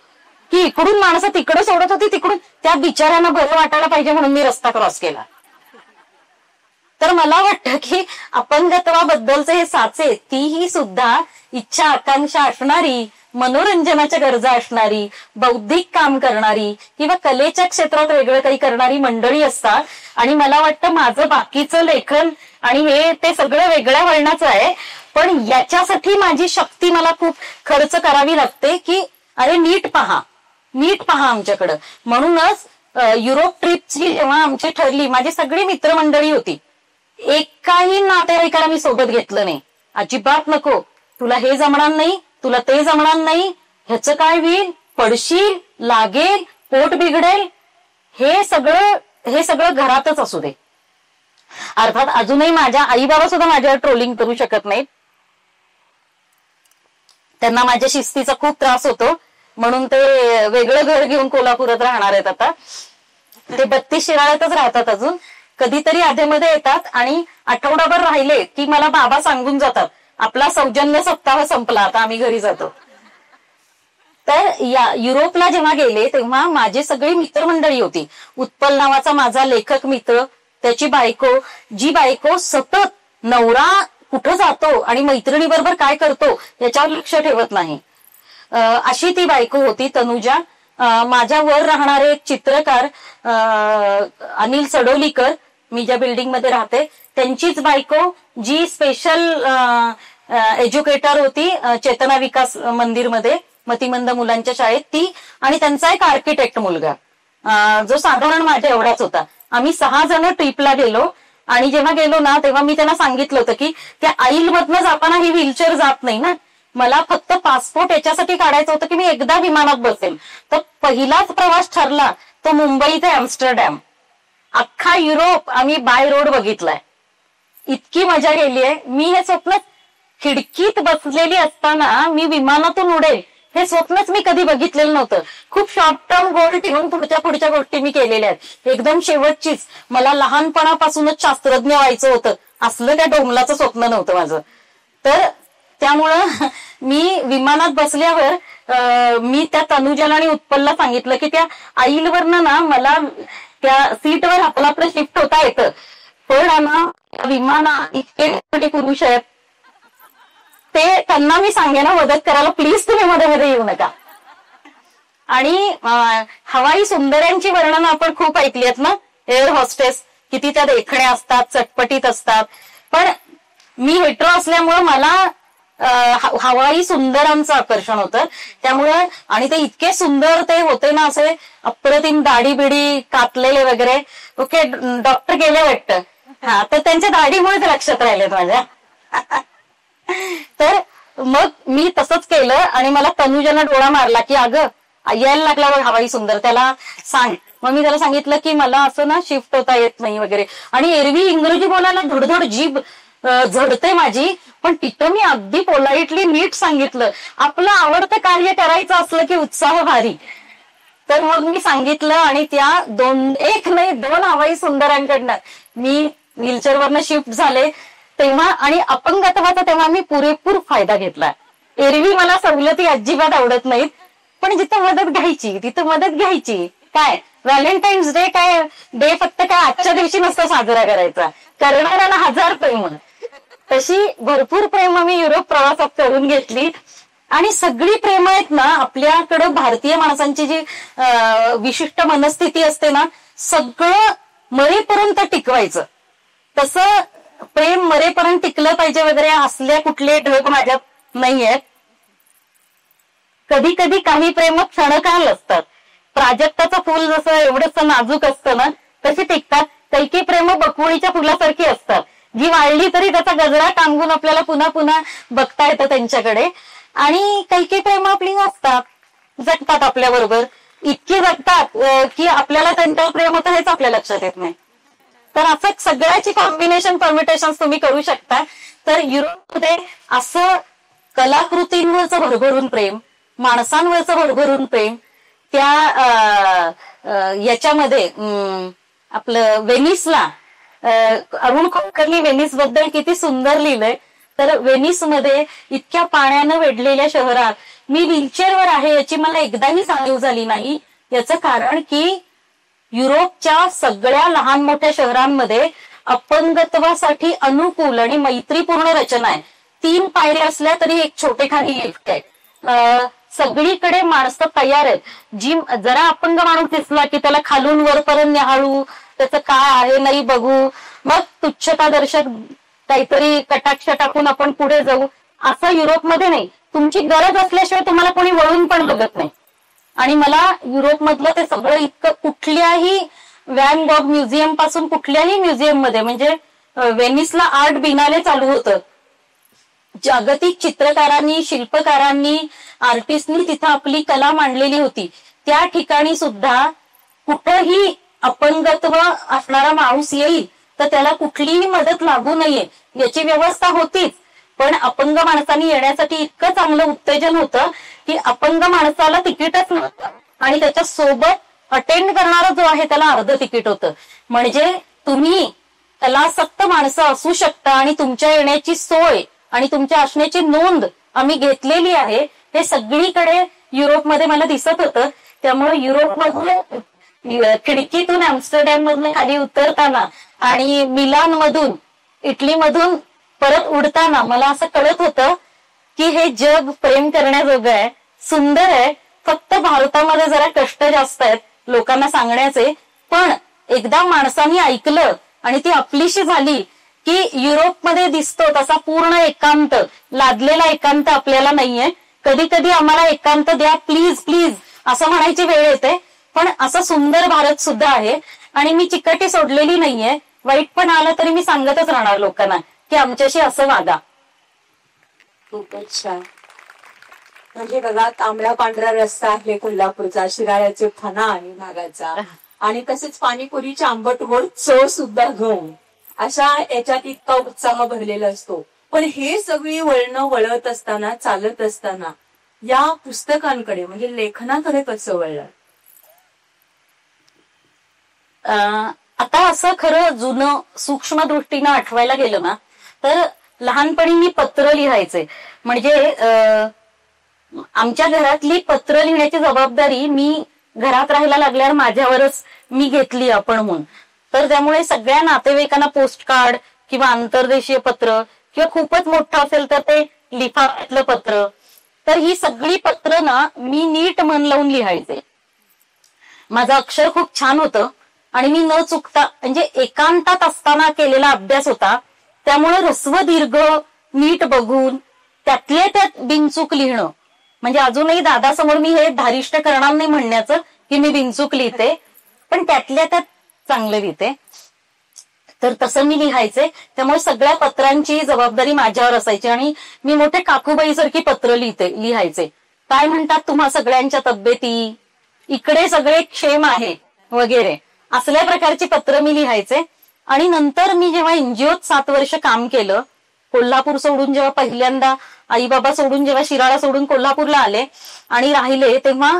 की इकडून माणसं तिकडे सोडत होती, तिकडून त्या बिचाऱ्यांना बरं वाटायला पाहिजे म्हणून मी रस्ता क्रॉस केला. तर मला वाटतं की अपंगत्वाबद्दलचे हे साचे, तीही सुद्धा इच्छा आकांक्षा असणारी, मनोरंजनाच्या गरजा असणारी, बौद्धिक काम करणारी किंवा कलेच्या क्षेत्रात वेगळं काही करणारी मंडळी असतात. आणि मला वाटतं माझं बाकीचं लेखन आणि हे ते सगळं वेगळ्या वळणाचं आहे, पण याच्यासाठी माझी शक्ती मला खूप खर्च करावी लागते की अरे नीट पहा आमच्याकडं. म्हणूनच युरोप ट्रिपची जेव्हा आमची ठरली, माझी सगळी मित्रमंडळी होती, एकाही नातेवाईकाला मी सोबत घेतलं नाही. अजिबात नको, तुला हे जमणार नाही, तुला ते जमणार नाही, ह्याचं काय होईल, पडशील, लागेल, पोट बिघडेल, हे सगळं घरातच असू दे. अर्थात अजूनही माझ्या आई बाबा सुद्धा माझ्यावर ट्रोलिंग करू शकत नाहीत. त्यांना माझ्या शिस्तीचा खूप त्रास होतो, म्हणून ते वेगळं घर घेऊन कोल्हापुरात राहणार आहेत. आता ते 32 शिराळ्यातच राहतात अजून. कधीतरी आधेमध्ये येतात आणि आठवडाभर राहिले की मला बाबा सांगून जातात, आपला सौजन्य सप्ताह संपला, आता आम्ही घरी जातो. तर या युरोपला जेव्हा गेले तेव्हा माझी सगळी मित्रमंडळी होती. उत्पल नावाचा माझा लेखक मित्र, त्याची बायको, जी बायको सतत नवरा कुठं जातो आणि मैत्रिणीबरोबर काय करतो याच्यावर लक्ष ठेवत नाही, अशी ती बायको होती तनुजा. माझ्या वर राहणारे एक चित्रकार अनिल सडोलीकर, मी ज्या बिल्डिंग मध्ये राहते त्यांचीच बायको, जी स्पेशल एज्युकेटर होती चेतना विकास मंदिरमध्ये, मतिमंद मुलांच्या शाळेत, ती. आणि त्यांचा एक आर्किटेक्ट मुलगा, जो साधारण माझ्या एवढाच होता. आम्ही 6 जण ट्रिपला गेलो. आणि जेव्हा गेलो ना तेव्हा मी त्यांना सांगितलं होतं की त्या आईलमधनं जाताना ही व्हीलचेअर जात नाही ना, मला फक्त पासपोर्ट याच्यासाठी काढायचं होतं की मी एकदा विमानात बसेल. तर पहिलाच प्रवास ठरला तो मुंबई ते एम्स्टरडॅम. अख्खा युरोप आम्ही बाय रोड बघितलाय. इतकी मजा गेली आहे. मी हे स्वप्न खिडकीत बसलेली असताना मी विमानातून उडेल हे स्वप्नच मी कधी बघितलेलं नव्हतं. खूप शॉर्ट टर्म गोल ठेवून पुढच्या गोष्टी मी केलेल्या आहेत. एकदम शेवटचीच, मला लहानपणापासूनच शास्त्रज्ञ व्हायचं होतं, असलं त्या डोंबलाचं स्वप्न नव्हतं माझं. तर त्यामुळं मी विमानात बसल्यावर मी त्या तनुजाला आणि उत्पलला सांगितलं की त्या आईलवरनं ना मला त्या सीटवर आपलं शिफ्ट होता येतं, पण ना विमानात इतके पुरुष आहेत, ते त्यांना मी सांगेन मदत करायला, प्लीज तुम्ही मध्ये येऊ नका. आणि हवाई सुंदर्यांची वर्णनं आपण खूप ऐकली आहेत ना, एअर हॉस्टेस, किती त्या देखण्या असतात, चटपटीत असतात. पण मी हेट्रो असल्यामुळे मला हवाई सुंदरांचं आकर्षण होतं. त्यामुळे आणि ते इतके सुंदर ते होते ना, असे अप्रतिम दाढी बिडी कातलेले वगैरे. ओके, डॉक्टर गेले वाटतं, हा, तर त्यांच्या दाढीमुळेच लक्षात राहिलेत माझ्या. तर मग मी तसंच केलं आणि मला तनुजानं डोळा मारला की अगं यायला लागला बघ हवाई सुंदर, त्याला सांग. मग मी त्याला सांगितलं की मला असं ना शिफ्ट होता येत नाही वगैरे. आणि एरवी इंग्रजी बोलायला धडधड जीभ झडते माझी, पण तिथं मी अगदी पोलाइटली नीट सांगितलं, आपलं आवडतं कार्य करायचं असलं की उत्साह भारी. तर मग मी सांगितलं आणि त्या 1 नाही 2 हवाई सुंदरांकडनं मी व्हीलचेअरवरनं शिफ्ट झाले तेव्हा आणि अपंगत्वाचा तेव्हा मी पुरेपूर फायदा घेतला. एरवी मला सवलती अजिबात आवडत नाहीत, पण जिथं मदत घ्यायची तिथं मदत घ्यायची. काय व्हॅलेंटाईन्स डे काय डे फक्त काय आजच्या दिवशी नसतं साजरा करायचा, करणाऱ्याला 1000 प्रेम. तशी भरपूर प्रेम मी युरोप प्रवासात करून घेतली. आणि सगळी प्रेम आहेत ना आपल्याकडं भारतीय माणसांची जी विशिष्ट मनस्थिती असते ना, सगळं मरेपर्यंत टिकवायचं. तसं प्रेम मरेपर्यंत टिकलं पाहिजे वगैरे असले कुठले ढग माझ्यात नाहीयेत. कधी कधी काही प्रेम क्षणकाल असतात. प्राजक्ताचं फुल जसं एवढंच नाजूक असतं ना तशी टिकतात. काही प्रेम बकुळीच्या फुलासारखी असतात, जी वाळली तरी त्याचा गजरा टांगून आपल्याला पुन्हा पुन्हा बघता येतं त्यांच्याकडे. आणि काही प्रेम आपली असतात, जगतात आपल्या बरोबर, इतकी जगतात की आपल्याला त्यांच्यावर प्रेम होतं हेच आपल्या लक्षात येत नाही. तर असं सगळ्याची कॉम्बिनेशन परमिटेशन तुम्ही करू शकता. तर युरोपमध्ये असं कलाकृतींवरचं भरभरून प्रेम, माणसांवरचं भरभरून प्रेम, त्या याच्यामध्ये आपलं व्हेनिसला अरुण खोकरनी व्हेनिस बद्दल किती सुंदर लिहिलंय. तर व्हेनिसमध्ये इतक्या पाण्यानं वेढलेल्या शहरात मी व्हीलचेअरवर आहे याची मला एकदाही जाणीव झाली नाही. याचं कारण की युरोपच्या सगळ्या लहान मोठ्या शहरांमध्ये अपंगत्वासाठी अनुकूल आणि मैत्रीपूर्ण रचना आहे. 3 पायऱ्या असल्या तरी एक छोटेखानी लिफ्ट आहे. सगळीकडे माणसं तयार आहेत. जी जरा अपंग माणूस दिसला की त्याला खालून वरपर्यंत निहाळू, त्याचं काय आहे नाही बघू, मग तुच्छता दर्शक काहीतरी कटाक्ष टाकून आपण पुढे जाऊ. असं युरोपमध्ये नाही. तुमची गरज असल्याशिवाय तुम्हाला कोणी वळून पण बघत नाही. आणि मला युरोपमधलं ते सगळं इतकं कुठल्याही व्हॅन गॉग म्युझियम पासून कुठल्याही म्युझियम मध्ये, म्हणजे व्हेनिसला आर्ट बिनाले चालू होतं. जागतिक चित्रकारांनी, शिल्पकारांनी, आर्टिस्टनी तिथं आपली कला मांडलेली होती. त्या ठिकाणी सुद्धा कुठंही अपंगत्व असणारा माणूस येईल तर त्याला कुठलीही मदत लागू नये याची व्यवस्था होतीच. पण अपंग माणसांनी येण्यासाठी इतकं चांगलं उत्तेजन होतं की अपंग माणसाला तिकीटच नव्हतं आणि त्याच्या सोबत अटेंड करणारा जो आहे त्याला अर्ध तिकीट होतं. म्हणजे तुम्ही कलासक्त माणसं असू शकता आणि तुमच्या येण्याची सोय आणि तुमच्या असण्याची नोंद आम्ही घेतलेली आहे. हे सगळीकडे युरोपमध्ये मला दिसत होतं. त्यामुळे युरोपमधून खिडकीतून अॅम्स्टरडॅम मधून खाली उतरताना आणि मिलान मधून, इटलीमधून परत उडताना मला असं कळत होतं की हे जग प्रेम करण्याजोगं आहे, सुंदर आहे. फक्त भारतामध्ये जरा कष्ट जास्त आहेत लोकांना सांगण्याचे. पण एकदा माणसांनी ऐकलं आणि ती आपलीशी झाली की युरोपमध्ये दिसतो तसा पूर्ण एकांत, लादलेला एकांत आपल्याला नाहीये. कधी कधी आम्हाला एकांत द्या प्लीज प्लीज असं म्हणायची वेळ येते. पण असं सुंदर भारत सुद्धा आहे आणि मी चिकटी सोडलेली नाहीये. वाईट पण आलं तरी मी सांगतच राहणार लोकांना की आमच्याशी असं वागा. खूपच छान. म्हणजे बघा, तांबडा पांढरा रस्ता आहे कोल्हापूरचा, शिराळ्याचे फणा आहे भागाचा, आणि तसेच पाणीपुरीची आंबट गोड चव सुद्धा घेऊन अशा याच्यात इतका उत्साह भरलेला असतो. पण हे सगळी वळणं वळत असताना, चालत असताना या पुस्तकांकडे म्हणजे लेखनाकडे कसं वळलं? आता असं खरं जुनं सूक्ष्म दृष्टीनं आठवायला गेलं ना तर लहानपणी मी पत्र लिहायचे. म्हणजे आमच्या घरातली पत्र लिहिण्याची जबाबदारी मी घरात राहायला लागल्यावर माझ्यावरच मी घेतली आपण म्हणून. तर त्यामुळे सगळ्या नातेवाईकांना पोस्ट कार्ड किंवा आंतरदेशीय पत्र किंवा खूपच मोठं असेल तर ते लिफाफ्यातलं पत्र, तर ही सगळी पत्र ना मी नीट मन लावून लिहायचे. माझं अक्षर खूप छान होतं आणि मी न चुकता, म्हणजे एकांतात असताना केलेला अभ्यास होता, त्यामुळे ह्रस्व दीर्घ नीट बघून त्यातल्या त्यात बिनचूक लिहिणं. म्हणजे अजूनही दादासमोर मी हे धारिष्ट करणार नाही म्हणण्याचं की मी बिनचूक लिहिते, पण त्यातल्या त्यात चांगलं लिहिते. तर तसं मी लिहायचे. त्यामुळे सगळ्या पत्रांची जबाबदारी माझ्यावर असायची आणि मी मोठे काकूबाईसारखी पत्र लिहायचे. काय म्हणतात तुम्हा सगळ्यांच्या तब्येती, इकडे सगळे क्षेम आहे वगैरे असल्या प्रकारची पत्र मी लिहायचे. आणि नंतर मी जेव्हा एनजीओत 7 वर्ष काम केलं, कोल्हापूर सोडून जेव्हा पहिल्यांदा आई बाबा सोडून जेव्हा शिराळा सोडून कोल्हापूरला आले आणि राहिले, तेव्हा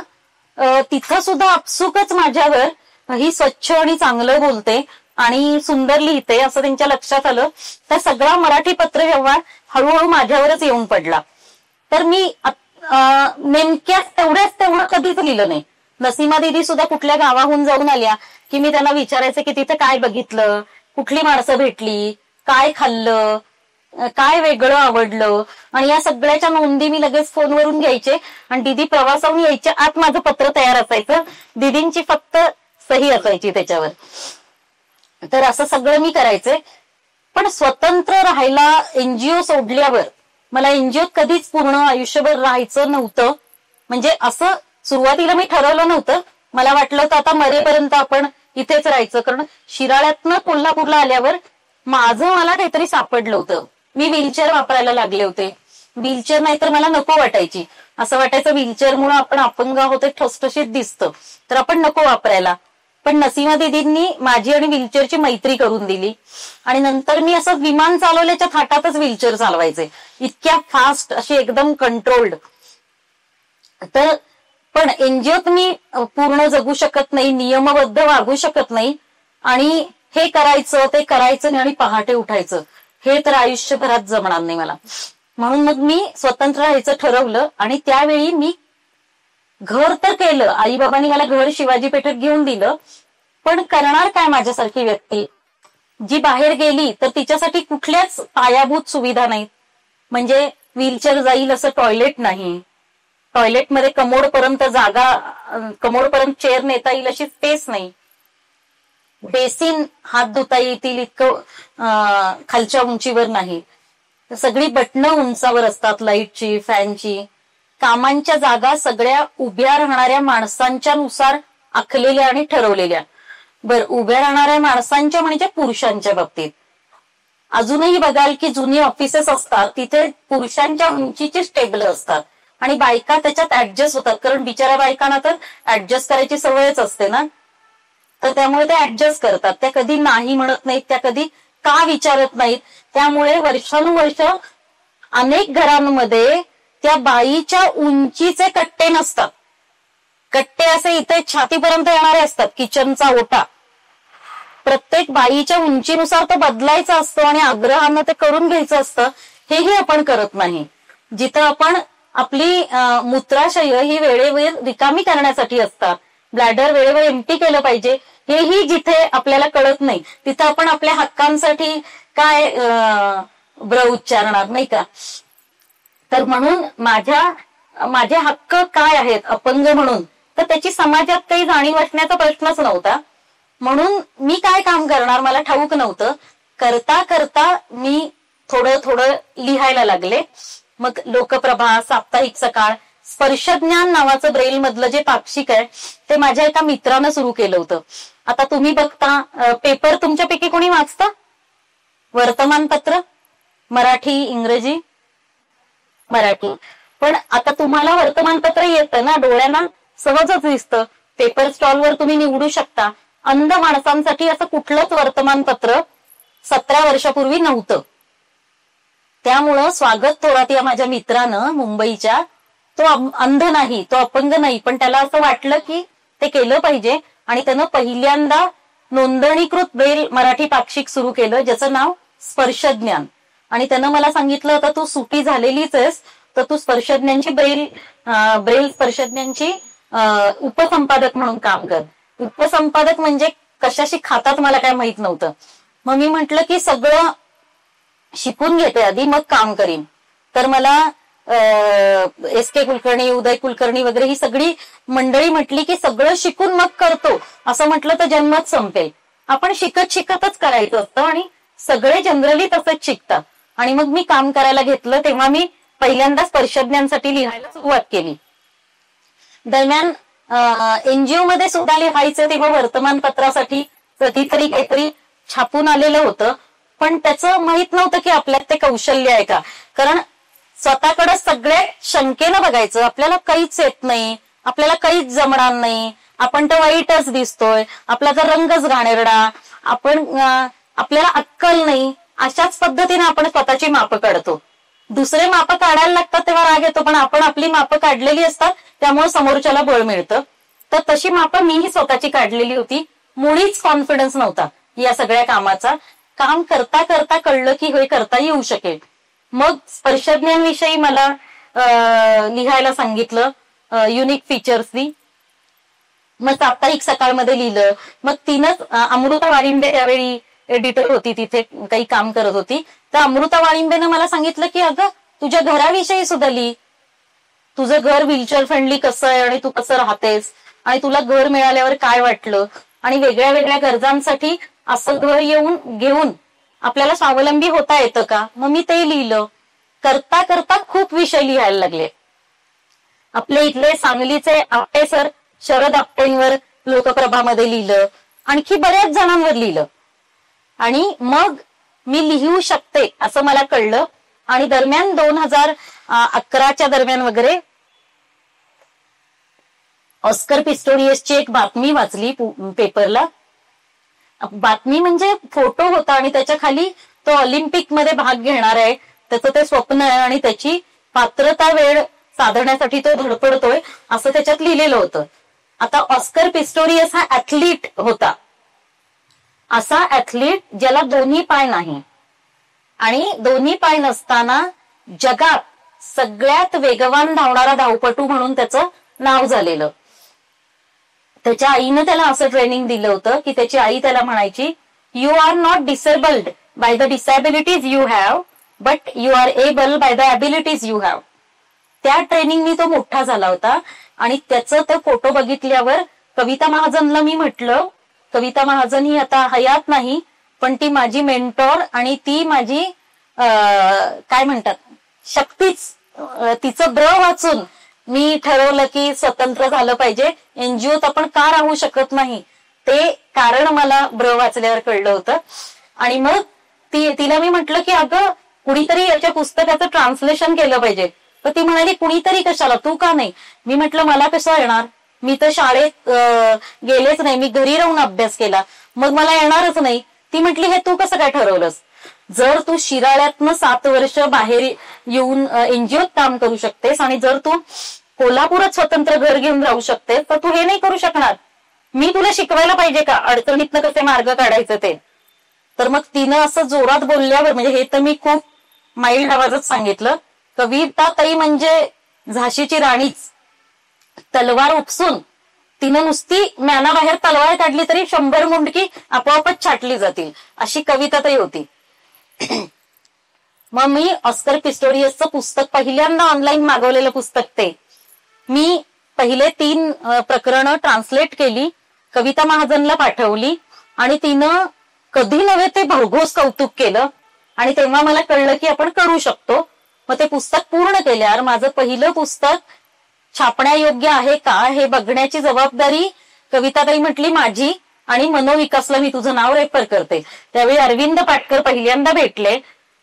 तिथं सुद्धा आपसुकच माझ्यावर ही स्वच्छ आणि चांगलं बोलते, आणि सुंदर लिहिते असं त्यांच्या लक्षात आलं. तर सगळा मराठी पत्रव्यवहार हळूहळू माझ्यावरच येऊन पडला. तर मी नेमक्या तेवढं कधीच लिहिलं नाही. नसीमा दिदी सुद्धा कुठल्या गावाहून जाऊन आल्या की मी त्यांना विचारायचे की तिथे काय बघितलं, कुठली माणसं भेटली, काय खाल्लं, काय वेगळं आवडलं, आणि या सगळ्याच्या नोंदी मी लगेच फोनवरून घ्यायचे. आणि दीदी प्रवासाहून यायच्या आत माझं पत्र तयार असायचं, दीदींची फक्त सही असायची त्याच्यावर. तर असं सगळं मी करायचे. पण स्वतंत्र राहायला एनजीओ सोडल्यावर मला एनजीओत कधीच पूर्ण आयुष्यभर राहायचं नव्हतं. म्हणजे असं सुरुवातीला मी ठरवलं नव्हतं. मला वाटलं तर आता मरेपर्यंत आपण इथेच राहायचं, कारण शिराळ्यातनं कोल्हापूरला आल्यावर माझं मला काहीतरी सापडलं होतं. मी व्हीलचेअर वापरायला लागले होते. व्हीलचेअर नाही तर मला नको वाटायची. असं वाटायचं व्हीलचेअरमुळे आपण अपंग आहोत, ठसठशीत दिसतं, तर आपण नको वापरायला. पण नसीमा दिदींनी माझी आणि व्हीलचेअरची मैत्री करून दिली. आणि नंतर मी असं विमान चालवल्याच्या थाटातच व्हीलचेअर चालवायचे, इतक्या फास्ट, अशी एकदम कंट्रोल्ड. तर पण एनजीओत मी पूर्ण जगू शकत नाही, नियमबद्ध वागू शकत नाही, आणि हे करायचं ते करायचं नाही आणि पहाटे उठायचं, हे तर आयुष्यभरात जमणार नाही मला. म्हणून मग मी स्वतंत्र राहायचं ठरवलं. आणि त्यावेळी मी घर तर केलं, आई बाबांनी मला घर शिवाजी पेठेत घेऊन दिलं. पण करणार काय माझ्यासारखी व्यक्ती जी बाहेर गेली तर तिच्यासाठी कुठल्याच पायाभूत सुविधा नाहीत. म्हणजे व्हीलचेअर जाईल असं टॉयलेट नाही, टॉयलेटमध्ये कमोडपर्यंत कमोडपर्यंत चेअर नेता येईल अशी स्पेस नाही, बेसिन हात धुता येतील इतकं खालच्या उंचीवर नाही, सगळी बटणं उंचावर असतात, लाईटची, फॅनची. कामांच्या जागा सगळ्या उभ्या राहणाऱ्या माणसांच्या नुसार आखलेल्या आणि ठरवलेल्या. बरं, उभ्या राहणाऱ्या माणसांच्या म्हणजे पुरुषांच्या बाबतीत अजूनही बघाल की जुनी ऑफिसेस असतात तिथे पुरुषांच्या उंचीची टेबल असतात आणि बायका त्याच्यात ऍडजस्ट होतात, कारण बिचाऱ्या बायकांना तर ऍडजस्ट करायची सवयच असते ना. तर त्यामुळे त्या ऍडजस्ट करतात, त्या कधी नाही म्हणत नाहीत, त्या कधी का विचारत नाहीत. त्यामुळे वर्षानुवर्ष अनेक घरांमध्ये त्या बाईच्या उंचीचे कट्टे नसतात. कट्टे असे इथे छातीपर्यंत येणारे असतात, किचनचा ओटा. प्रत्येक बाईच्या उंचीनुसार तो बदलायचा असतो आणि आग्रहानं ते करून घ्यायचं असतं. हेही आपण करत नाही. जिथं आपण आपली मूत्राशय ही वेळेवर रिकामी करण्यासाठी असतात, ब्लॅडर वेळेवर एम्प्टी केलं पाहिजे, हेही जिथे आपल्याला कळत नाही तिथं आपण आपल्या हक्कांसाठी काय उच्चारणार, नाही का. तर म्हणून माझे हक्क काय आहेत अपंग म्हणून, तर त्याची समाजात काही जाणीव असण्याचा प्रश्नच नव्हता. म्हणून मी काय काम करणार मला ठाऊक नव्हतं. करता करता मी थोडं थोडं लिहायला लागले. मग लोकप्रभा, साप्ताहिक सकाळ, स्पर्शज्ञान नावाचं ब्रेल मधलं जे पाक्षिक आहे ते माझ्या एका मित्रानं सुरू केलं होतं. आता तुम्ही बघता पेपर तुमच्यापैकी कोणी वाचतं? वर्तमानपत्र मराठी, इंग्रजी, मराठी. पण आता तुम्हाला वर्तमानपत्र येतं ना, डोळ्यांना सहजच दिसतं. पेपर स्टॉलवर तुम्ही निवडू शकता. अंध माणसांसाठी असं कुठलंच वर्तमानपत्र 17 वर्षापूर्वी नव्हतं. त्यामुळं स्वागत थोरात या माझ्या मित्रानं मुंबईच्या, तो अंध नाही, तो अपंग नाही, पण त्याला असं वाटलं की ते केलं पाहिजे आणि त्यानं पहिल्यांदा नोंदणीकृत ब्रेल मराठी पाक्षिक सुरू केलं ज्याचं नाव स्पर्शज्ञान. आणि त्यानं मला सांगितलं होतं तू सुटी झालेलीच आहेस तर तू स्पर्शज्ञांची ब्रेल स्पर्शज्ञांची उपसंपादक म्हणून काम कर. उपसंपादक म्हणजे कशाशी खातात मला काय माहित नव्हतं. मग मी म्हंटल की सगळं शिकून घेते आधी मग काम करीन. तर मला SK कुलकर्णी, उदय कुलकर्णी वगैरे ही सगळी मंडळी म्हटली की सगळं शिकून मग करतो असं म्हटलं तर जन्मच संपेल. आपण शिकत शिकतच करायचं असतं आणि सगळे जनरली तसंच शिकतात. आणि मग मी काम करायला घेतलं तेव्हा मी पहिल्यांदा स्पर्शज्ञांसाठी लिहायला सुरुवात केली. दरम्यान एनजीओ मध्ये सुद्धा लिहायचं तेव्हा वर्तमानपत्रासाठी कधीतरी काहीतरी छापून आलेलं होतं, पण त्याचं माहित नव्हतं की आपल्यात ते कौशल्य आहे का. कारण स्वतःकडे सगळे शंकेनं बघायचं, आपल्याला काहीच येत नाही, आपल्याला काहीच जमणार नाही, आपण तर वाईटच दिसतोय, आपला तर रंगच घाणेरडा, आपल्याला अक्कल नाही, अशाच पद्धतीने आपण स्वतःची मापं काढतो. दुसरे मापं काढायला लागतात तेव्हा राग येतो, पण आपण आपली मापं काढलेली असतात त्यामुळे समोरच्याला बळ मिळतं. तर तशी मापं मीही स्वतःची काढलेली होती. मुळीच कॉन्फिडन्स नव्हता. या सगळ्या कामाचा. काम करता करता कळलं की हे करता येऊ शकेल. मग स्पर्शज्ञांविषयी मला लिहायला सांगितलं, युनिक फीचर्सनी. मग साप्ताहिक सकाळमध्ये लिहिलं. मग तिनंच अमृता वाळिंबे त्यावेळी एडिटर होती, तिथे काही काम करत होती. तर अमृता वाळिंबेनं मला सांगितलं की अगं तुझ्या घराविषयी सुद्धा लिही. तुझं घर व्हीलचेअर फ्रेंडली कसं आहे आणि तू कसं राहतेस आणि तुला घर मिळाल्यावर काय वाटलं आणि वेगळ्या वेगळ्या गरजांसाठी असं घर घेऊन आपल्याला स्वावलंबी होता येतं का. मग मी ते लिहिलं. करता करता खूप विषय लिहायला लागले. आपले इथले सांगलीचे आपटे सर शरद आपटेंवर लोकप्रभामध्ये लिहिलं. आणखी बऱ्याच जणांवर लिहिलं. आणि मग मी लिहू शकते असं मला कळलं. आणि दरम्यान 2011च्या दरम्यान वगैरे ऑस्कर पिस्टोरियसची एक बातमी वाचली पेपरला. बातमी म्हणजे फोटो होता आणि त्याच्या खाली तो ऑलिम्पिक मध्ये भाग घेणार आहे, त्याचं ते स्वप्न आहे आणि त्याची पात्रता वेळ साधण्यासाठी तो धडपडतोय असं त्याच्यात लिहिलेलं होतं. आता ऑस्कर पिस्टोरियस हा ऍथलीट होता. असा ऍथलीट ज्याला दोन्ही पाय नाही आणि दोन्ही पाय नसताना जगात सगळ्यात वेगवान धावणारा धावपटू म्हणून त्याचं नाव झालेलं. त्याच्या आईनं त्याला असं ट्रेनिंग दिलं होतं की त्याची आई त्याला म्हणायची, you are not disabled by the disabilities you have, but you are able by the abilities you have. त्या ट्रेनिंगनी तो मोठा झाला होता. आणि त्याचं तो फोटो बघितल्यावर कविता महाजनला मी म्हटलं, कविता महाजन ही आता हयात नाही पण ती माझी मेंटॉर आणि ती माझी काय म्हणतात शक्तीच. तिचं ब्र वाचून मी ठरवलं की स्वतंत्र झालं पाहिजे. एनजीओत आपण का राहू शकत नाही ते कारण मला ब्र वाचल्यावर कळलं होतं. आणि मग तिला मी म्हटलं की अगं कुणीतरी याच्या पुस्तकाचं ट्रान्सलेशन केलं पाहिजे. तर ती म्हणाली कुणीतरी कशाला, तू का नाही. मी म्हटलं मला कसं येणार, मी तर शाळेत गेलेच नाही, मी घरी राहून अभ्यास केला, मग मला येणारच नाही. ती म्हटली हे तू कसं काय ठरवलंस. जर तू शिराळ्यातनं 7 वर्ष बाहेर येऊन एनजीओत काम करू शकतेस आणि जर तू कोल्हापुरात स्वतंत्र घर घेऊन राहू शकतेस तर तू हे नाही करू शकणार. मी तुला शिकवायला पाहिजे का अडचणीतनं कसे मार्ग काढायचे ते. तर मग तिनं असं जोरात बोलल्यावर, म्हणजे हे तर मी खूप माईल्ड आवाजात सांगितलं, कविता ताई म्हणजे झाशीची राणीच. तलवार उपसून तिनं नुसती म्यानाबाहेर तलवार काढली तरी 100 मुंडकी आपोआपच छाटली जातील अशी कविता ताई होती. मग मी ऑस्कर पिस्टोरियसचं पुस्तक पहिल्यांदा ऑनलाईन मागवलेलं पुस्तक ते मी पहिले 3 प्रकरणं ट्रान्सलेट केली, कविता महाजनला पाठवली आणि तिनं कधी नव्हे ते भरघोस कौतुक केलं. आणि तेव्हा मला कळलं की आपण करू शकतो. मग ते पुस्तक पूर्ण केल्यावर माझं पहिलं पुस्तक छापण्यायोग्य आहे का हे बघण्याची जबाबदारी कविताताई म्हटली माझी. आणि मनोविकासला मी तुझं नाव रेफर करते. त्यावेळी अरविंद पाटकर पहिल्यांदा भेटले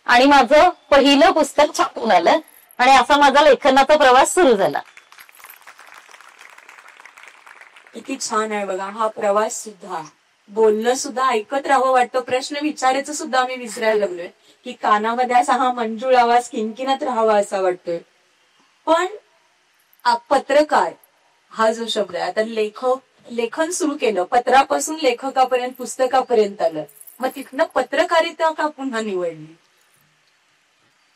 आणि माझं पहिलं पुस्तक छापून आलं आणि असा माझा लेखनाचा प्रवास सुरू झाला. किती छान आहे बघा हा प्रवास सुद्धा. बोलणं सुद्धा ऐकत राहावं वाटतं, प्रश्न विचारायचं सुद्धा आम्ही विसरायला लागलोय की कानामध्ये असा हा मंजूळ आवाज किनकिनत राहावा असा वाटतोय. पण पत्रकार हा जो शब्द आहे, आता लेखन सुरू केलं, पत्रापासून लेखकापर्यंत पुस्तकापर्यंत आलं, मग तिथनं पत्रकारिता का पुन्हा निवडली.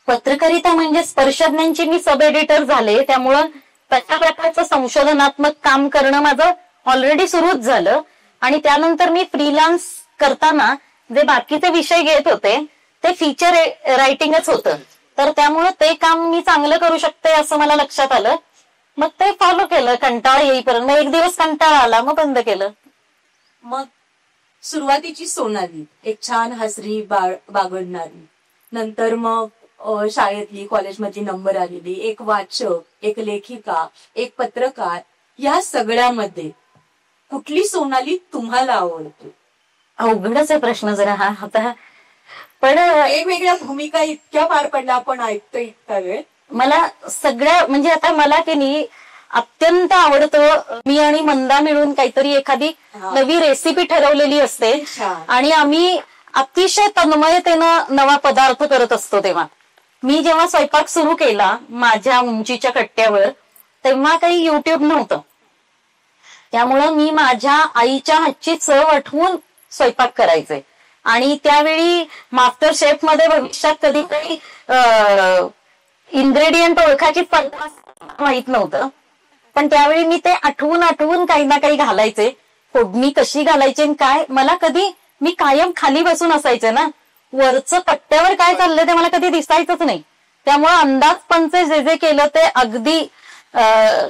पत्रकारिता म्हणजे स्पर्शज्ञांची मी सब एडिटर झाले, त्यामुळं तशा प्रकारचं संशोधनात्मक काम करणं माझं ऑलरेडी सुरूच झालं. आणि त्यानंतर मी फ्रीलान्स करताना जे बाकीचे विषय घेत होते ते फीचर रायटिंगच होतं. तर त्यामुळे ते काम मी चांगलं करू शकते असं मला लक्षात आलं. मग ते फॉलो केलं कंटाळा येईपर्यंत. मग एक दिवस कंटाळा आला, मग बंद केलं. मग सुरुवातीची सोनाली एक छान हसरी बागडणारी, नंतर मग शाळेतली कॉलेजमधली नंबर आलेली, एक वाचक, एक लेखिका, एक पत्रकार, या सगळ्यामध्ये कुठली सोनाली तुम्हाला आवडते. अवघडच आहे प्रश्न जरा हा आता. पण वेगवेगळ्या भूमिका इतक्या पार पडल्या आपण ऐकतो इतका वेळ. मला सगळ्या म्हणजे आता मला की नाही अत्यंत आवडतं, मी आणि मंदा मिळून काहीतरी एखादी नवी रेसिपी ठरवलेली असते आणि आम्ही अतिशय तन्मयतेनं नवा पदार्थ करत असतो. तेव्हा मी जेव्हा स्वयंपाक सुरू केला माझ्या उंचीच्या कट्ट्यावर तेव्हा काही युट्यूब नव्हतं. त्यामुळं मी माझ्या आईच्या हातची चव आठवून स्वयंपाक करायचे. आणि त्यावेळी मास्टर शेफ मध्ये भविष्यात कधी काही इन्ग्रेडियंट ओळखायची पद्धत माहित नव्हतं, पण त्यावेळी मी ते आठवून काही ना काही घालायचे. फोडणी कशी घालायची आणि काय, मला कधी, मी कायम खाली बसून असायचे ना, वरचं कट्ट्यावर काय चाललंय ते मला कधी दिसायचंच नाही. त्यामुळे अंदाजपंचे जे केलं ते अगदी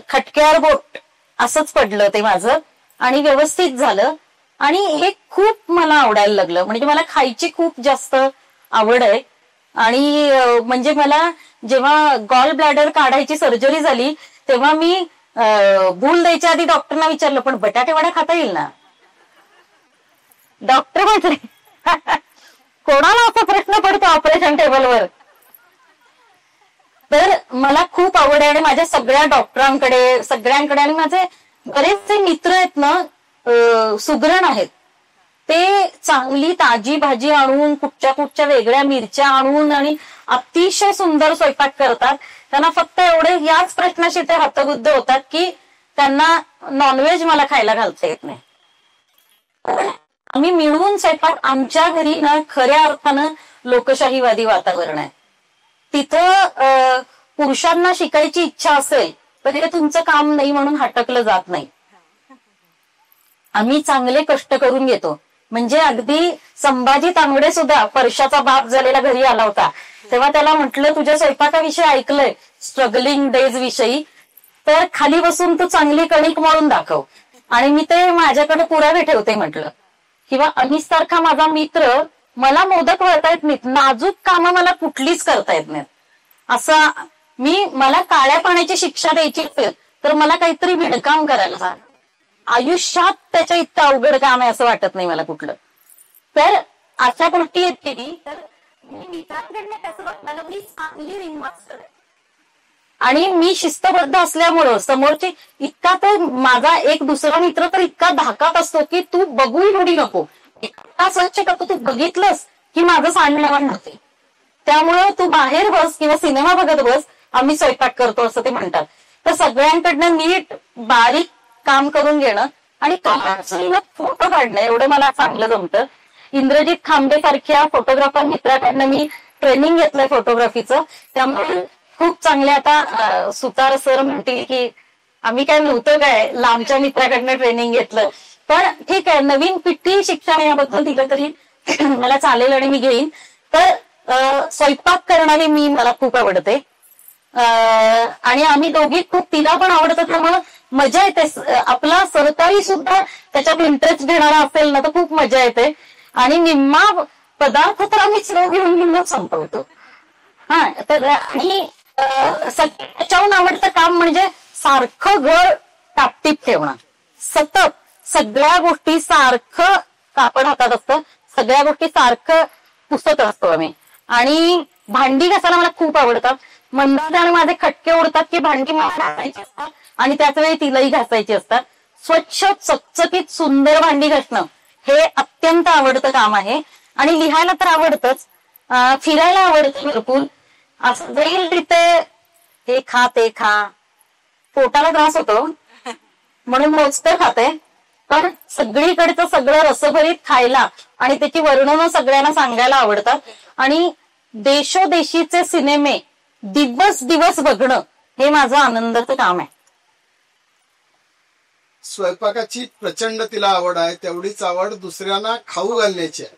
खटक्यावर बोट असंच पडलं ते माझं, आणि व्यवस्थित झालं. आणि हे खूप मला आवडायला लागलं, म्हणजे मला खायची खूप जास्त आवड आहे. आणि म्हणजे मला जेव्हा गॉल ब्लॅडर काढायची सर्जरी झाली तेव्हा मी भूल द्यायच्या आधी डॉक्टरना विचारलं, पण बटाटे वडा खाता येईल ना? डॉक्टर म्हटले कोणाला असा प्रश्न पडतो ऑपरेशन टेबलवर? तर मला खूप आवड आहे आणि माझ्या सगळ्या डॉक्टरांकडे सगळ्यांकडे, आणि माझे बरेचसे मित्र आहेत ना सुगरण आहेत, ते चांगली ताजी भाजी आणून कुठच्या वेगळ्या मिरच्या आणून आणि अतिशय सुंदर स्वयंपाक करतात. त्यांना फक्त एवढे याच प्रश्नाशी ते हतबुद्ध होतात की त्यांना नॉनव्हेज मला खायला घालता येत नाही. आम्ही मिळून स्वयंपाक, आमच्या घरी ना खऱ्या अर्थानं लोकशाहीवादी वातावरण आहे. तिथं पुरुषांना शिकायची इच्छा असेल तर ते तुमचं काम नाही म्हणून हटकलं जात नाही. आम्ही चांगले कष्ट करून घेतो. म्हणजे अगदी संभाजी तांबडे सुद्धा परशाचा बाप झालेला घरी आला होता, तेव्हा त्याला म्हटलं तुझ्या स्वयंपाकाविषयी ऐकलंय, स्ट्रगलिंग डेज विषयी, तर खाली बसून तू चांगली कणिक मळून दाखव आणि मी ते माझ्याकडे पुरावे ठेवते म्हटलं. किंवा अनिस सारखा माझा मित्र, मला मोदक वळता येत नाहीत, नाजूक कामं मला कुठलीच करता येत नाहीत. असं मला काळ्या पाण्याची शिक्षा द्यायची असेल तर मला काहीतरी विणकाम करायला सांग. आयुष्यात त्याच्या इतकं अवघड काम आहे असं वाटत नाही मला कुठलं. तर अशा गोष्टी आहेत की तर मी चांगली रिंग मास्टर आहे आणि मी शिस्तबद्ध असल्यामुळं समोरची इतका, तो माझा एक दुसरा मित्र तर इतका धाकात असतो की तू बघूही थोडी नको, इतका स्वच्छ करतो, तू बघितलंस की माझं सांडण्यावर नव्हते, त्यामुळं तू बाहेर बस किंवा सिनेमा बघत बस, आम्ही स्वयंपाक करतो असं ते म्हणतात. तर सगळ्यांकडनं नीट बारीक काम करून घेणं आणि फोटो काढणं एवढं मला चांगलं जमतं. इंद्रजित खांबे सारख्या फोटोग्राफर मित्राकडनं मी ट्रेनिंग घेतलंय फोटोग्राफीचं, त्यामुळे खूप चांगले. आता सुतार सर म्हणतील की आम्ही काय नव्हतं काय लांबच्या मित्राकडनं ट्रेनिंग घेतलं, पण ठीक आहे, नवीन पिढी शिक्षण याबद्दल दिलं तरी मला चालेल आणि मी घेईन. तर स्वयंपाक करणारी मला खूप आवडते आणि आम्ही दोघी खूप, तिला पण आवडतं, त्यामुळे मजा येते. आपला सहकारी सुद्धा त्याच्यात इंटरेस्ट घेणारा असेल ना तर खूप मजा येते. आणि निम्मा पदार्थ तर आम्ही सर्व घेऊन संपवतो. हा, तर आणि त्याच्याहून आवडतं काम म्हणजे सारखं घर टापटीप ठेवणं, सतत सगळ्या गोष्टी सारखं कापड हातात असतं, सगळ्या गोष्टी सारखं पुसत असतो आम्ही. आणि भांडी घासायला मला खूप आवडतात. मंदार आणि माझे खटके उडतात की भांडी मला घासायची असतात आणि त्याच वेळी तिलाही घासायची असतात. स्वच्छ चकचकीत सुंदर भांडी घासणं हे अत्यंत आवडतं काम आहे. आणि लिहायला तर आवडतच, फिरायला आवडतं भरपूर. असं जाईल तिथे हे खा ते खा, पोटाला त्रास होतो म्हणून मोजतं खाते, पण सगळीकडचं सगळं रसभरीत खायला आणि त्याची वर्णनं सगळ्यांना सांगायला आवडतात. आणि देशोदेशीचे सिनेमे दिवस दिवस बघणं हे माझं आनंदाचं काम आहे. स्वयंपाकाची प्रचंड तिला आवड आहे, तेवढीच आवड दुसऱ्यांना खाऊ घालण्याची आहे.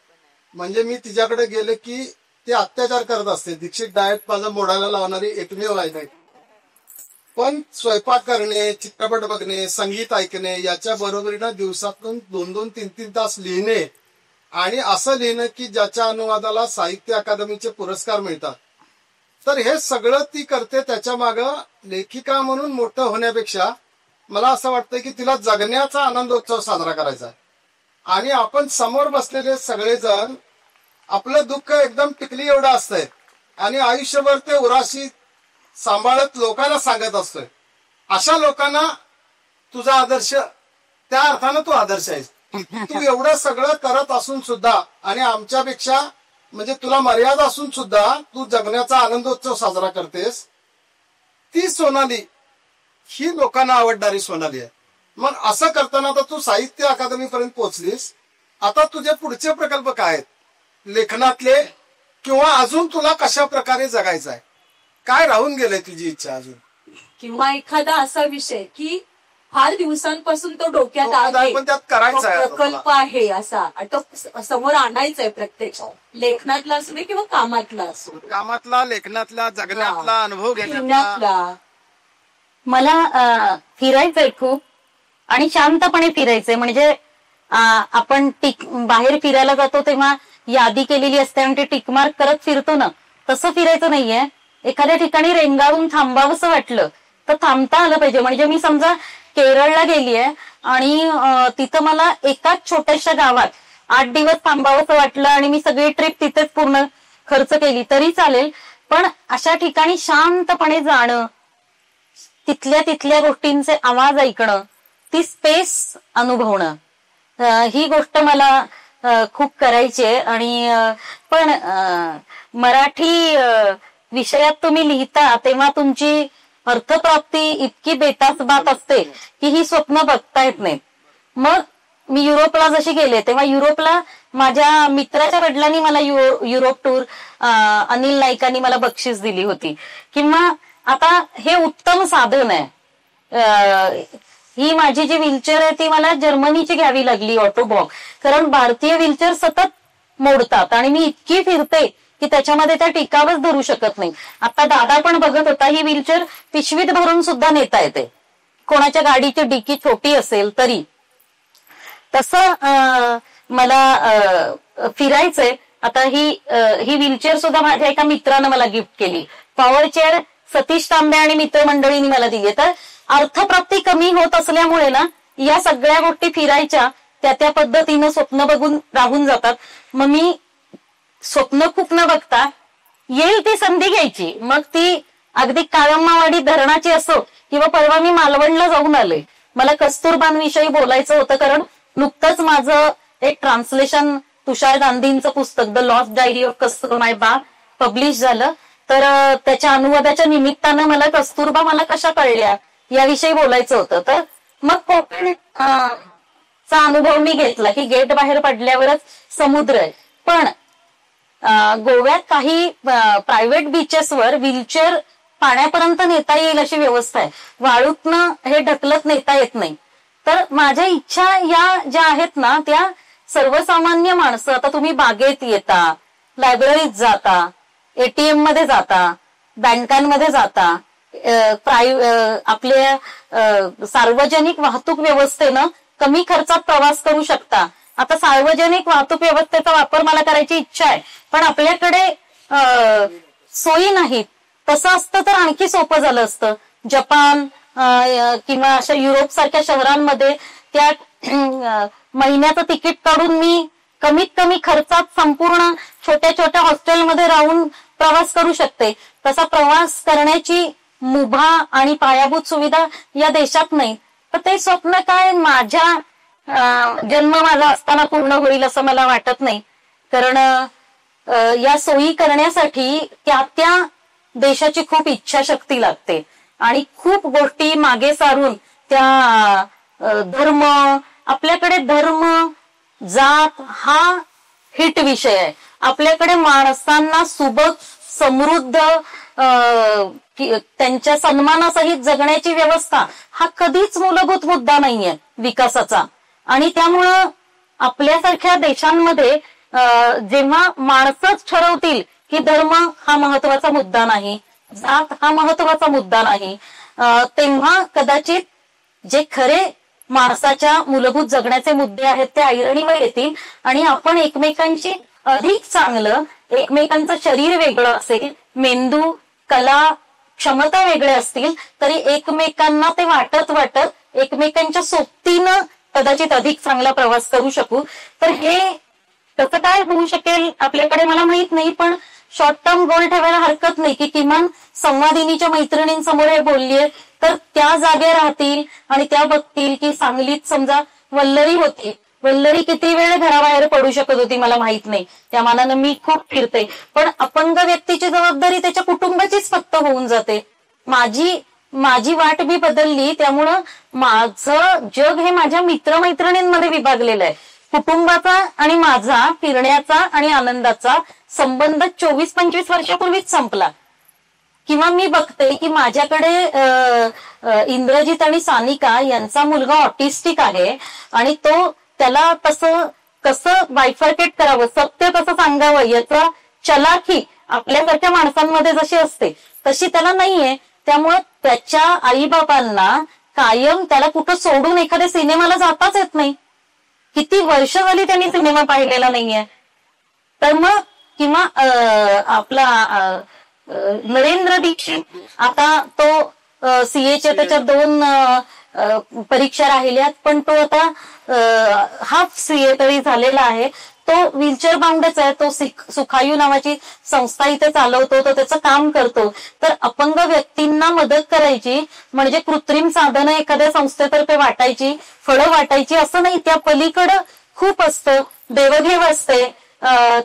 म्हणजे मी तिच्याकडे गेले की ते अत्याचार करत असते. दीक्षित डाएट माझा मोडायला लावणारी एकमेव आहे नाही, पण स्वयंपाक करणे, चित्रपट बघणे, संगीत ऐकणे याच्या बरोबरीनं दिवसातून 2-2, 3-3 तास लिहिणे आणि असं लिहिणं की ज्याच्या अनुवादाला साहित्य अकादमीचे पुरस्कार मिळतात. तर हे सगळं ती करते. त्याच्या मागं लेखिका म्हणून मोठं होण्यापेक्षा मला असं वाटतं की तिला जगण्याचा आनंदोत्सव साजरा करायचा आहे. आणि आपण समोर बसलेले सगळेजण आपलं दुःख एकदम टिकली एवढं असतंय आणि आयुष्यभर ते उराशी सांभाळत लोकांना सांगत असतोय. अशा लोकांना तुझा आदर्श, त्या अर्थानं तू आदर्श आहेस. तू एवढं सगळं करत असून सुद्धा आणि आमच्यापेक्षा म्हणजे तुला मर्यादा असून सुद्धा तू जगण्याचा आनंदोत्सव साजरा करतेस. ती सोनाली ही लोकांना आवडणारी सोनाली आहे. मग असं करताना आता तू साहित्य अकादमी पर्यंत पोहोचलीस. आता तुझे पुढचे प्रकल्प काय आहेत लेखनातले किंवा अजून तुला कशा प्रकारे जगायचं आहे, काय राहून गेलंय तुझी इच्छा अजून, किंवा एखादा असा विषय की फार दिवसांपासून तो डोक्यात आहे, पण त्यात करायचा आहे प्रकल्प आहे असा, आणि तो समोर आणायचा आहे प्रत्यक्ष, लेखनातला असू दे किंवा कामातला असू, कामातला, लेखनातला, जगण्यातला, अनुभव घेण्यातला. फिरण्यातला. मला फिरायचंय खूप, आणि शांतपणे फिरायचंय. म्हणजे आपण बाहेर फिरायला जातो तेव्हा यादी केलेली असते आणि ते टिकमार्क करत फिरतो ना, तसं फिरायचं नाहीये. एखाद्या ठिकाणी रेंगाळून थांबावंसं वाटलं तर थांबता आलं पाहिजे. म्हणजे मी समजा केरळला गेलीये आणि तिथं मला एकाच छोट्याशा गावात 8 दिवस थांबावंसं वाटलं आणि मी सगळी ट्रिप तिथेच पूर्ण खर्च केली तरी चालेल, पण अशा ठिकाणी शांतपणे जाणं, तिथल्या गोष्टींचे आवाज ऐकणं, ती स्पेस अनुभवणं, ही गोष्ट मला खूप करायची आहे. आणि पण मराठी विषयात तुम्ही लिहिता तेव्हा तुमची अर्थप्राप्ती इतकी बेतासबात असते की ही स्वप्न बघता येत नाहीत. मग मी युरोपला जशी गेले तेव्हा युरोपला माझ्या मित्राच्या वडिलांनी मला युरोप टूर अनिल नाईकांनी मला बक्षीस दिली होती. किंवा आता हे उत्तम साधन आहे. ही माझी जी व्हीलचेअर आहे ती मला जर्मनीची घ्यावी लागली, ऑटोबॉक, कारण भारतीय व्हीलचेअर सतत मोडतात आणि मी इतकी फिरते की त्याच्यामध्ये त्या टिकावच धरू शकत नाही. आता दादा पण बघत होता, ही व्हीलचेअर पिशवीत भरून सुद्धा नेता येते, कोणाच्या गाडीची डिकी छोटी असेल तरी. तसं मला फिरायचंय. आता ही व्हीलचेअर सुद्धा माझ्या एका मित्रानं मला गिफ्ट केली. पॉवर चेअर सतीश तांबे आणि मित्रमंडळींनी मला दिली. तर अर्थप्राप्ती कमी होत असल्यामुळे ना या सगळ्या गोष्टी फिरायच्या त्या पद्धतीनं स्वप्न बघून राहून जातात. मग मी स्वप्न खूप न बघता येईल ती संधी घ्यायची. मग ती अगदी काळम्मावाडी धरणाची असो किंवा परवा मी मालवणला जाऊन आले. मला कस्तुरबांविषयी बोलायचं होतं, कारण नुकतंच माझं एक ट्रान्सलेशन तुषार गांधींचं पुस्तक the lost diary of Kasturba publish झालं. तर त्याच्या अनुवादाच्या निमित्तानं मला कस्तुरबा मला कशा कळल्या याविषयी बोलायचं होतं. तर मग कोकण चा अनुभव मी घेतला की गेट बाहेर पडल्यावरच समुद्र आहे. पण गोव्यात काही प्रायव्हेट बीचेसवर व्हीलचेअर पाण्यापर्यंत नेता येईल अशी व्यवस्था आहे. वाळूतनं हे ढकलत नेता येत नाही. तर माझ्या इच्छा या ज्या आहेत ना त्या सर्वसामान्य माणसं, आता तुम्ही बागेत येता, लायब्ररीत जाता, एटीएम मध्ये जाता, बँकांमध्ये जाता, आपल्या सार्वजनिक वाहतूक व्यवस्थेनं कमी खर्चात प्रवास करू शकता. आता सार्वजनिक वाहतूक व्यवस्थेचा वापर मला करायची इच्छा आहे, पण आपल्याकडे सोयी नाहीत. तसं असतं तर आणखी सोपं झालं असतं. जपान किंवा अशा युरोप सारख्या शहरांमध्ये त्या महिन्याचं तिकीट काढून मी कमीत कमी खर्चात संपूर्ण छोट्या छोट्या हॉस्टेलमध्ये राहून प्रवास करू शकते. तसा प्रवास करण्याची मुभा आणि पायाभूत सुविधा या देशात नाही. तर ते स्वप्न काय जन्म माझा असताना पूर्ण होईल असं मला वाटत नाही. कारण या सोयी करण्यासाठी त्या देशाची खूप इच्छाशक्ती लागते आणि खूप गोष्टी मागे सारून त्या धर्म, आपल्याकडे धर्म जात हा हिट विषय आहे. आपल्याकडे माणसांना सुबक समृद्ध त्यांच्या सन्मानासहित जगण्याची व्यवस्था हा कधीच मूलभूत मुद्दा नाहीये विकासाचा. आणि त्यामुळं आपल्यासारख्या देशांमध्ये जेव्हा माणसंच ठरवतील की धर्म हा महत्वाचा मुद्दा नाही, जात हा महत्वाचा मुद्दा नाही, तेव्हा कदाचित जे खरे माणसाच्या मूलभूत जगण्याचे मुद्दे आहेत ते ऐरणीवर येतील आणि आपण एकमेकांची अधिक चांगलं, एकमेकांचं शरीर वेगळं असेल, मेंदू, कला, क्षमता वेगळ्या असतील तरी एकमेकांना ते वाटत एकमेकांच्या सोबतीनं कदाचित अधिक चांगला प्रवास करू शकू. तर हे कसं काय होऊ शकेल आपल्याकडे मला माहित नाही, पण शॉर्ट टर्म गोल ठेवायला हरकत नाही की किमान संवादिनीच्या मैत्रिणींसमोर हे बोललीये तर त्या जागे राहतील आणि त्या बघतील की सांगलीत समजा वल्लरी होती, वल्लरी किती वेळ घराबाहेर पडू शकत होती मला माहित नाही, त्या मानानं मी खूप फिरते, पण अपंग व्यक्तीची जबाबदारी त्याच्या कुटुंबाचीच फक्त होऊन जाते. माझी वाट मी बदलली, त्यामुळं माझं जग हे माझ्या मित्रमैत्रिणींमध्ये विभागलेलं आहे. कुटुंबाचा आणि माझा फिरण्याचा आणि आनंदाचा संबंध 24-25 वर्षापूर्वीच संपला. किंवा मी बघते की माझ्याकडे इंद्रजित आणि सानिका यांचा मुलगा ऑटिस्टिक आहे आणि त्याला कसं बायफर्केट करावं, सत्य कसं सांगावं याचा चलाखी आपल्यासारख्या माणसांमध्ये जशी असते तशी त्याला नाहीये. त्यामुळे त्याच्या आईबापांना कायम त्याला कुठं सोडून एखाद्या सिनेमाला जाताच येत नाही. किती वर्ष झाली त्यांनी सिनेमा पाहिलेला नाहीये. तर मग किंवा आपला नरेंद्र दीक्षित आता तो सीएच्या त्याच्या 2 परीक्षा राहिल्यात, पण तो आता हाफ सीए तरी झालेला आहे. तो व्हीलचेअर बाउंडच आहे. तो सुखायू नावाची संस्था इथे चालवतो, तो त्याचं काम करतो. तर अपंग व्यक्तींना मदत करायची म्हणजे कृत्रिम साधनं एखाद्या संस्थेतर्फे वाटायची, फळं वाटायची असं नाही. त्या पलीकडं खूप असतं, देवघेव असते,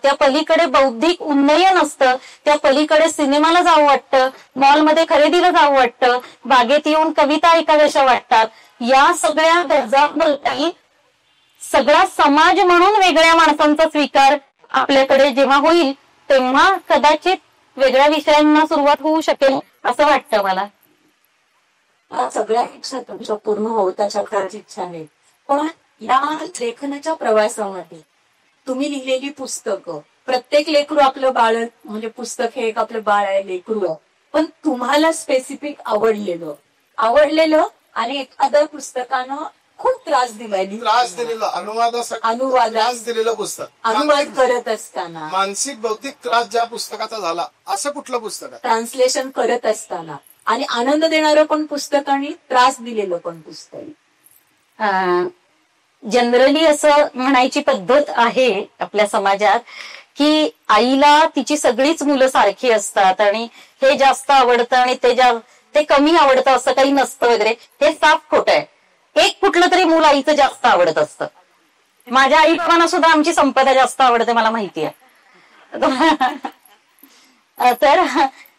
त्या पलीकडे बौद्धिक उन्नयन असतं, त्या पलीकडे सिनेमाला जावं वाटतं, मॉलमध्ये खरेदीला जावं वाटतं, बागेत येऊन कविता ऐकाव्याशा वाटतात. या सगळ्या गरजांबद्दल सगळा समाज म्हणून वेगळ्या माणसांचा स्वीकार आपल्याकडे जेव्हा होईल तेव्हा कदाचित वेगळ्या विषयांना सुरुवात होऊ शकेल असं वाटतं मला. सगळ्या इच्छा तुमच्या पूर्ण होत अशा प्रकारची इच्छा आहे. पण या लेखनाच्या प्रवासामध्ये तुम्ही लिहिलेली पुस्तकं, प्रत्येक लेकरू आपलं बाळ म्हणजे पुस्तक हे एक आपलं बाळ आहे, लेकरू आहे. पण तुम्हाला स्पेसिफिक आवडलेलं आणि एखाद्या पुस्तकानं खूप त्रास दिलेलं अनुवादास दिलेलं पुस्तक, अनुवाद करत असताना मानसिक बौद्धिक त्रास ज्या पुस्तकाचा झाला असं कुठलं पुस्तक आहे? ट्रान्सलेशन करत असताना आणि आनंद देणारं पण पुस्तक आणि त्रास दिलेलं पण पुस्तक. जनरली असं म्हणायची पद्धत आहे आपल्या समाजात की आईला तिची सगळीच मुलं सारखी असतात आणि हे जास्त आवडतं आणि ते कमी आवडतं असं काही नसतं वगैरे. हे साफ खोटं आहे. एक कुठलं तरी मूल आईचं जास्त आवडत असतं. माझ्या आई बाबांना सुद्धा आमची संपदा जास्त आवडते, मला माहिती आहे. तर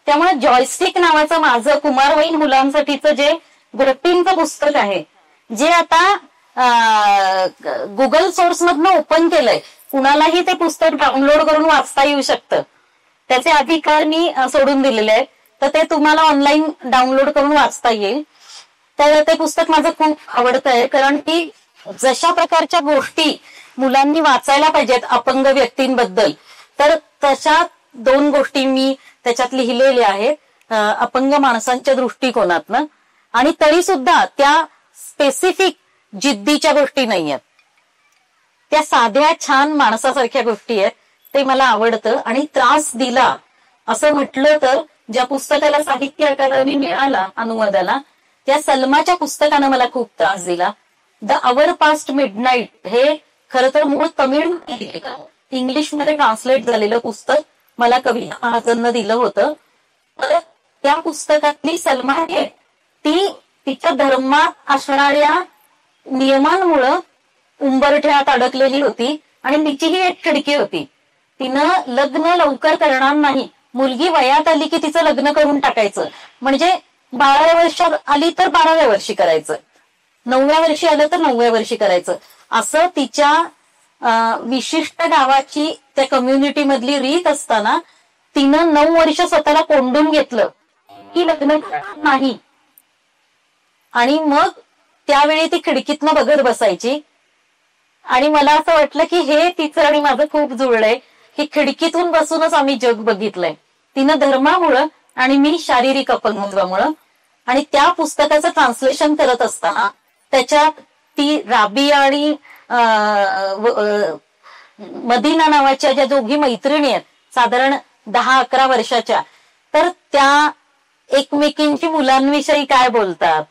त्यामुळे जॉयस्टिक नावाचं माझं कुमारवयीन मुलांसाठीचं जे गोष्टींचं पुस्तक आहे, जे आता गुगल सोर्स मधनं ओपन केलंय, कुणालाही ते पुस्तक डाउनलोड करून वाचता येऊ शकतं. त्याचे अधिकार मी सोडून दिलेले आहेत, तर ते तुम्हाला ऑनलाईन डाउनलोड करून वाचता येईल. तर ते पुस्तक माझं खूप आवडतं आहे, कारण की जशा प्रकारच्या गोष्टी मुलांनी वाचायला पाहिजेत अपंग व्यक्तींबद्दल, तर तशा 2 गोष्टी मी त्याच्यात लिहिलेल्या आहेत अपंग माणसांच्या दृष्टिकोनातनं. आणि तरी सुद्धा त्या स्पेसिफिक जिद्दीच्या गोष्टी नाही आहेत, त्या साध्या छान माणसासारख्या गोष्टी आहेत. ते मला आवडतं. आणि त्रास दिला असं म्हटलं तर ज्या पुस्तकाला साहित्य अकादमी मिळाला अनुवादाला, त्या सलमाच्या पुस्तकानं मला खूप त्रास दिला. द अवर पास्ट मिडनाईट हे खरं तर मूळ तमिळ इंग्लिशमध्ये ट्रान्सलेट झालेलं पुस्तक मला कविता महाजननं दिलं होतं. तर त्या पुस्तकातली सलमा आहे ती तिच्या धर्मात असणाऱ्या नियमांमुळं उंबरठ्यात अडकलेली होती आणि तिचीही एक खिडकी होती. तिनं लग्न लवकर करणार नाही, मुलगी वयात आली की तिचं लग्न करून टाकायचं, म्हणजे 12व्या वर्षात आली तर 12व्या वर्षी करायचं, 9व्या वर्षी आलं तर 9व्या वर्षी करायचं, असं तिच्या विशिष्ट गावाची त्या कम्युनिटी मधली रीत असताना तिनं 9 वर्ष स्वतःला कोंडून घेतलं की लग्न नाही. आणि मग त्यावेळी ती खिडकीतनं बघत बसायची. आणि मला असं वाटलं की हे तिचं आणि माझं खूप जुळलंय, की खिडकीतून बसूनच आम्ही जग बघितलंय. तिनं धर्मामुळं आणि मी शारीरिक अपंगत्वामुळं. आणि त्या पुस्तकाचं ट्रान्सलेशन करत असताना त्याच्यात ती राबिया आणि मदीना नावाच्या ज्या दोघी मैत्रिणी आहेत साधारण 10-11 वर्षाच्या, तर त्या एकमेकींची मुलांविषयी काय बोलतात,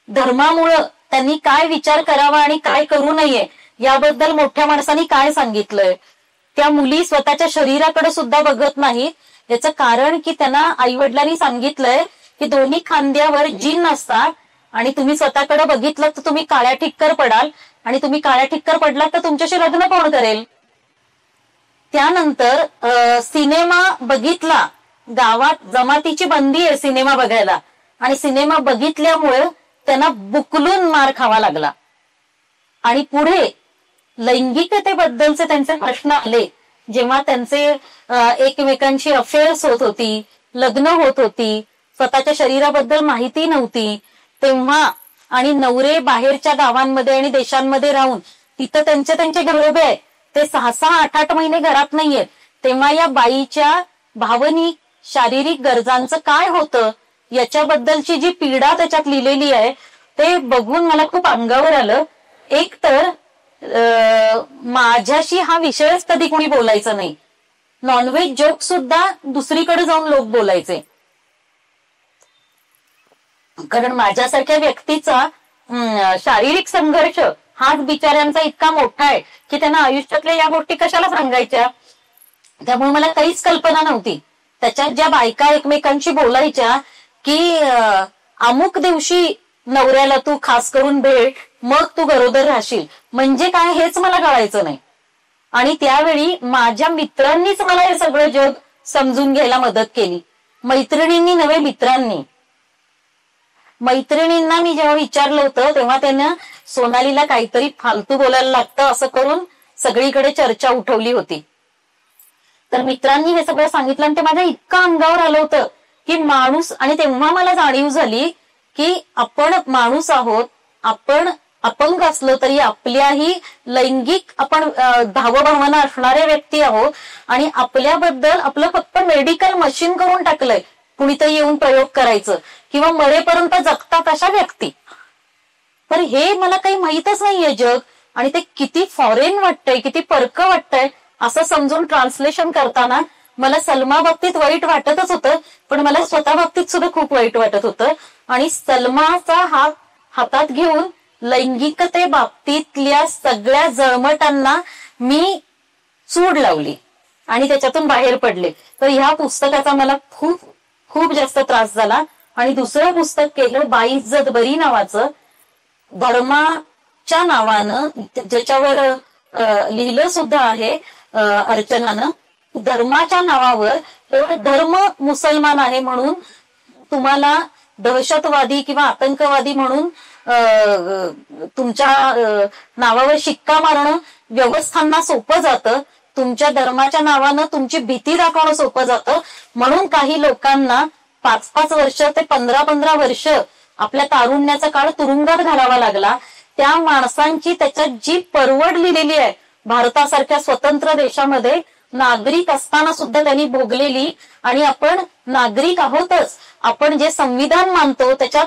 धर्मामुळं त्यांनी काय विचार करावा आणि काय करू नये याबद्दल मोठ्या माणसांनी काय सांगितलंय. त्या मुली स्वतःच्या शरीराकडे सुद्धा बघत नाहीत. याचं कारण की त्यांना आईवडिलांनी सांगितलंय की दोन्ही खांद्यावर जीन असतात आणि तुम्ही स्वतःकडे बघितलं तर तुम्ही काळ्या ठिक्कर पडाल आणि तुम्ही काळ्या ठिक्कर पडलात तर तुमच्याशी लग्न कोण करेल. त्यानंतर सिनेमा बघितला, गावात जमातीची बंदी आहे सिनेमा बघायला, आणि सिनेमा बघितल्यामुळे त्यांना बुकलून मार खावा लागला. आणि पुढे लैंगिकतेबद्दलचे त्यांचे प्रश्न आले, जेव्हा त्यांचे एकमेकांची अफेअर्स होत होती, लग्न होत होती, स्वतःच्या शरीराबद्दल माहिती नव्हती, तेव्हा आणि नवरे बाहेरच्या गावांमध्ये आणि देशांमध्ये राहून तिथं त्यांचे घरोबे आहे, ते 6-6, 8-8 महिने घरात नाहीयेत, तेव्हा या बाईच्या भावनिक शारीरिक गरजांचं काय होतं याच्याबद्दलची जी पीडा त्याच्यात लिहिलेली आहे ते बघून मला खूप अंगावर आलं. एक तर माझ्याशी हा विषयच कधी कोणी बोलायचं नाही. नॉनव्हेज जोक सुद्धा दुसरीकडे जाऊन लोक बोलायचे, कारण माझ्यासारख्या व्यक्तीचा शारीरिक संघर्ष हाच बिचाऱ्यांचा इतका मोठा आहे की त्यांना आयुष्यातल्या या गोष्टी कशाला सांगायच्या. त्यामुळे मला काहीच कल्पना नव्हती. त्याच्यात ज्या बायका एकमेकांशी बोलायच्या की अमुक दिवशी नवऱ्याला तू खास करून भेट, मग तू गरोदर राहशील, म्हणजे काय हेच मला कळायचं नाही. आणि त्यावेळी माझ्या मित्रांनीच मला हे सगळं जग समजून घ्यायला मदत केली. मैत्रिणींनी नव्हे, मैत्रिणींना मी जेव्हा विचारलं होतं तेव्हा त्यानं सोनालीला काहीतरी फालतू बोलायला लागतं असं करून सगळीकडे चर्चा उठवली होती. तर मित्रांनी हे सगळं सांगितलं आणि ते माझ्या इतकं अंगावर आलं होतं की माणूस, आणि तेव्हा मला जाणीव झाली की आपण माणूस आहोत, आपण अपंग असलो तरी आपल्याही लैंगिक आपण भावभावना असणारे व्यक्ती आहोत, आणि आपल्याबद्दल आपलं फक्त मेडिकल मशीन करून टाकलंय कुणीतरी येऊन प्रयोग करायचं किंवा मरेपर्यंत जगतात अशा व्यक्ती. तर हे मला काही माहीतच नाहीये जग, आणि ते किती फॉरेन वाटतंय, किती परक वाटतंय असं समजून ट्रान्सलेशन करताना मला सलमा बाबतीत वाईट वाटतच होतं, पण मला स्वतः बाबतीत सुद्धा खूप वाईट वाटत होतं. आणि सलमाचा हातात घेऊन लैंगिकते बाबतीतल्या सगळ्या जळमटांना मी चूड लावली आणि त्याच्यातून बाहेर पडले. तर ह्या पुस्तकाचा मला खूप खूप जास्त त्रास झाला. आणि दुसरं पुस्तक केलं बाईइज्जत बरी नावाचं, धर्माच्या नावानं, ज्याच्यावर लिहिलं सुद्धा आहे अर्चनानं, धर्माच्या नावावर धर्म मुसलमान आहे म्हणून तुम्हाला दहशतवादी किंवा आतंकवादी म्हणून तुमच्या नावावर शिक्का मारणं व्यवस्थांना सोपं जातं, तुमच्या धर्माच्या नावानं तुमची भीती दाखवणं सोपं जातं, म्हणून काही लोकांना 5-5 वर्ष ते 15-15 वर्ष आपल्या तारुण्याचा काळ तुरुंगात घालावा लागला. त्या माणसांची त्याच्यात जी परवड लिहिलेली आहे भारतासारख्या स्वतंत्र देशामध्ये नागरिक असताना सुद्धा त्यांनी भोगलेली, आणि आपण नागरिक आहोतच, आपण जे संविधान मानतो त्याच्यात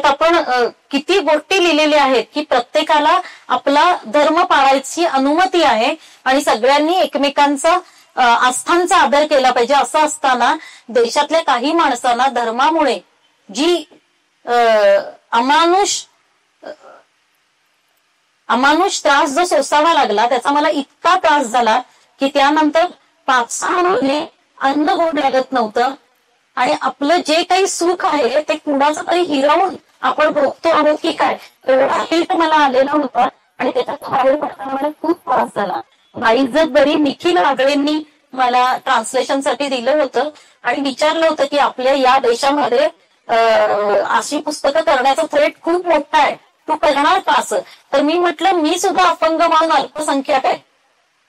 आपण किती गोष्टी लिहिलेल्या आहेत की प्रत्येकाला आपला धर्म पाळायची अनुमती आहे आणि सगळ्यांनी एकमेकांचा आस्थांचा आदर केला पाहिजे. असं असताना देशातल्या काही माणसांना धर्मामुळे जी अमानुष त्रास जो सोसावा लागला त्याचा मला इतका त्रास झाला की त्यानंतर 5-6 महिने अन्न गोड लागत नव्हतं, आणि आपलं जे काही सुख आहे ते कुणाचं तरी हिरावून आपण भोगतो आहोत की काय, एवढा हिट मला आलेला होता. आणि त्याच्यात बाहेर पडताना मला खूप त्रास झाला. बाईइज्जत बरी निखिल आगळेंनी मला ट्रान्सलेशनसाठी दिलं होतं आणि विचारलं होतं की आपल्या या देशामध्ये अशी पुस्तकं करण्याचा थ्रेट खूप मोठा आहे, तू करणार का असं. तर मी म्हटलं मी सुद्धा अपंग म्हणून अल्पसंख्याक आहे,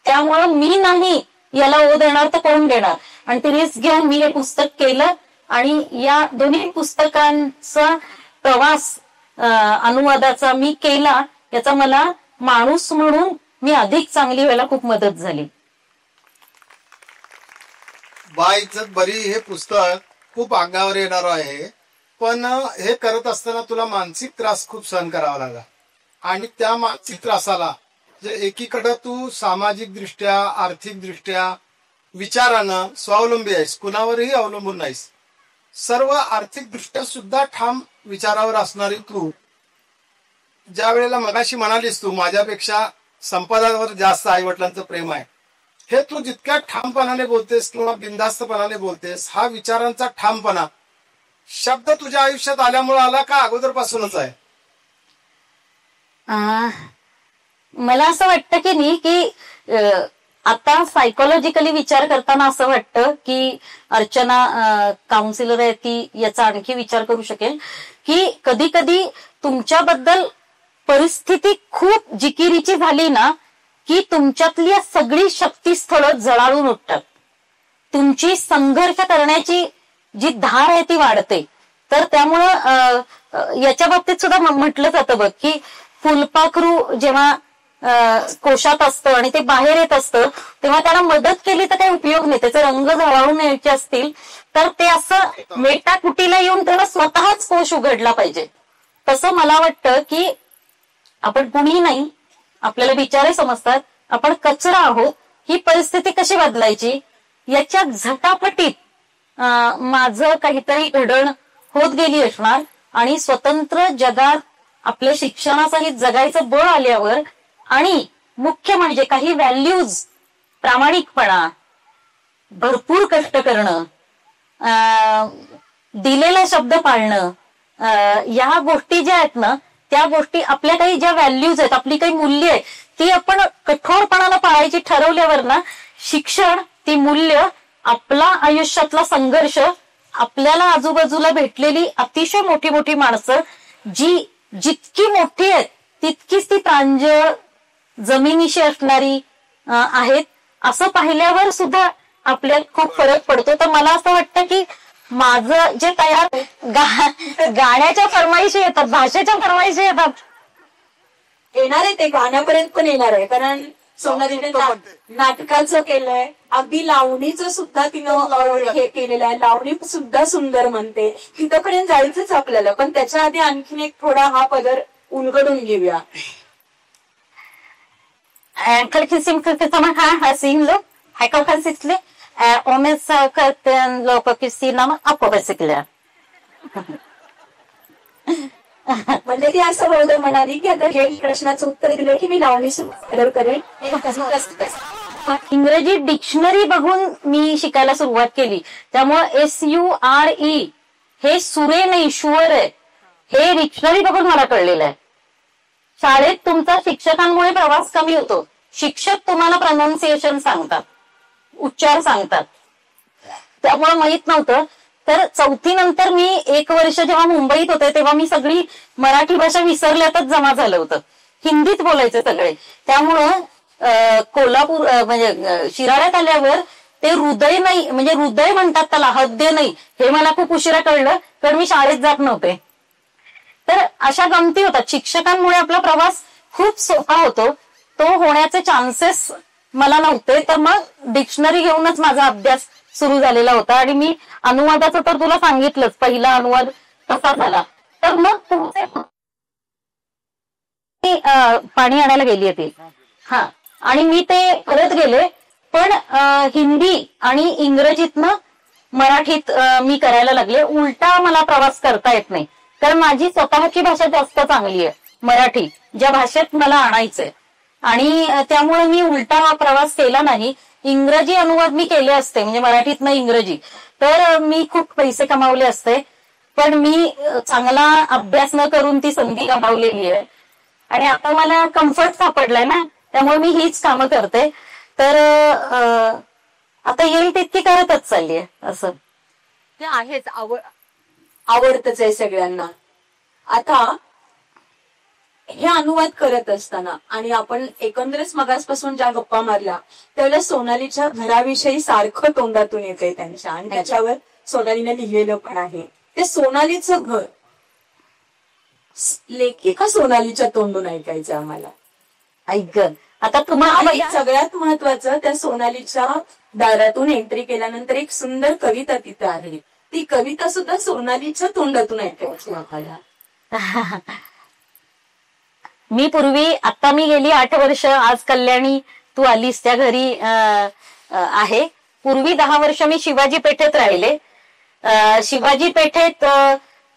त्यामुळं मी नाही याला ओ देणार तर कोण देणार. आणि ते रिस्क घेऊन मी हे पुस्तक केलं, आणि या दोन्ही पुस्तकांचा प्रवास अनुवादाचा मी केला. याचा मला माणूस म्हणून मी अधिक चांगली व्हायला खूप मदत झाली. बाईइज्जत बरी हे पुस्तक खूप अंगावर येणार आहे, पण हे करत असताना तुला मानसिक त्रास खूप सहन करावा लागला. आणि त्या मानसिक त्रासाला जे एकीकडे तू सामाजिक दृष्ट्या, आर्थिक दृष्ट्या, विचारानं स्वावलंबी आहेस, कुणावरही अवलंबून नाहीस, सर्व आर्थिक दृष्ट्या सुद्धा ठाम विचारावर असणारी तू, ज्या वेळेला मगाशी म्हणालीस तू माझ्यापेक्षा संपदावर जास्त आईवडिलांचं प्रेम आहे, हे तू जितक्या ठामपणाने बोलतेस किंवा बिनधास्तपणाने बोलतेस, हा विचारांचा ठामपणा शब्द तुझ्या आयुष्यात आल्यामुळे आला का अगोदरपासूनच आहे? मला असं वाटतं की नाही की आता सायकोलॉजिकली विचार करताना असं वाटतं की अर्चना काउन्सिलर आहे ती याचा आणखी विचार करू शकेल की कधी कधी तुमच्याबद्दल परिस्थिती खूप जिकिरीची झाली ना की तुमच्यातली सगळी शक्तीस्थळं जळाळून उठतात. तुमची संघर्ष करण्याची जी धार आहे ती वाढते. तर त्यामुळं याच्या बाबतीत सुद्धा म्हटलं जातं बघ की फुलपाखरू जेव्हा कोशात असतं आणि ते बाहेर येत असतं तेव्हा त्याला मदत केली तर काही उपयोग नाही. त्याचे रंग झळाळून यायचे असतील तर ते असं मेटाकुटीला येऊन त्याला स्वतःच कोश उघडला पाहिजे. तसं मला वाटतं की आपण कुणीही नाही, आपल्याला बिचारे समजतात, आपण कचरा आहोत. ही परिस्थिती कशी बदलायची याच्या झटापटीत माझं काहीतरी घडण होत गेली असणार आणि स्वतंत्र जगात आपल्या शिक्षणासहित जगायचं बळ आल्यावर आणि मुख्य म्हणजे काही व्हॅल्यूज, प्रामाणिकपणा, भरपूर कष्ट करणं, दिलेला शब्द पाळणं, या गोष्टी ज्या आहेत ना त्या गोष्टी आपल्या काही ज्या व्हॅल्यूज आहेत, आपली काही मूल्य आहेत ती आपण कठोरपणानं पाळायची ठरवल्यावर ना शिक्षण, ती मूल्य, आपला आयुष्यातला संघर्ष, आपल्याला आजूबाजूला भेटलेली अतिशय मोठी मोठी माणसं जी जितकी मोठी आहेत तितकीच ती प्रांजळ, जमिनीशी असणारी आहेत असं पाहिल्यावर सुद्धा आपल्याला खूप फरक पडतो. तर मला असं वाटतं की माझं जे तयार गाण्याच्या फरमाईशी येतात, भाषेच्या फरमाईशी येतात, येणार आहे ते गाण्यापर्यंत पण येणार आहे. कारण सोनालीने नाटकाचं केलंय, अगदी लावणीचं सुद्धा तिनं हे केलेलं आहे. लावणी सुद्धा सुंदर म्हणते, तिथपर्यंत जायचंच आपल्याला. पण त्याच्या आधी आणखीन एक थोडा हा पदर उलगडून घेऊया. म्हणजे ती असं बरोबर म्हणाली की आता हे प्रश्नाचं उत्तर दिलं की मी लावणी सुरू करेन. इंग्रजी डिक्शनरी बघून मी शिकायला सुरुवात केली. त्यामुळे SURE हे सुरे नाही शुअर आहे, हे डिक्शनरी बघून मला कळलेलं आहे. शाळेत तुमचा शिक्षकांमुळे प्रवास कमी होतो. शिक्षक तुम्हाला प्रनाऊन्सिएशन सांगतात, उच्चार सांगतात. त्यामुळे माहित नव्हतं. तर चौथी नंतर मी 1 वर्ष जेव्हा मुंबईत होते तेव्हा मी सगळी मराठी भाषा विसरल्यातच जमा झालं होतं. हिंदीत बोलायचे सगळे. त्यामुळं कोल्हापूर म्हणजे शिराळ्यात आल्यावर ते हृदय नाही, म्हणजे हृदय म्हणतात त्याला, हद्य नाही, हे मला खूप उशिरा कळलं कारण मी शाळेत जात नव्हते. तर अशा गमती होतात. शिक्षकांमुळे आपला प्रवास खूप सोपा होतो. तो होण्याचे चान्सेस मला नव्हते. तर मग डिक्शनरी घेऊनच माझा अभ्यास सुरू झालेला होता. आणि मी अनुवादाचं तर तुला सांगितलंच, पहिला अनुवाद कसा झाला. तर मग तुमचे पाणी आणायला गेली होती. हा, आणि मी ते परत गेले. पण हिंदी आणि इंग्रजीतनं मराठीत मी करायला लागले. उलटा मला प्रवास करता येत नाही कारण माझी स्वतःची भाषा जास्त चांगली आहे, मराठी, ज्या भाषेत मला आणायचंय. आणि त्यामुळे मी उलटा हा प्रवास केला नाही. इंग्रजी अनुवाद मी केले असते, म्हणजे मराठीतनं इंग्रजी, तर मी खूप पैसे कमावले असते. पण मी चांगला अभ्यास न करून ती संधी गमावलेली आहे. आणि आता मला कम्फर्ट सापडलाय ना, त्यामुळे मी हीच कामं करते. तर आता येईल तितकी करतच चालली आहे. असं ते आहेच, आवडतच आहे सगळ्यांना. आता हे अनुवाद करत असताना आणि आपण एकंदरच मगासपासून ज्या गप्पा मारल्या त्यावेळेला सोनालीच्या घराविषयी सारखं तोंडातून येतंय त्यांच्या, आणि त्याच्यावर सोनालीने लिहिलेलं पण आहे. ते सोनालीचं घर लेखिका सोनालीच्या तोंडून ऐकायचं आम्हाला. ऐक आता तुम्हाला सगळ्यात महत्वाचं, त्या सोनालीच्या दारातून एंट्री केल्यानंतर एक सुंदर कविता तिथे आहे. ती कविता सुद्धा सोनालीच्या तोंडातून ऐकायची आपल्याला. मी पूर्वी, आता मी गेली 8 वर्ष, आज कल्याणी तू आलीस त्या घरी आहे. पूर्वी 10 वर्ष मी शिवाजी पेठेत राहिले. शिवाजी पेठेत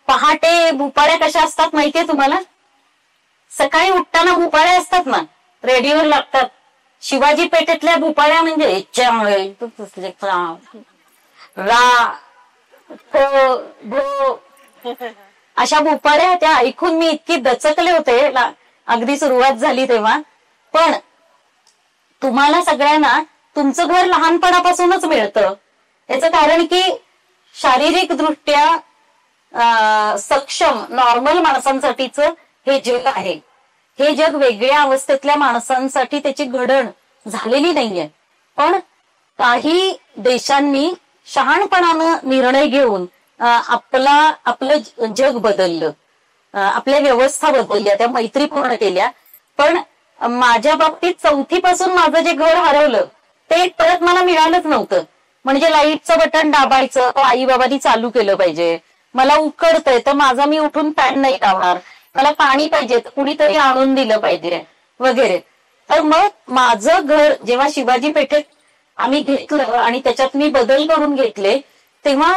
पहाटे भुपाळ्या कशा असतात माहितीये तुम्हाला? सकाळी उठताना भुपाळ्या असतात ना, रेडिओवर लागतात. शिवाजी पेठेतल्या भुपाळ्या म्हणजे अशा भुपाळ्या, त्या ऐकून मी इतकी दचकले होते. अगदी सुरुवात झाली तेव्हा. पण तुम्हाला सगळ्यांना तुमचं घर लहानपणापासूनच मिळतं. याचं कारण की शारीरिक दृष्ट्या सक्षम नॉर्मल माणसांसाठीच हे जग आहे. हे जग वेगळ्या अवस्थेतल्या माणसांसाठी त्याची घडण झालेली नाहीये. पण काही देशांनी शहाणपणानं निर्णय घेऊन आपलं जग बदललं, आपल्या व्यवस्था बदलल्या, त्या मैत्रीपूर्ण केल्या. पण माझ्या बाबतीत 4थी पासून माझं जे घर हरवलं ते परत मला मिळालंच नव्हतं. म्हणजे लाईटचं बटन दाबायचं, आई बाबांनी चालू केलं पाहिजे. मला उकडतंय तर माझा मी उठून फॅन नाही लावणार. मला पाणी पाहिजे तर कुणीतरी आणून दिलं पाहिजे वगैरे. तर मग माझं घर जेव्हा शिवाजी पेठेत आम्ही घेतलं आणि त्याच्यात मी बदल करून घेतले, तेव्हा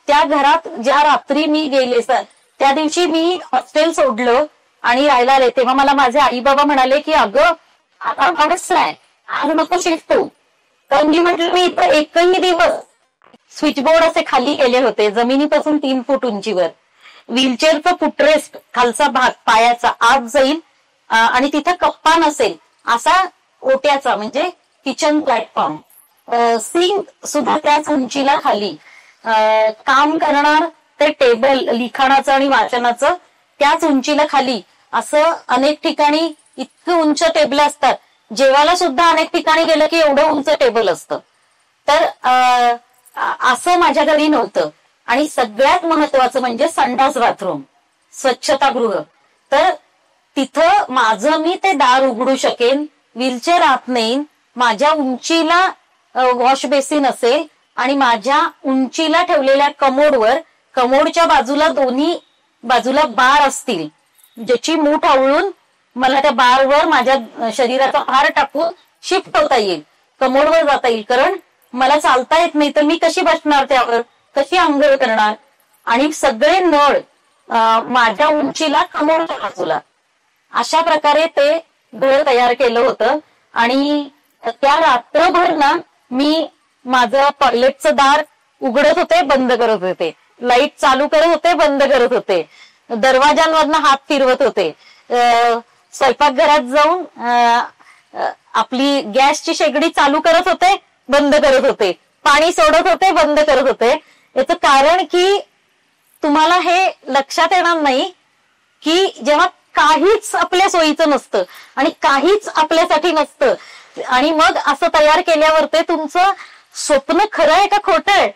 त्या घरात ज्या रात्री मी गेले त्या दिवशी मी हॉस्टेल सोडलं आणि राहायला आले, तेव्हा मला माझे आई बाबा म्हणाले की अगं आता माणूस आहे, आज नको शिफ्ट होऊ. तर मी म्हटलं मी इथं एकही दिवस स्विचबोर्ड असे खाली केले होते जमिनीपासून 3 फूट उंचीवर. व्हीलचेअरचा फुटरेस्ट खालचा भाग पायाचा आत जाईल आणि तिथं कप्पा नसेल असा ओट्याचा म्हणजे किचन प्लॅटफॉर्म, सिंक सुद्धा त्याच उंचीला खाली, काम करणार ते टेबल लिखाणाचं आणि वाचनाचं त्याच उंचीला खाली, असं अनेक ठिकाणी इतकं उंच टेबल असतात. जेवायला सुद्धा अनेक ठिकाणी गेलं की एवढं उंच टेबल असतं. तर असं माझ्या घरी नव्हतं. आणि सगळ्यात महत्वाचं म्हणजे संडास बाथरूम, स्वच्छतागृह. तर तिथं माझं मी ते दार उघडू शकेन, व्हीलचेअर आत नेईन, माझ्या उंचीला वॉश बेसिन असेल आणि माझ्या उंचीला ठेवलेल्या कमोडच्या बाजूला दोन्ही बाजूला बार असतील, ज्याची मूठ आवळून मला त्या बारवर माझ्या शरीराचा भार टाकून शिफ्ट होता येईल, कमोडवर जाता येईल. कारण मला चालता येत नाही तर मी कशी बसणार त्यावर, कशी आंघोळ करणार. आणि सगळे नळ माझ्या उंचीला कमोडच्या बाजूला, अशा प्रकारे ते घर तयार केलं होतं. आणि त्या रात्रभर ना मी माझं टॉयलेटचं दार उघडत होते, बंद करत होते, लाईट चालू करत होते, बंद करत होते, दरवाजांवरनं हात फिरवत होते, स्वयंपाकघरात जाऊन आपली गॅसची शेगडी चालू करत होते, बंद करत होते, पाणी सोडत होते, बंद करत होते. याचं कारण की तुम्हाला हे लक्षात येणार नाही की जेव्हा काहीच आपल्या सोयीचं नसतं आणि काहीच आपल्यासाठी नसतं आणि मग असं तयार केल्यावर ते तुमचं स्वप्न खरं आहे का खोटं आहे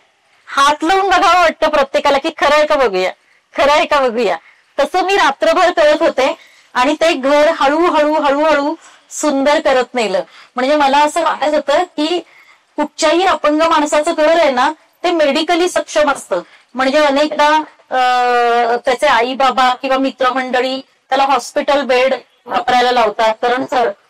हात लावून बघावं वाटतं प्रत्येकाला की खरं आहे का बघूया, खरं आहे का बघूया. तसं मी रात्रभर करत होते आणि ते घर हळूहळू सुंदर करत नेलं. म्हणजे मला असं वाटत होतं की कुठच्याही अपंग माणसाचं घर आहे ना ते मेडिकली सक्षम असतं. म्हणजे अनेकदा त्याचे आई बाबा किंवा मित्रमंडळी त्याला हॉस्पिटल बेड वापरायला लावतात, कारण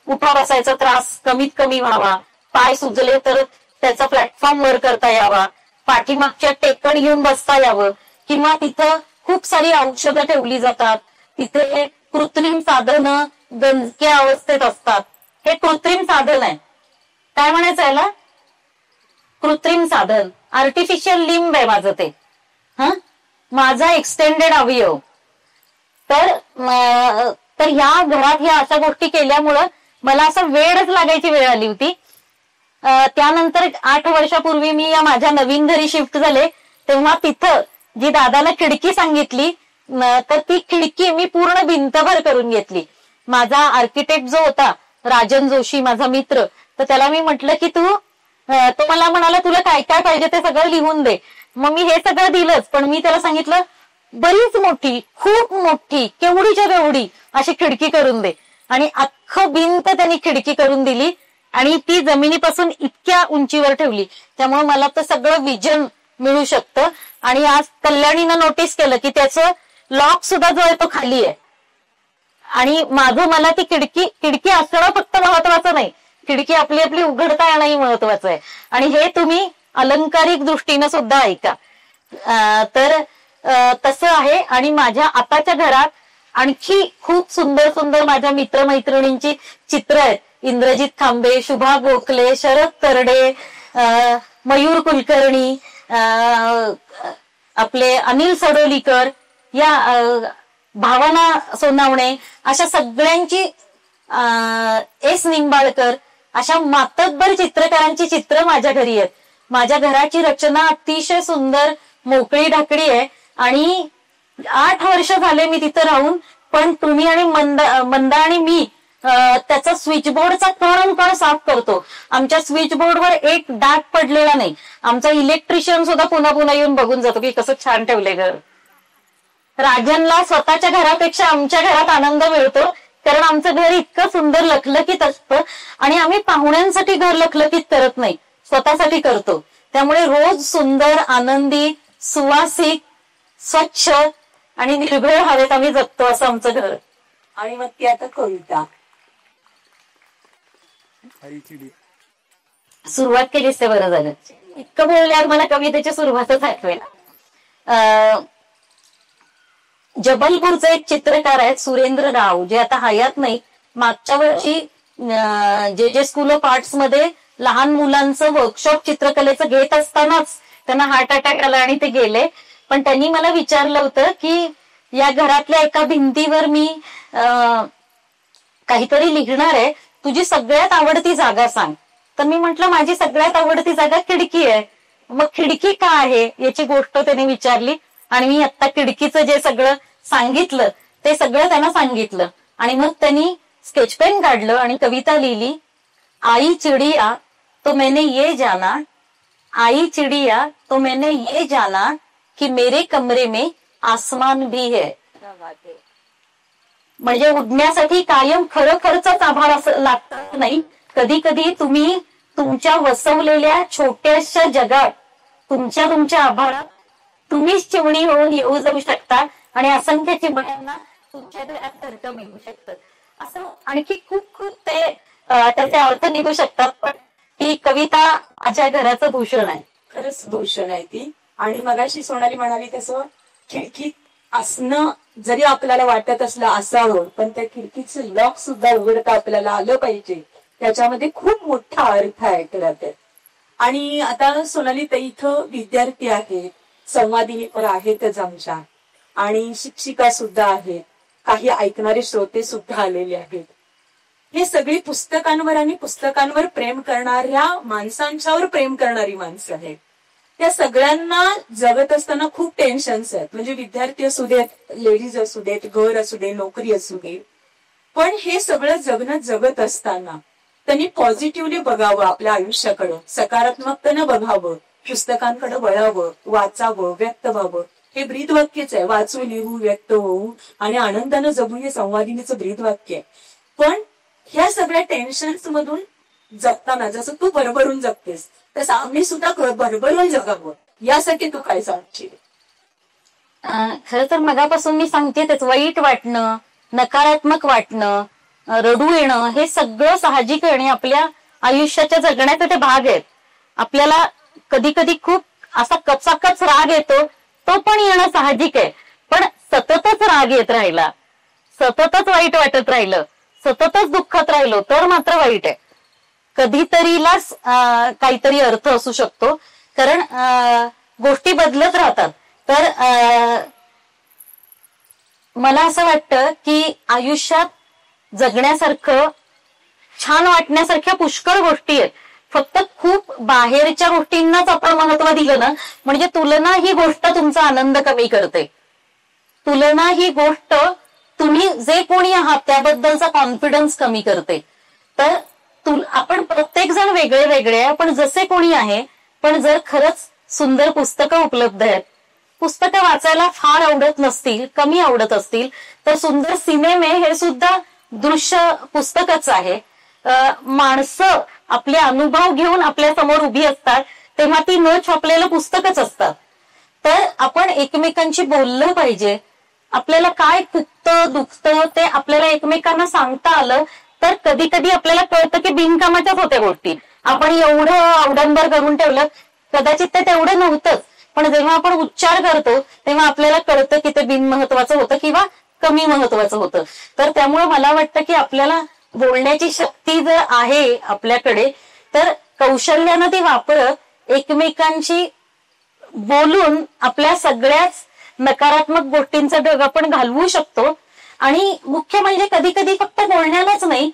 उठा बसायचा त्रास कमीत कमी व्हावा, पाय सुजले तर त्याचा प्लॅटफॉर्म वर करता यावा, पाठीमागच्या टेकड घेऊन बसता यावं, किंवा तिथं खूप सारी औषधं ठेवली जातात, तिथे कृत्रिम साधनं गंजक्या अवस्थेत असतात. हे कृत्रिम साधन आहे, काय म्हणायचं याला, कृत्रिम साधन, आर्टिफिशियल लिंब आहे माझं ते, माझा एक्सटेंडेड अवयव. तर या घरात ह्या अशा गोष्टी केल्यामुळं मला असं वेळच लागायची वेळ आली होती. त्यानंतर 8 वर्षापूर्वी मी या माझ्या नवीन घरी शिफ्ट झाले, तेव्हा तिथं जी दादाला खिडकी सांगितली तर ती खिडकी मी पूर्ण भिंतभर करून घेतली. माझा आर्किटेक्ट जो होता राजन जोशी माझा मित्र, तर त्याला मी म्हटलं की तो मला म्हणाला तुला काय काय पाहिजे ते सगळं लिहून दे. मग मी हे सगळं दिलंच, पण मी त्याला सांगितलं बरीच मोठी, खूप मोठी, केवढीच्या केवढी अशी खिडकी करून दे. आणि अख्खं भिंत त्यांनी खिडकी करून दिली आणि ती जमिनीपासून इतक्या उंचीवर ठेवली. त्यामुळे मला तर सगळं विजन मिळू शकतं. आणि आज कल्याणीनं नोटीस केलं की त्याचं लॉक सुद्धा जो आहे तो खाली आहे. आणि मला ती खिडकी असणं फक्त महत्वाचं नाही, खिडकी आपली आपली उघडता येणंही महत्वाचं आहे. आणि हे तुम्ही अलंकारिक दृष्टीनं सुद्धा ऐका. तर तसं आहे. आणि माझ्या आताच्या घरात आणखी खूप सुंदर सुंदर माझ्या मित्रमैत्रिणींची चित्र आहेत. इंद्रजित खांबे, शुभा गोखले, शरद तरडे, मयूर कुलकर्णी, आपले अनिल सडोलीकर, या भावना सोनावणे, अशा सगळ्यांची, एस निंबाळकर, अशा मातब्बर चित्रकारांची चित्र माझ्या घरी आहेत. माझ्या घराची रचना अतिशय सुंदर मोकळी ढाकळी आहे. आणि 8 वर्ष झाले मी तिथं राहून पण तुम्ही आणि मंदा आणि मी त्याचा स्विचबोर्डचा कण साफ करतो. आमच्या स्विचबोर्डवर एक डाग पडलेला नाही. आमचा इलेक्ट्रिशियन सुद्धा पुन्हा पुन्हा येऊन बघून जातो की कसं छान ठेवलंय घर. राजनला स्वतःच्या घरापेक्षा आमच्या घरात आनंद मिळतो, कारण आमचं घर इतकं सुंदर लखलखीत असतं. आणि आम्ही पाहुण्यांसाठी घर लखलखीत करत नाही, स्वतःसाठी करतो. त्यामुळे रोज सुंदर, आनंदी, सुवासिक, स्वच्छ आणि निर्भय हवेत आम्ही जगतो असं आमचं घर. आणि मग ती आता कविता सुरुवात केलीस ते बरं झालं. इतकं बोलल्यावर मला कवितेची सुरुवातच आठवेल. जबलपूरचे एक चित्रकार आहेत सुरेंद्र राव, जे आता हयात नाही. मागच्या वर्षी जे स्कूल ऑफ आर्ट्स मध्ये लहान मुलांचं वर्कशॉप चित्रकलेचं घेत असतानाच त्यांना हार्ट अटॅक आला आणि ते गेले. पण त्यांनी मला विचारलं होतं की या घरातल्या एका भिंतीवर मी काहीतरी लिहिणार आहे, तुझी सगळ्यात आवडती जागा सांग. तर मी म्हंटल माझी सगळ्यात आवडती जागा खिडकी आहे. मग खिडकी का आहे याची गोष्ट त्याने विचारली आणि मी आता खिडकीचं जे सगळं सांगितलं ते सगळं त्यांना सांगितलं. आणि मग त्यांनी स्केच पेन काढलं आणि कविता लिहिली. आई चिडिया तो मैंने ये जाना, आई चिडिया तो मैंने ये जाना कि मेरे कमरे में आसमान भी है. म्हणजे उडण्यासाठी कायम खरोखरचाच आभार असं लागत नाही. कधी कधी तुम्ही तुमच्या वसवलेल्या छोट्याशा जगात तुमच्या आभारात तुम्हीच चिमणी होऊन येऊ जाऊ शकता आणि असंख्य चिमण्यांना तुमच्याकडे अर्थ मिळू शकतात. असं आणखी खूप खूप ते त्याचे अर्थ निघू शकतात. पण ही कविता माझ्या घराचं भूषण आहे. खरंच भूषण आहे ती. आणि मगाशी सोनाली म्हणाली तसं खिडकीत असणं जरी आपल्याला वाटत असलं असावं, पण त्या खिडकीचं लॉक सुद्धा उघडता आपल्याला आलं पाहिजे. त्याच्यामध्ये खूप मोठा अर्थ आहे खरं. आणि आता सोनाली ताई इथं विद्यार्थी आहेत, संवादिनी पण आहेतच आमच्या, आणि शिक्षिका सुद्धा आहेत, काही ऐकणारे श्रोते सुद्धा आलेले आहेत. हे सगळी पुस्तकांवर आणि पुस्तकांवर प्रेम करणाऱ्या माणसांच्यावर प्रेम करणारी माणसं आहेत. त्या सगळ्यांना जगत असताना खूप टेन्शन्स आहेत. म्हणजे विद्यार्थी असू देत, लेडीज असू देत, घर असू दे, नोकरी असू दे. पण हे सगळं जगत असताना त्यांनी पॉझिटिव्हली बघावं आपल्या आयुष्याकडं, सकारात्मकतेनं बघावं, पुस्तकांकडे वळावं, वाचावं, व्यक्त व्हावं. हे ब्रीदवाक्यच आहे. वाचू, लिहू, व्यक्त होऊ आणि आनंदानं जगू हे संवादिनीचं ब्रीदवाक्य आहे. पण ह्या सगळ्या टेन्शन्स मधून जगताना जसं तू भरभरून जगतेस तसं आम्ही सुद्धा भरभरून जगावं, यासाठी तू काय सांगशील? खरं तर मगापासून मी सांगते तेच, वाईट वाटणं, नकारात्मक वाटणं, रडू येणं हे सगळं साहजिक आहे आणि आपल्या आयुष्याच्या जगण्याचे ते भाग आहेत. आपल्याला कधी कधी खूप असा कचाकच राग येतो, तो पण येणं साहजिक आहे. पण सततच राग येत राहिला, सततच वाईट वाटत राहिलं, सततच दुःखात राहिलो तर मात्र वाईट आहे. कधीतरीलाच काहीतरी अर्थ असू शकतो, कारण गोष्टी बदलत राहतात. तर मला असं वाटतं की आयुष्यात जगण्यासारखं, छान वाटण्यासारख्या पुष्कळ गोष्टी आहेत. फक्त खूप बाहेरच्या गोष्टींनाच आपण महत्व दिलं ना, म्हणजे तुलना ही गोष्ट तुमचा आनंद कमी करते. तुलना ही गोष्ट तुम्ही जे कोणी आहात त्याबद्दलचा कॉन्फिडन्स कमी करते. तर आपण प्रत्येक जण वेगळे वेगळे, आपण जसे कोणी आहे. पण जर खरंच सुंदर पुस्तकं उपलब्ध आहेत, पुस्तकं वाचायला फार आवडत नसतील, कमी आवडत असतील, तर सुंदर सिनेमे हे सुद्धा दृश्य पुस्तकच आहे. माणसं आपले अनुभव घेऊन आपल्या समोर उभी असतात तेव्हा ती न छापलेलं पुस्तकच असतात. तर आपण एकमेकांशी बोललं पाहिजे. आपल्याला काय खुपतं दुखतं ते आपल्याला एकमेकांना सांगता आलं तर कधी कधी आपल्याला कळतं की बिनकामाच्याच होत्या गोष्टी. आपण एवढं अवडंबर करून ठेवलं, कदाचित ते तेवढं नव्हतंच, पण जेव्हा आपण उच्चार करतो तेव्हा आपल्याला कळतं की ते बिनमहत्वाचं होतं किंवा कमी महत्वाचं होतं. तर त्यामुळे मला वाटतं की आपल्याला बोलण्याची शक्ती जर आहे आपल्याकडे, तर कौशल्यानं ती वापरत एकमेकांशी बोलून आपल्या सगळ्याच नकारात्मक गोष्टींचा ढग आपण घालवू शकतो. आणि मुख्य म्हणजे कधी कधी फक्त बोलण्यालाच नाही,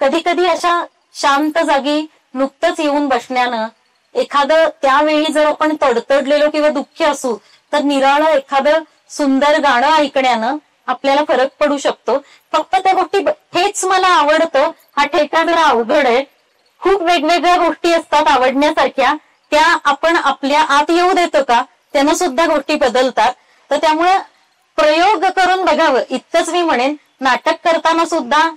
कधी कधी अशा शांत जागी नुकतंच येऊन बसण्यानं, एखादं त्यावेळी जर आपण तडतडलेलो किंवा दुःखी असू तर निराळं एखादं सुंदर गाणं ऐकण्यानं आपल्याला फरक पडू शकतो. फक्त त्या गोष्टी हेच मला आवडतं हा ठेका जरा अवघड आहे. खूप वेगवेगळ्या गोष्टी असतात आवडण्यासारख्या, त्या आपण आपल्या आत येऊ देतो का त्यानं सुद्धा गोष्टी बदलतात. तर त्यामुळे प्रयोग करून बघावं इतकंच मी म्हणेन. नाटक करताना सुद्धा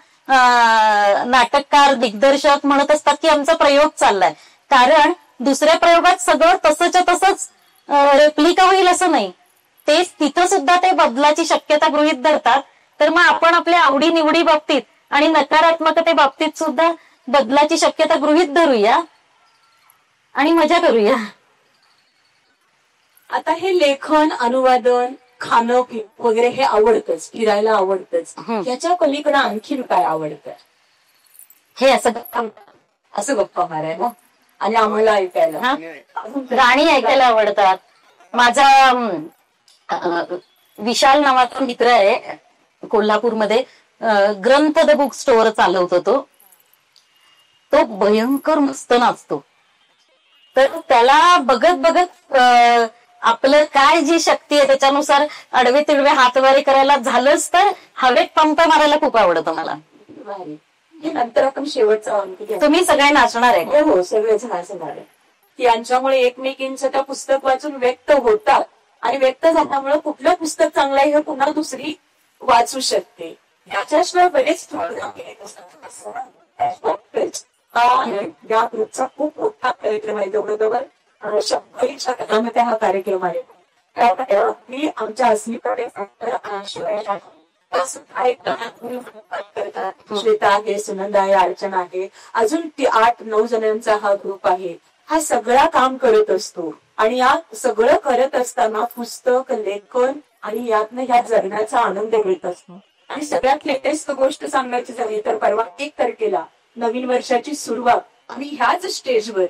नाटककार दिग्दर्शक म्हणत असतात की आमचा प्रयोग चाललाय, कारण दुसऱ्या प्रयोगात सगळं तसंच्या तसंच रेप्लिका होईल असं नाही. तेच तिथं सुद्धा ते बदलाची शक्यता गृहीत धरतात. तर मग आपण आपल्या आवडी निवडी बाबतीत आणि नकारात्मकते बाबतीत सुद्धा बदलाची शक्यता गृहीत धरूया आणि मजा करूया. आता हे लेखन, अनुवादन, खाणं वगैरे हे आवडतंच, फिरायला आवडतंच. याच्या पलीकडे आणखीन काय आवडतं? हे असं गप्पा मारायला आणि आम्हाला ऐकायला, गाणी ऐकायला आवडतात. माझा विशाल नावाचा मित्र आहे कोल्हापूरमध्ये, ग्रंथ द बुक स्टोअर चालवतो. तो भयंकर मस्त नाचतो. तर त्याला बघत बघत आपलं काय जी शक्ती आहे त्याच्यानुसार आडवे तिडवे हातवारे करायला झालंच तर हवेत पंप मारायला खूप आवडतं मला. नंतर आपण शेवटचा तुम्ही सगळे नाचणार आहे? हो, सगळेच नाचणार आहे. यांच्यामुळे एकमेकींचं त्या पुस्तक वाचून व्यक्त होतात आणि व्यक्त झाल्यामुळे कुठलं पुस्तक चांगलं आहे हे पुन्हा दुसरी वाचू शकते. याच्याशिवाय बरेच या ग्रुपचा खूप मोठा कार्यक्रम आहे. जवळजवळ 100च्या घरामध्ये हा कार्यक्रम आहे. मी आमच्या अस्मितेकडे श्वेता आहे, सुनंदा आहे, अर्चना आहे, अजून 8-9 जणांचा हा ग्रुप आहे. हा सगळा काम करत असतो आणि या सगळं करत असताना पुस्तक, लेखन आणि यातनं ह्या जगण्याचा आनंद घेत असतो. आणि सगळ्यात लेटेस्ट गोष्ट सांगायची झाली तर परवा 1 तारखेला नवीन वर्षाची सुरुवात आम्ही ह्याच स्टेजवर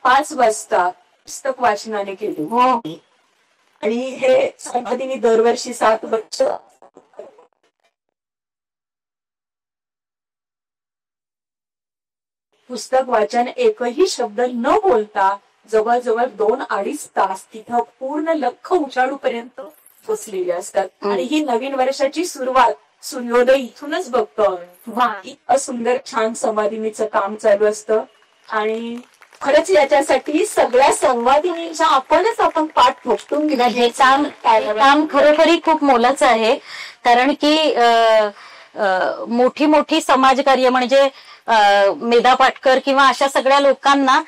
5 वाजता पुस्तक वाचनाने केली. आणि हे संवादिनी दरवर्षी 7 वर्ष पुस्तक वाचन, एकही शब्द न बोलता जवळजवळ 2-2.5 तास तिथं पूर्ण लख उजाडूपर्यंत बसलेले असतात. आणि ही नवीन वर्षाची सुरुवात सूर्योदय इथूनच बघतो. इतकं सुंदर छान संवादिनीचं काम चालू असतं. आणि खरंच याच्यासाठी सगळ्या संवादिनीच्या आपण पाठ ठोकून दिला. हे काम खरोखरी खूप मोलाचं आहे. कारण की मोठी मोठी समाजकार्य म्हणजे मेधा पाटकर किंवा अशा सगळ्या लोकांना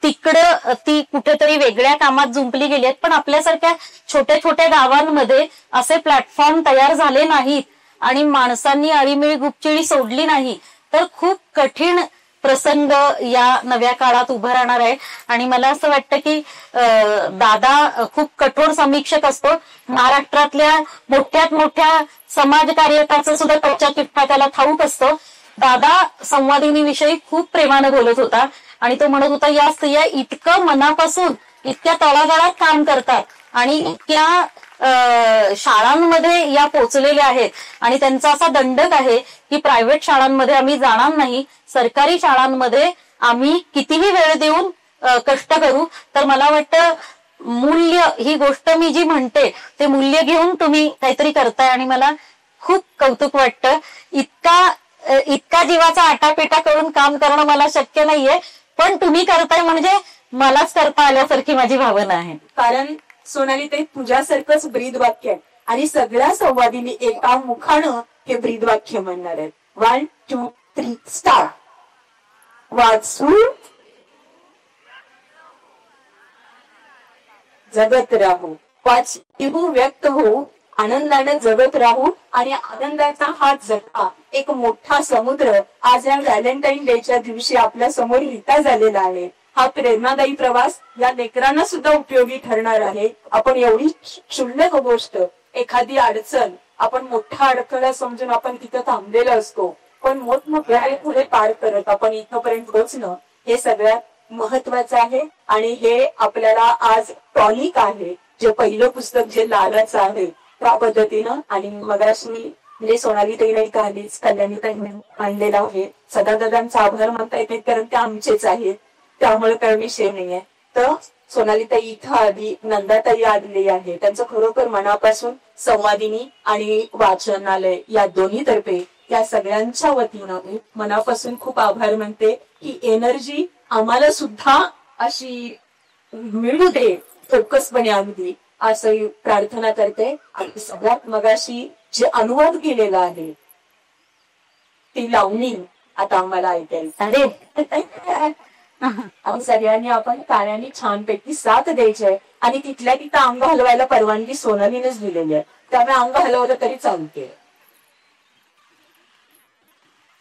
तिकडं ती कुठेतरी वेगळ्या कामात जुंपली गेली आहेत. पण आपल्यासारख्या छोट्या छोट्या गावांमध्ये असे प्लॅटफॉर्म तयार झाले नाहीत आणि माणसांनी अळीमिळी गुपचिळी सोडली नाही तर खूप कठीण प्रसंग या नव्या काळात उभा राहणार आहे. आणि मला असं वाटतं की दादा खूप कठोर समीक्षक असतो. महाराष्ट्रातल्या मोठ्यात मोठ्या समाजकार्यकाचं सुद्धा कच्चा चिठ्ठा त्याला ठाऊक असतो. दादा संवादिनीविषयी खूप प्रेमानं बोलत होता आणि तो म्हणत होता या स्त्रिया इतकं मनापासून इतक्या तळागाळात काम करतात आणि इतक्या शाळांमध्ये या पोचलेल्या आहेत आणि त्यांचा असा दंडक आहे की प्रायव्हेट शाळांमध्ये आम्ही जाणार नाही, सरकारी शाळांमध्ये आम्ही कितीही वेळ देऊन कष्ट करू. तर मला वाटतं मूल्य ही गोष्ट मी जी म्हणते ते मूल्य घेऊन तुम्ही काहीतरी करताय आणि मला खूप कौतुक वाटतं. इतका जीवाचा आटापिटा करून काम करणं मला शक्य नाहीये, पण तुम्ही करताय म्हणजे मलाच करता आल्यासारखी माझी भावना आहे. कारण सोनाली ताई तुझ्यासारखंच ब्रीद वाक्य आहे आणि सगळ्या संवादिनी एका मुखानं हे ब्रीद वाक्य म्हणणार आहेत. 1, 2, 3 स्टार्ट. वाचू जगत राहू, वाचू व्यक्त होऊ, आनंदाने जगत राहू आणि आनंदाचा हा जगता एक मोठा समुद्र आज या व्हॅलेंटाईन डेच्या दिवशी आपल्या समोर रिता झालेला आहे. हा प्रेरणादायी प्रवास या लेकरांना सुद्धा उपयोगी ठरणार आहे. आपण एवढी क्षुल्लक गोष्ट, एखादी अडचण आपण मोठा अडथळा समजून आपण तिथं थांबलेला असतो, पण मोठमोठ्या पुढे पार करत आपण इथपर्यंत पोहोचणं हे सगळ्यात महत्वाचं आहे. आणि हे आपल्याला आज टॉनिक आहे, जे पहिलं पुस्तक जे लालाचं आहे त्या पद्धतीनं. आणि मगाशी म्हणजे सोनाली ताई नाही कालीच कल्याणी ताई आणलेला आहे. सदादादांचा आभार मानता येते कारण ते आमचेच आहेत, त्यामुळे काही विषय नाहीये. तर सोनाली ताई इथं आली, नंदाताई आलेली आहे, त्यांचं खरोखर मनापासून संवादिनी आणि वाचनालय या दोन्ही तर्फे या सगळ्यांच्या वतीनं मी मनापासून खूप आभार मानते की एनर्जी आम्हाला सुद्धा अशी मिळू दे फोकसपणे अगदी असं प्रार्थना करते. आणि सगळ्यात मगाशी जे अनुवाद केलेला आहे ती लावणी आता आम्हाला ऐकायला सगळ्यांनी आपण टाळ्यांनी छानपैकी साथ द्यायचंय. आणि तिथल्या तिथं अंग हलवायला परवानगी सोनालीनेच दिलेली आहे, त्यामुळे अंग हलवलं तरी चालते.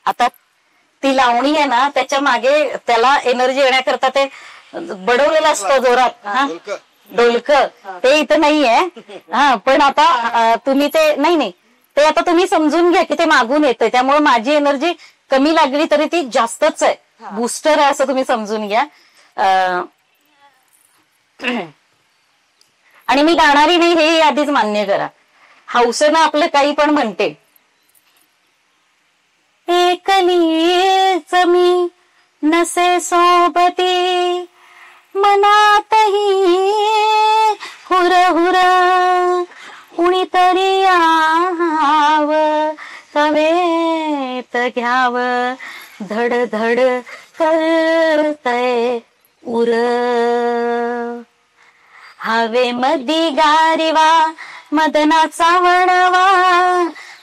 आता ती लावणी आहे ना, त्याच्या मागे त्याला एनर्जी येण्याकरता ते बडवलेलं असतं जोरात. हा, ढोलक ते इथं नाहीये. हा, पण आता तुम्ही ते नाही ते आता तुम्ही समजून घ्या की ते मागून येतंय, त्यामुळे माझी एनर्जी कमी लागली तरी ती जास्तच आहे, बूस्टर आहे असं तुम्ही समजून घ्या. आणि मी गाणारी नाही हे आधीच मान्य करा. हौसेनं आपलं काही पण म्हणते. एकलीच मी नसे सोबती मनातही हुर हुर कुणीतरी याव कवेत घ्याव धड धड करतय उर. हवे मधी गारिवा मदनाचा वणवा,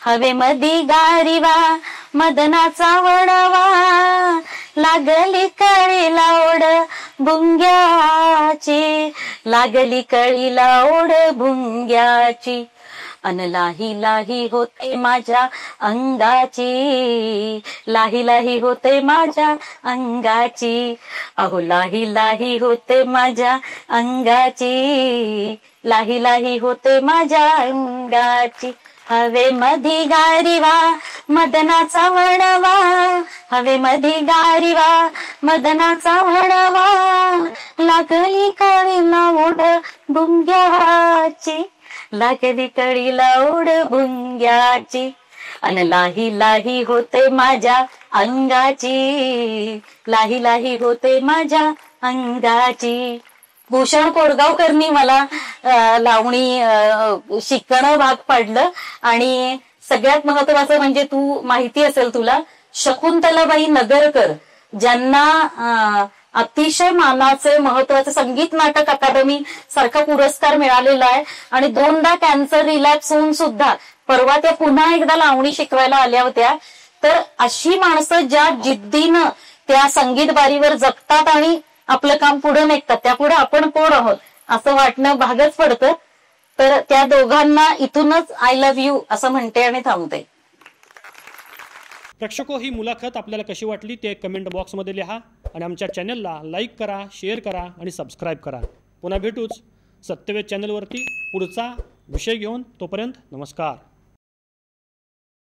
हवे मधी गारिवा मदनाचा वणवा, लागली कळीला ओढ भुंग्याची, लागली कळीला ओढ भुंग्याची. अन लाही लाही होते माझ्या अंगाची, लाही लाही होते माझ्या अंगाची, अहो लाही लाही होते माझ्या अंगाची, लाही लाही होते माझ्या अंगाची. हवे मधी गारिवा मदनाचा वणवा, हवे मधी गारिवा मदनाचा वणवा, लागली कळीला ओढ भुंग्याची, लागली कळीला ओढ भुंग्याची. अन लाही लाही होते माझ्या अंगाची, लाही लाही होते माझ्या अंगाची. भूषण कोरगावकरनी मला लावणी शिकणं भाग पाडलं. आणि सगळ्यात महत्वाचं म्हणजे तू माहिती असेल तुला, शकुंतलाबाई नगरकर ज्यांना अतिशय मानाचे महत्वाचे संगीत नाटक अकादमी सारखा पुरस्कार मिळालेला आहे आणि 2दा कॅन्सर रिलॅप्स होऊन सुद्धा परवा त्या पुन्हा एकदा लावणी शिकवायला आल्या होत्या. तर अशी माणसं ज्या जिद्दीनं त्या संगीत बारीवर जगतात आणि आपलं काम पुढे नेतात, त्यापुढे आपण कोण आहोत असं वाटणं भागच पडतं. तर त्या दोघांना इथूनच आय लव्ह यू असं म्हणते आणि थांबते. प्रेक्षको, ही मुलाखत आपल्याला कशी वाटली ते कमेंट बॉक्समध्ये लिहा आणि आमच्या चॅनलला लाईक करा, शेअर करा आणि सबस्क्राईब करा. पुन्हा भेटूच सत्यवेद चॅनलवरती पुढचा विषय घेऊन. तोपर्यंत नमस्कार.